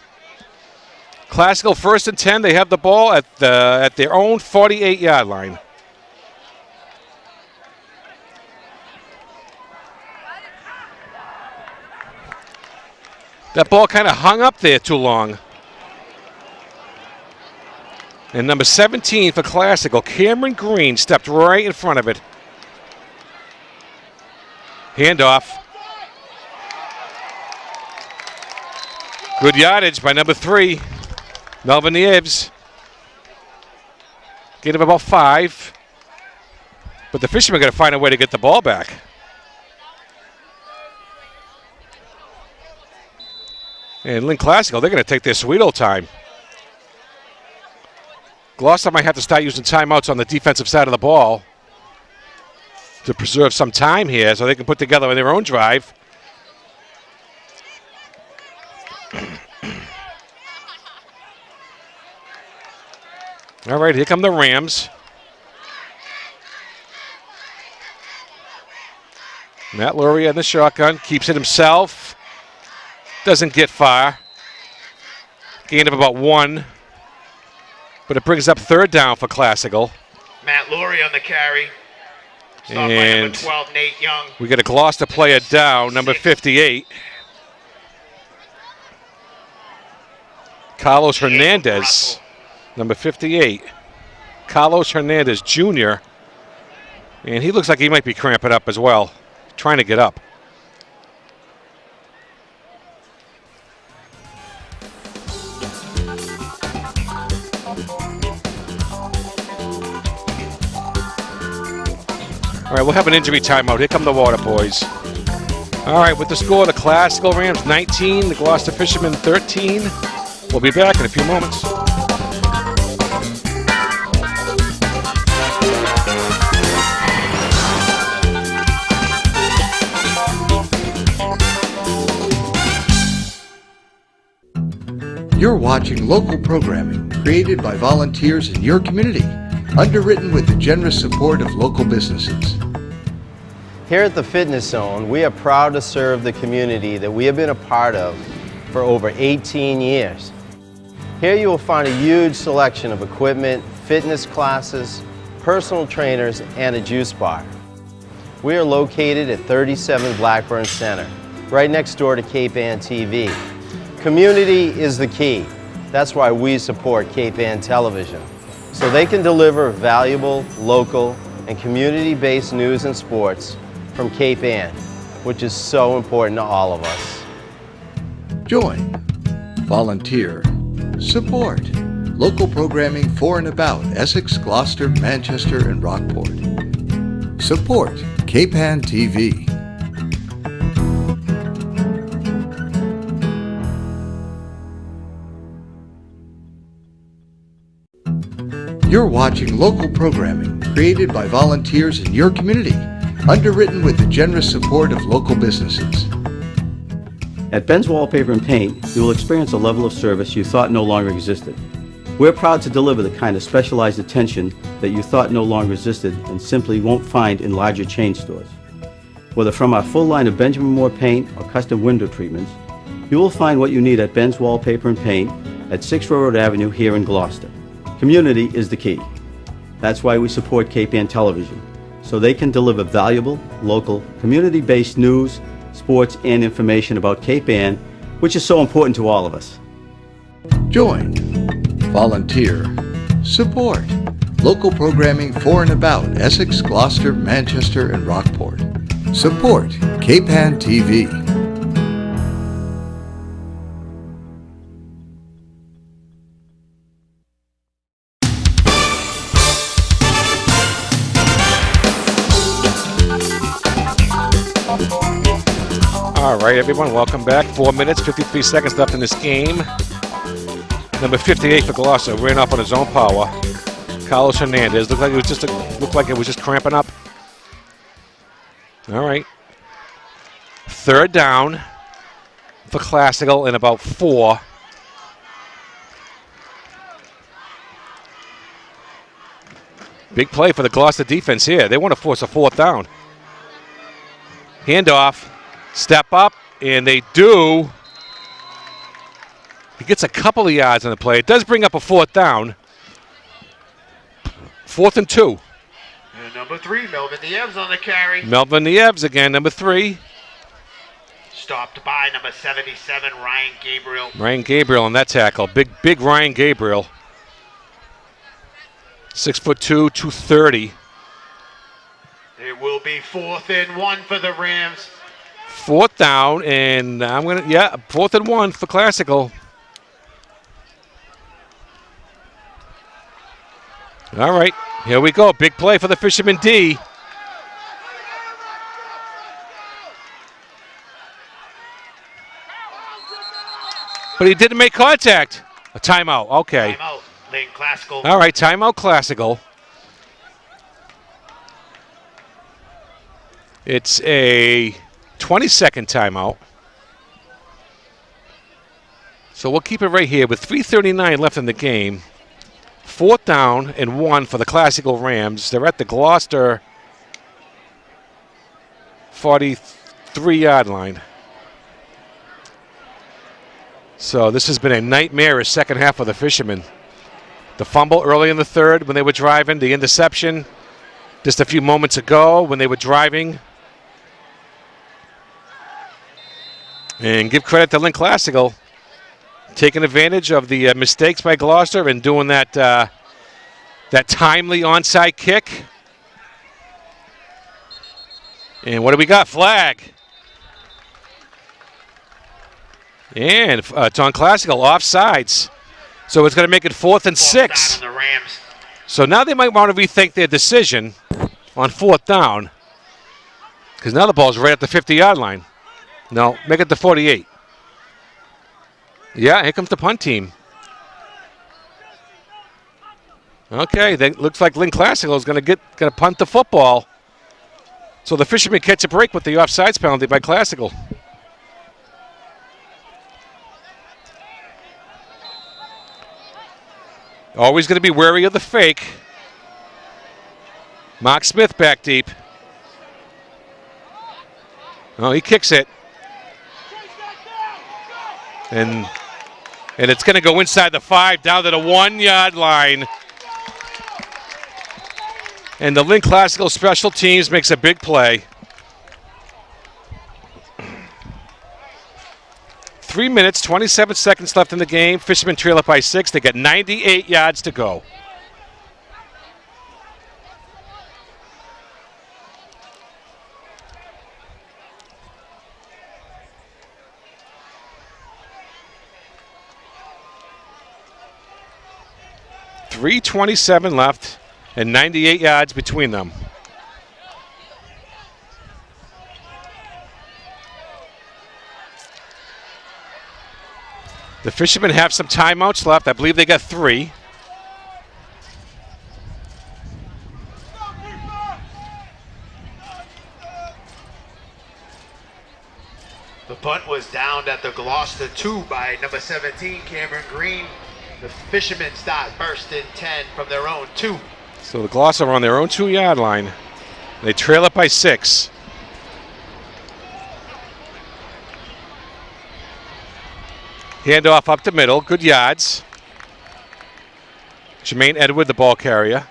Classical 1st and 10. They have the ball at their own 48-yard line. That ball kind of hung up there too long. And number 17 for Classical, Cameron Green, stepped right in front of it. Handoff. Good yardage by number 3, Melvin Nieves. Get him about 5. But the Fishermen got to find a way to get the ball back. And Lynn Classical, they're going to take their sweet old time. Gloucester might have to start using timeouts on the defensive side of the ball to preserve some time here so they can put together their own drive. All right, here come the Rams. Matt Lurie in the shotgun, keeps it himself. Doesn't get far. Gain of about 1. But it brings up 3rd down for Classical. Matt Lurie on the carry. Stopped by And number 12, Nate Young. we get a Gloucester player down, number 58. Carlos Hernandez, number 58. Carlos Hernandez Jr. And he looks like he might be cramping up as well, trying to get up. All right, we'll have an injury timeout. Here come the Water Boys. All right, with the score, the Classical Rams 19, the Gloucester Fishermen 13. We'll be back in a few moments. You're watching local programming created by volunteers in your community, underwritten with the generous support of local businesses. Here at the Fitness Zone, we are proud to serve the community that we have been a part of for over 18 years. Here you will find a huge selection of equipment, fitness classes, personal trainers, and a juice bar. We are located at 37 Blackburn Center, right next door to Cape Ann TV. Community is the key. That's why we support Cape Ann Television, so they can deliver valuable, local, and community-based news and sports from Cape Ann, which is so important to all of us. Join, volunteer, support local programming for and about Essex, Gloucester, Manchester, and Rockport. Support Cape Ann TV. You're watching local programming created by volunteers in your community, underwritten with the generous support of local businesses. At Ben's Wallpaper and Paint, you will experience a level of service you thought no longer existed. We're proud to deliver the kind of specialized attention that you thought no longer existed and simply won't find in larger chain stores. Whether from our full line of Benjamin Moore paint or custom window treatments, you will find what you need at Ben's Wallpaper and Paint at 6 Railroad Avenue here in Gloucester. Community is the key. That's why we support Cape Ann Television, so they can deliver valuable, local, community-based news, sports, and information about Cape Ann, which is so important to all of us. Join, volunteer, support. Local programming for and about Essex, Gloucester, Manchester, and Rockport. Support KPAN TV. All right, everyone, welcome back. 4 minutes, 53 seconds left in this game. Number 58 for Gloucester ran off on his own power. Carlos Hernandez looked like it was just cramping up. All right. Third down for Classical in about 4. Big play for the Gloucester defense here. They want to force a 4th down. Handoff. Step up, and they do. He gets a couple of yards on the play. It does bring up a 4th down. 4th and 2. And number 3, Melvin Nieves on the carry. Melvin Nieves again, number 3. Stopped by number 77, Ryan Gabriel. Ryan Gabriel on that tackle. Big Ryan Gabriel. 6'2", 230. It will be 4th and 1 for the Rams. 4th down, and 4th and 1 for Classical. All right, here we go. Big play for the Fisherman D. But he didn't make contact. A timeout, okay. Timeout, Lynn Classical. All right, timeout Classical. It's a 20-second timeout. So we'll keep it right here with 3:39 left in the game. 4th down and 1 for the Classical Rams. They're at the Gloucester 43-yard line. So this has been a nightmarish second half for the Fishermen. The fumble early in the third when they were driving. The interception just a few moments ago when they were driving. And give credit to Lynn Classical, taking advantage of the mistakes by Gloucester and doing that timely onside kick. And what do we got? Flag. And it's on Classical, offsides. So it's going to make it 4th and 6. On the Rams. So now they might want to rethink their decision on 4th down, because now the ball's right at the 50-yard line. No, make it the 48. Yeah, here comes the punt team. Okay, looks like Lynn Classical is going to punt the football. So the Fishermen catch a break with the offsides penalty by Classical. Always going to be wary of the fake. Mark Smith back deep. Oh, he kicks it. And it's going to go inside the 5, down to the 1-yard line. And the Lynn Classical special teams makes a big play. 3 minutes, 27 seconds left in the game. Fishermen trail up by 6. They got 98 yards to go. .327 left and 98 yards between them. The Fishermen have some timeouts left. I believe they got 3. The punt was downed at the Gloucester 2 by number 17, Cameron Green. The Fishermen start first and 10 from their own 2. So the Gloucester are on their own 2-yard line. They trail it by 6. Handoff up the middle. Good yards. Jermaine Edward, the ball carrier.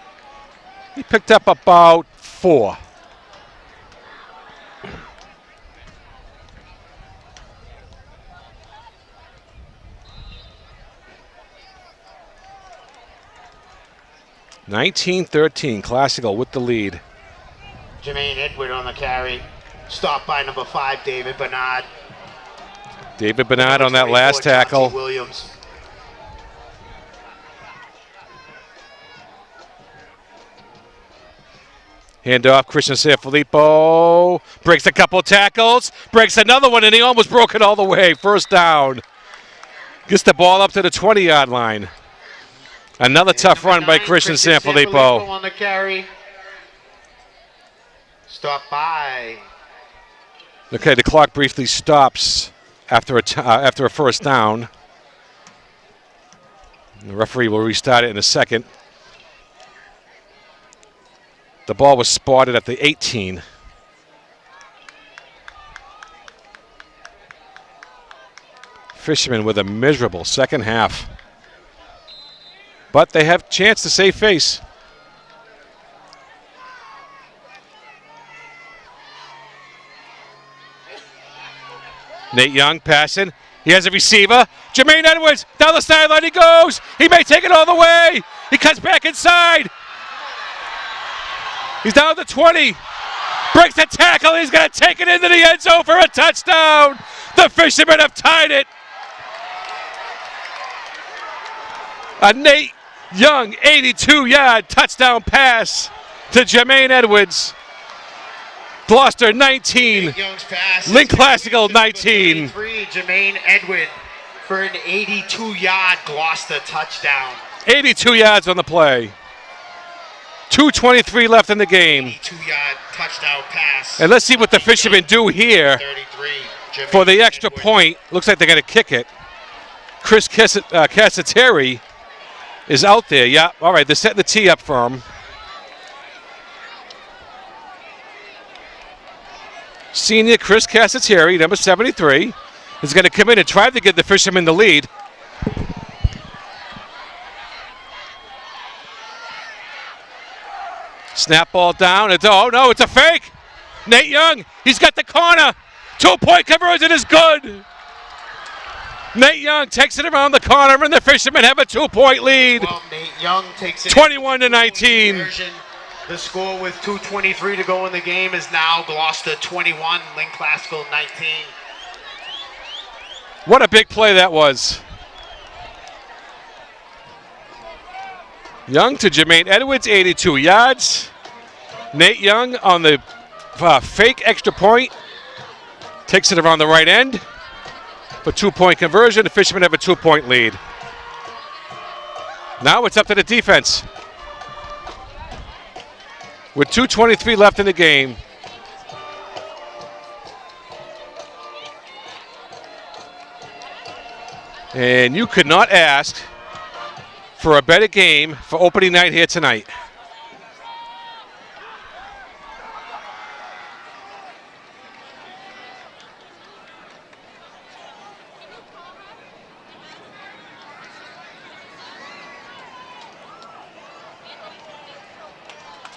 He picked up about 4. 19-13, Classical with the lead. Jermaine Edward on the carry. Stopped by number 5, David Bernard. David Bernard on that last tackle. Williams. Handoff, Christian Sanfilippo. Breaks a couple tackles. Breaks another one, and he almost broke it all the way. First down. Gets the ball up to the 20-yard line. Another tough run by Christian Sanfilippo. On the carry. Stop by. Okay, the clock briefly stops after a first down. The referee will restart it in a second. The ball was spotted at the 18. Fishermen with a miserable second half. But they have a chance to save face. Nate Young passing. He has a receiver. Jermaine Edwards down the sideline he goes. He may take it all the way. He cuts back inside. He's down to 20. Breaks the tackle. He's going to take it into the end zone for a touchdown. The Fishermen have tied it. A Nate Young 82-yard touchdown pass to Jermaine Edwards. Gloucester 19. Lynn Classical 19. Jermaine Edward for an 82-yard Gloucester touchdown. 82 yards on the play. 2:23 left in the game. 82-yard touchdown pass. And let's see what the Fishermen do here for the extra point. Looks like they're going to kick it. Chris Cassateri is out there. Yeah, all right, they're setting the tee up for him. Senior Chris Cassateri, number 73, is going to come in and try to get the Fishermen the lead. Snap ball down. Oh, no, it's a fake. Nate Young, he's got the corner. 2-point conversion is good. Nate Young takes it around the corner, and the Fishermen have a 2-point lead. Well, Nate Young takes it 21-19. The score with 2:23 to go in the game is now Gloucester 21, Lynn Classical 19. What a big play that was. Young to Jermaine Edwards, 82 yards. Nate Young on the fake extra point. Takes it around the right end. For 2-point conversion, the Fishermen have a 2-point lead. Now it's up to the defense. With 2:23 left in the game. And you could not ask for a better game for opening night here tonight.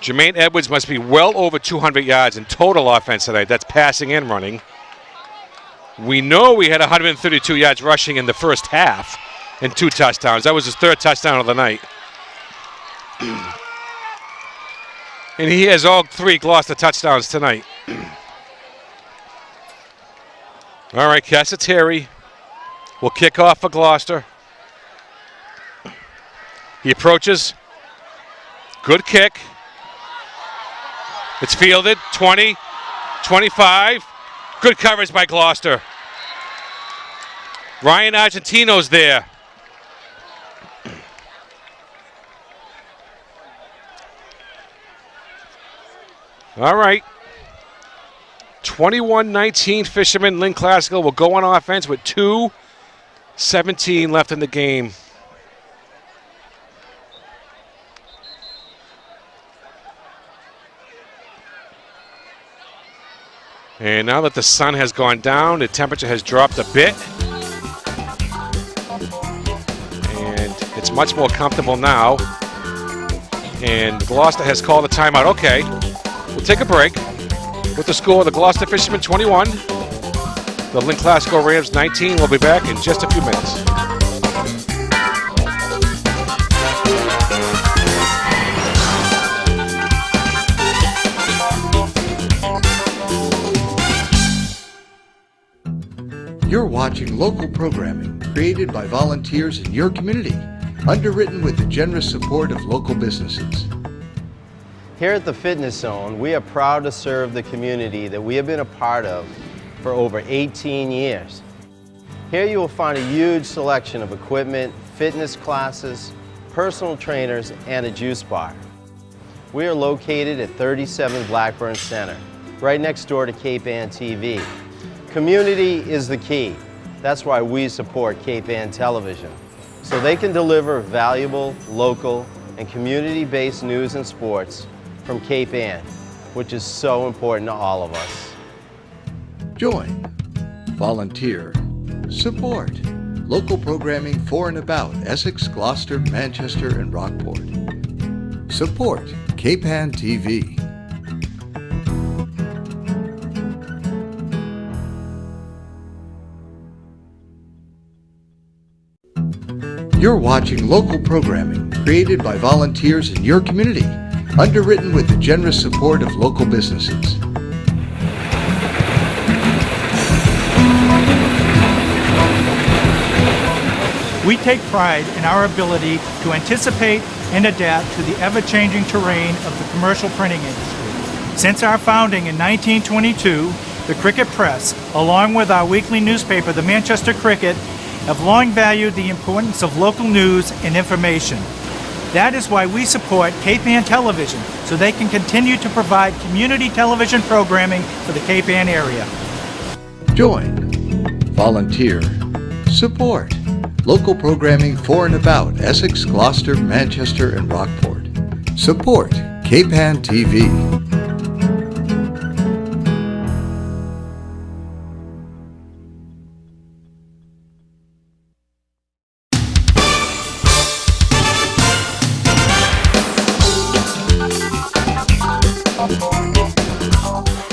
Jermaine Edwards must be well over 200 yards in total offense tonight. That's passing and running. We know we had 132 yards rushing in the first half and 2 touchdowns. That was his 3rd touchdown of the night. And he has all 3 Gloucester touchdowns tonight. All right, Cassateri will kick off for Gloucester. He approaches. Good kick. It's fielded, 20, 25. Good coverage by Gloucester. Ryan Argentino's there. All right. 21-19 Fishermen. Lynn Classical will go on offense with 2:17 left in the game. And now that the sun has gone down, the temperature has dropped a bit. And it's much more comfortable now. And Gloucester has called a timeout. Okay, we'll take a break with the score of the Gloucester Fishermen 21, the Lynn Classical Rams 19. We'll be back in just a few minutes. You're watching local programming created by volunteers in your community, underwritten with the generous support of local businesses. Here at the Fitness Zone, we are proud to serve the community that we have been a part of for over 18 years. Here you will find a huge selection of equipment, fitness classes, personal trainers, and a juice bar. We are located at 37 Blackburn Center, right next door to Cape Ann TV. Community is the key. That's why we support Cape Ann Television, so they can deliver valuable, local, and community-based news and sports from Cape Ann, which is so important to all of us. Join, volunteer, support local programming for and about Essex, Gloucester, Manchester, and Rockport. Support Cape Ann TV. You're watching local programming created by volunteers in your community, underwritten with the generous support of local businesses. We take pride in our ability to anticipate and adapt to the ever-changing terrain of the commercial printing industry. Since our founding in 1922, the Cricket Press, along with our weekly newspaper, the Manchester Cricket, have long valued the importance of local news and information. That is why we support Cape Ann Television, so they can continue to provide community television programming for the Cape Ann area. Join, volunteer, support local programming for and about Essex, Gloucester, Manchester, and Rockport. Support Cape Ann TV.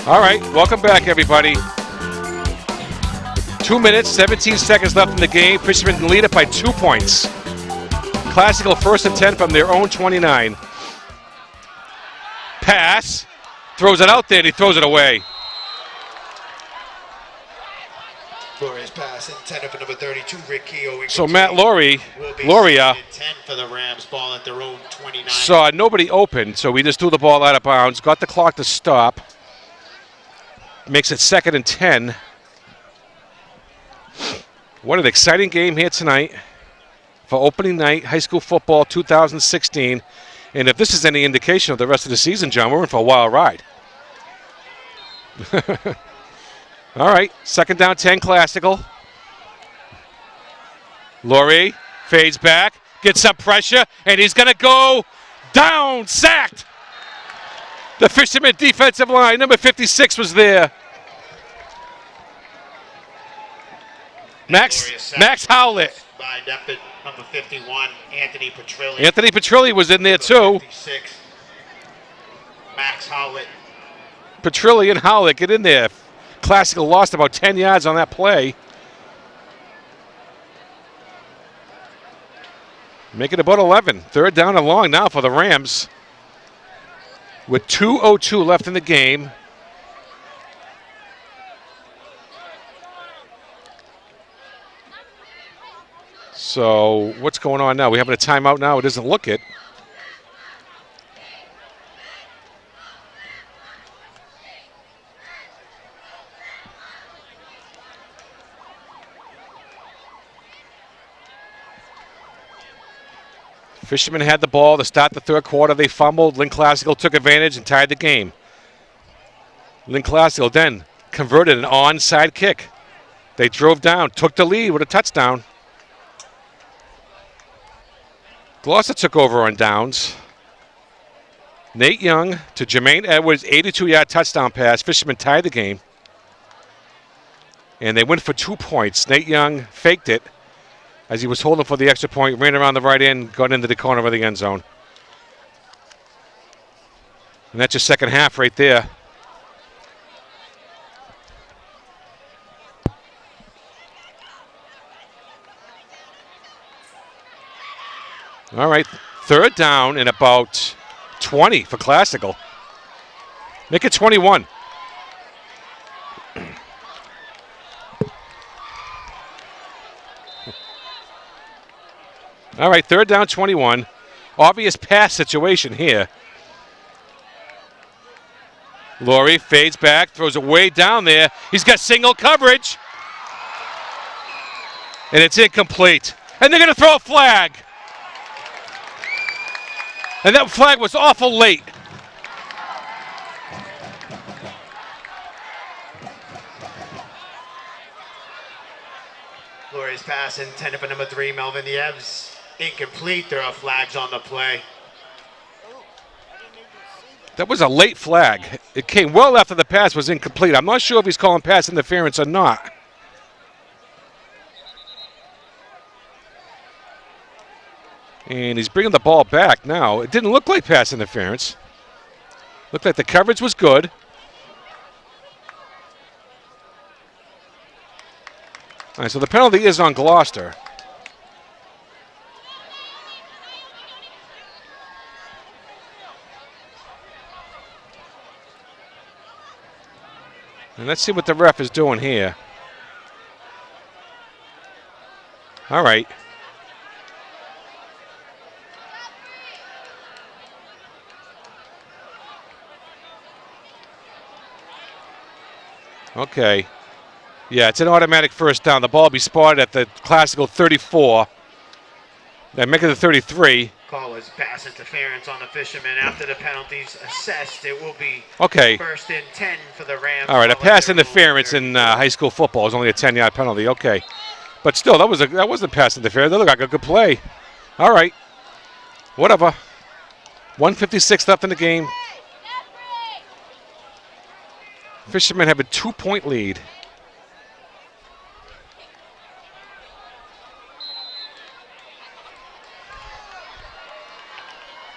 All right, welcome back, everybody. 2 minutes, 17 seconds left in the game. Fishermen lead it by 2 points. Classical 1st and 10 from their own 29. Pass. Throws it out there, and he throws it away. Glorious pass intended for number 32, Rick Keogh. So Matt Loria, 10 for the Rams, ball at their own 29. saw nobody open, so we just threw the ball out of bounds. Got the clock to stop. Makes it 2nd and 10. What an exciting game here tonight for opening night, high school football 2016. And if this is any indication of the rest of the season, John, we're in for a wild ride. All right, 2nd down, 10, classical. Laurie fades back, gets some pressure, and he's going to go down, sacked. The Fisherman defensive line, number 56 was there. Max Howlett. By number 51, Anthony Petrilli. Anthony Petrilli was in there too. 56, Max Howlett. Petrilli and Howlett get in there. Classical lost about 10 yards on that play. Make it about 11. 3rd down and long now for the Rams. With 2:02 left in the game. So what's going on now? We having a timeout now? It doesn't look it. Fishermen had the ball to start the 3rd quarter. They fumbled. Lynn Classical took advantage and tied the game. Lynn Classical then converted an onside kick. They drove down, took the lead with a touchdown. Gloucester took over on downs. Nate Young to Jermaine Edwards, 82-yard touchdown pass. Fishermen tied the game. And they went for 2 points. Nate Young faked it as he was holding for the extra point, ran around the right end, got into the corner of the end zone. And that's your second half right there. All right, 3rd down and about 20 for Classical. Make it 21. All right, 3rd down, 21. Obvious pass situation here. Laurie fades back, throws it way down there. He's got single coverage. And it's incomplete. And they're going to throw a flag. And that flag was awful late. Laurie's pass intended for number 3, Melvin Yevs. Incomplete. There are flags on the play. That was a late flag. It came well after the pass was incomplete. I'm not sure if he's calling pass interference or not. And he's bringing the ball back now. It didn't look like pass interference. Looked like the coverage was good. All right, so the penalty is on Gloucester. And let's see what the ref is doing here. All right. Okay. Yeah, it's an automatic first down. The ball will be spotted at the classical 34. Then make it the 33. Call is pass interference on the Fishermen. After the penalties assessed, it will be okay. 1st and 10 for the Rams. All right, a pass interference in high school football is only a 10-yard penalty. Okay. But still, that wasn't pass interference. That looked like a good play. All right. Whatever. 1:56 left in the game. Fishermen have a 2-point lead.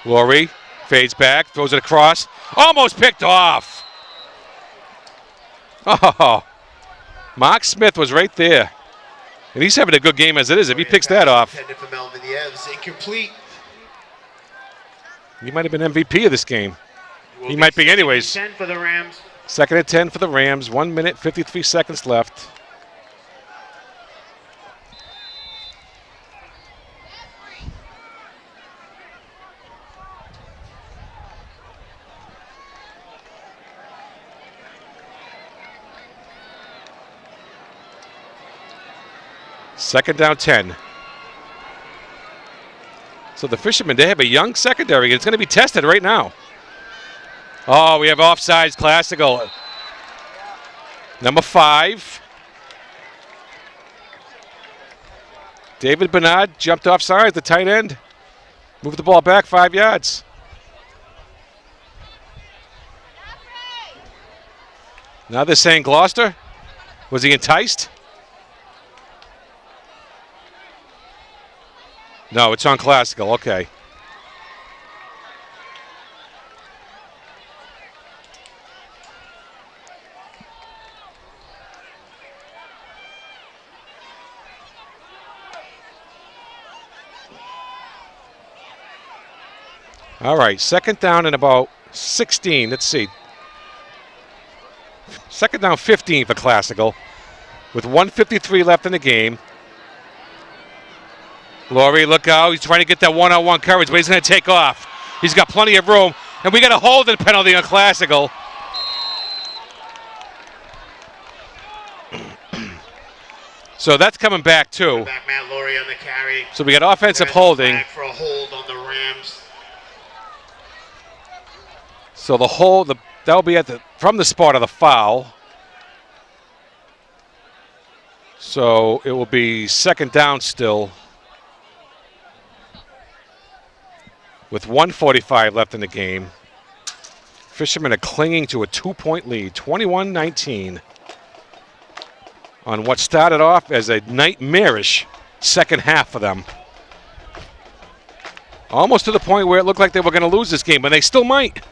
Laurie fades back, throws it across. Almost picked off. Oh, Mark Smith was right there. And he's having a good game as it is if he picks that off. For Melvin Yevs, incomplete. He might have been MVP of this game. He might be anyways. 10 for the Rams. 2nd and 10 for the Rams. 1 minute, 53 seconds left. Second down 10. So the Fishermen, they have a young secondary. It's going to be tested right now. Oh, we have offsides, classical. Number 5. David Bernard jumped offside, the tight end. Moved the ball back 5 yards. Now they're saying Gloucester. Was he enticed? No, it's on classical. Okay. All right, 2nd down and about 16. Let's see. 2nd down 15 for classical with 1:53 left in the game. Laurie, look out. He's trying to get that one-on-one coverage, but he's going to take off. He's got plenty of room. And we got a holding penalty on classical. So that's coming back, too. Back Matt Laurie on the carry. So we got offensive holding. Back for a hold on the Rams. So the hold, that'll be from the spot of the foul. So it will be 2nd down still. With 1:45 left in the game. Fishermen are clinging to a 2-point lead, 21-19. On what started off as a nightmarish second half for them. Almost to the point where it looked like they were going to lose this game, but they still might.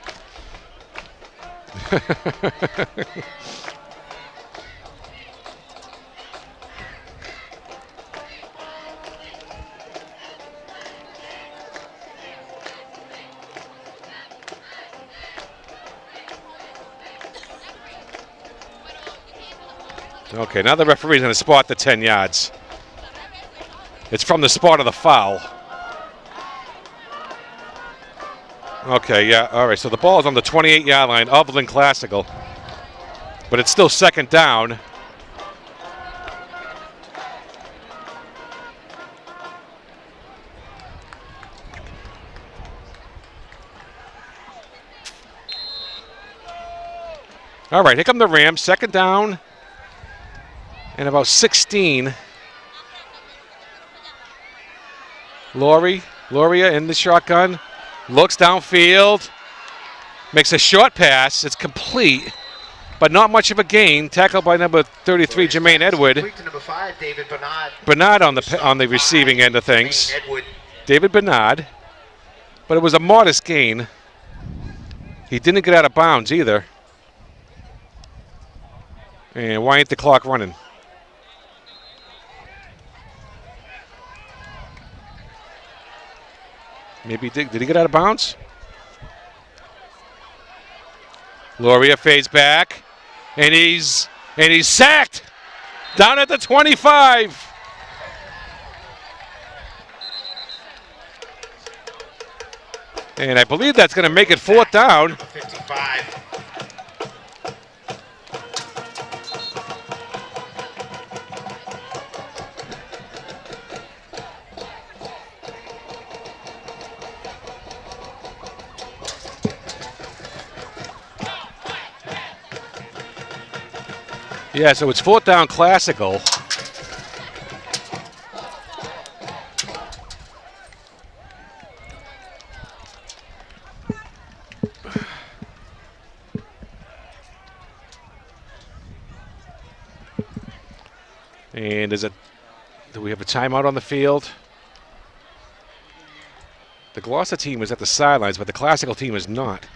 Okay, now the referee's going to spot the 10 yards. It's from the spot of the foul. Okay, yeah, all right. So the ball is on the 28-yard line of Lynn Classical, but it's still second down. All right, here come the Rams. Second down and about 16. Loria in the shotgun. Looks downfield. Makes a short pass. It's complete, but not much of a gain. Tackled by number 33, Jermaine Edward. To number 5, David Bernard. Bernard on the receiving end of things. David Bernard. But it was a modest gain. He didn't get out of bounds either. And why ain't the clock running? Maybe did he get out of bounds? Loria fades back, and he's sacked down at the 25. And I believe that's going to make it fourth down. 55. Yeah, so it's fourth down Classical. And do we have a timeout on the field? The Gloucester team is at the sidelines, but the Classical team is not.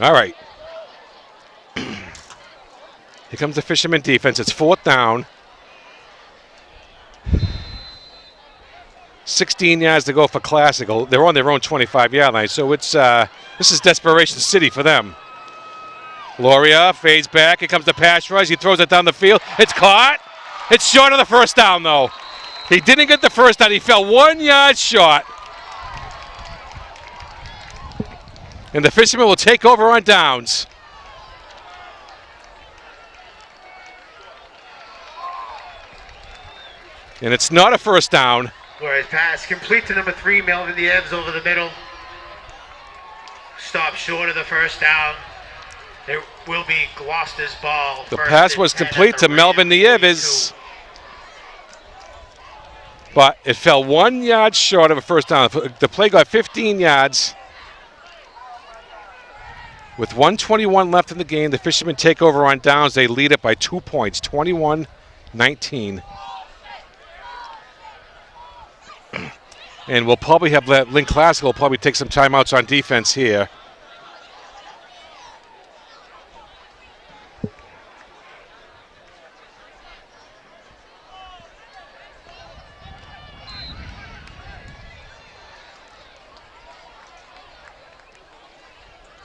All right. Here comes the Fisherman defense. It's fourth down. 16 yards to go for Classical. They're on their own 25-yard line, so it's this is desperation city for them. Loria fades back. Here comes the pass rush. He throws it down the field. It's caught. It's short of the first down, though. He didn't get the first down. He fell 1 yard short. And the Fishermen will take over on downs. And it's not a first down. Whereas pass complete to number 3, Melvin Diebs over the middle. Stop short of the first down. It will be Gloucester's ball. The pass was complete to Melvin Diebs, but it fell 1 yard short of a first down. The play got 15 yards. With 1:21 left in the game, the Fishermen take over on downs. They lead it by 2 points, 21-19. And we'll probably have Lynn Classical will probably take some timeouts on defense here.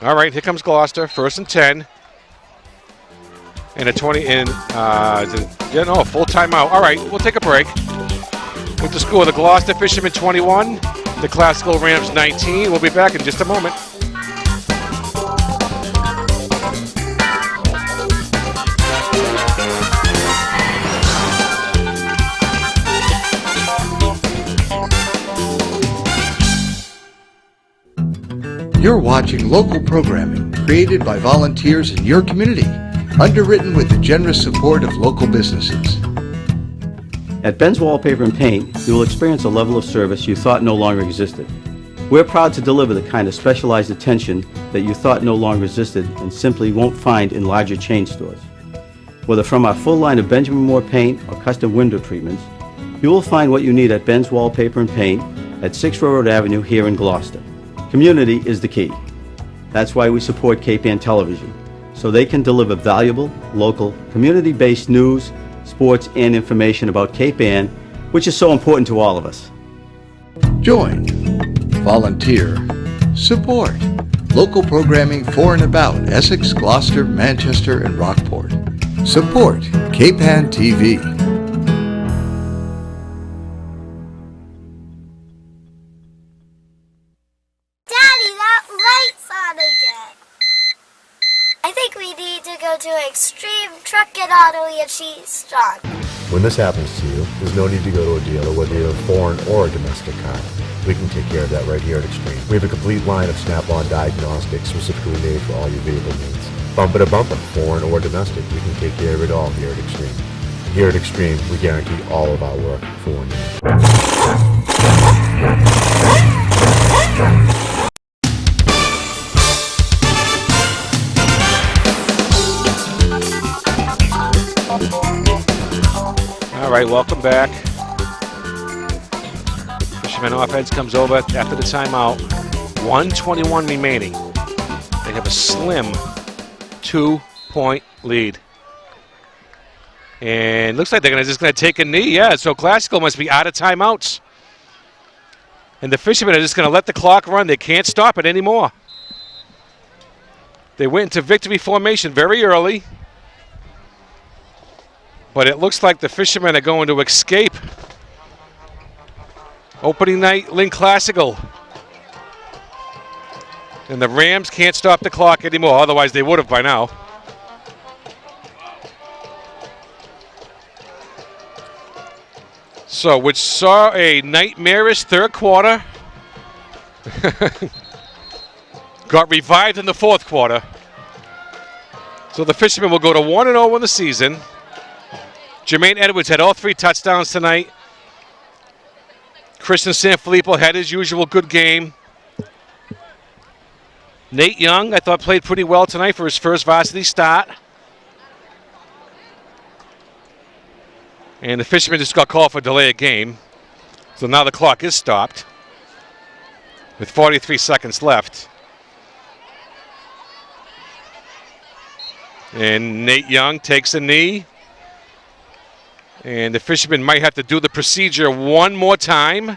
All right, here comes Gloucester, 1st and 10. And a 20 in, full timeout. All right, we'll take a break. With the score, the Gloucester Fishermen 21, the Classical Rams 19. We'll be back in just a moment. You're watching local programming created by volunteers in your community, underwritten with the generous support of local businesses. At Ben's Wallpaper and Paint, you will experience a level of service you thought no longer existed. We're proud to deliver the kind of specialized attention that you thought no longer existed and simply won't find in larger chain stores. Whether from our full line of Benjamin Moore paint or custom window treatments, you will find what you need at Ben's Wallpaper and Paint at 6 Railroad Avenue here in Gloucester. Community is the key. That's why we support Cape Ann Television, so they can deliver valuable, local, community-based news, sports, and information about Cape Ann, which is so important to all of us. Join, volunteer, support local programming for and about Essex, Gloucester, Manchester, and Rockport. Support KPAN TV. Daddy, that light's on again. I think we need to go to Extreme Truck and Auto and Cheese Strong. When this happens to you, there's no need to go to a dealer, whether you have a foreign or a domestic car. We can take care of that right here at Extreme. We have a complete line of Snap-on diagnostics specifically made for all your vehicle needs. Bumper to bumper, foreign or domestic, we can take care of it all here at Extreme. Here at Extreme, we guarantee all of our work for 1 year. All right, welcome back. Fisherman offense comes over after the timeout. 1:21 remaining. They have a slim 2-point lead. And looks like they're just going to take a knee. Yeah, so Classical must be out of timeouts. And the Fishermen are just going to let the clock run. They can't stop it anymore. They went into victory formation very early. But it looks like the Fishermen are going to escape. Opening night, Lynn Classical. And the Rams can't stop the clock anymore. Otherwise, they would have by now. So, which saw a nightmarish third quarter. Got revived in the fourth quarter. So the Fishermen will go to 1-0 in the season. Jermaine Edwards had all 3 touchdowns tonight. Christian Sanfilippo had his usual good game. Nate Young, I thought, played pretty well tonight for his first varsity start. And the Fishermen just got called for delay of game. So now the clock is stopped with 43 seconds left. And Nate Young takes a knee. And the Fishermen might have to do the procedure one more time.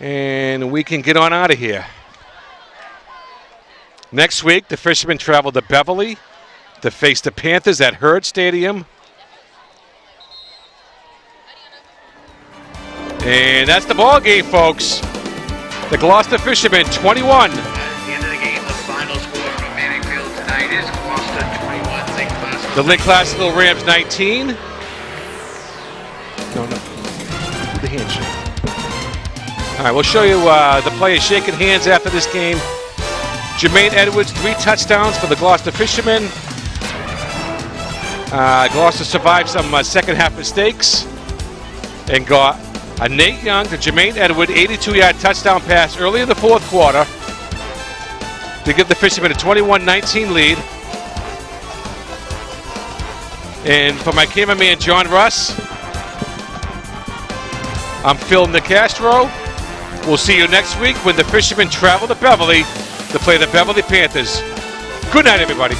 And we can get on out of here. Next week, the Fishermen travel to Beverly to face the Panthers at Hurd Stadium. And that's the ball game, folks. The Gloucester Fishermen 21. At the end of the game, the final score from Manningfield tonight is Gloucester 21, St. Classical. The Lynn Classical Rams 19. No. The handshake. All right, we'll show you the players shaking hands after this game. Jermaine Edwards, 3 touchdowns for the Gloucester Fishermen. Gloucester survived some second half mistakes and got a Nate Young to Jermaine Edwards 82-yard touchdown pass early in the fourth quarter to give the Fishermen a 21-19 lead. And for my cameraman, John Russ, I'm Phil Nicastro. We'll see you next week when the Fishermen travel to Beverly to play the Beverly Panthers. Good night, everybody.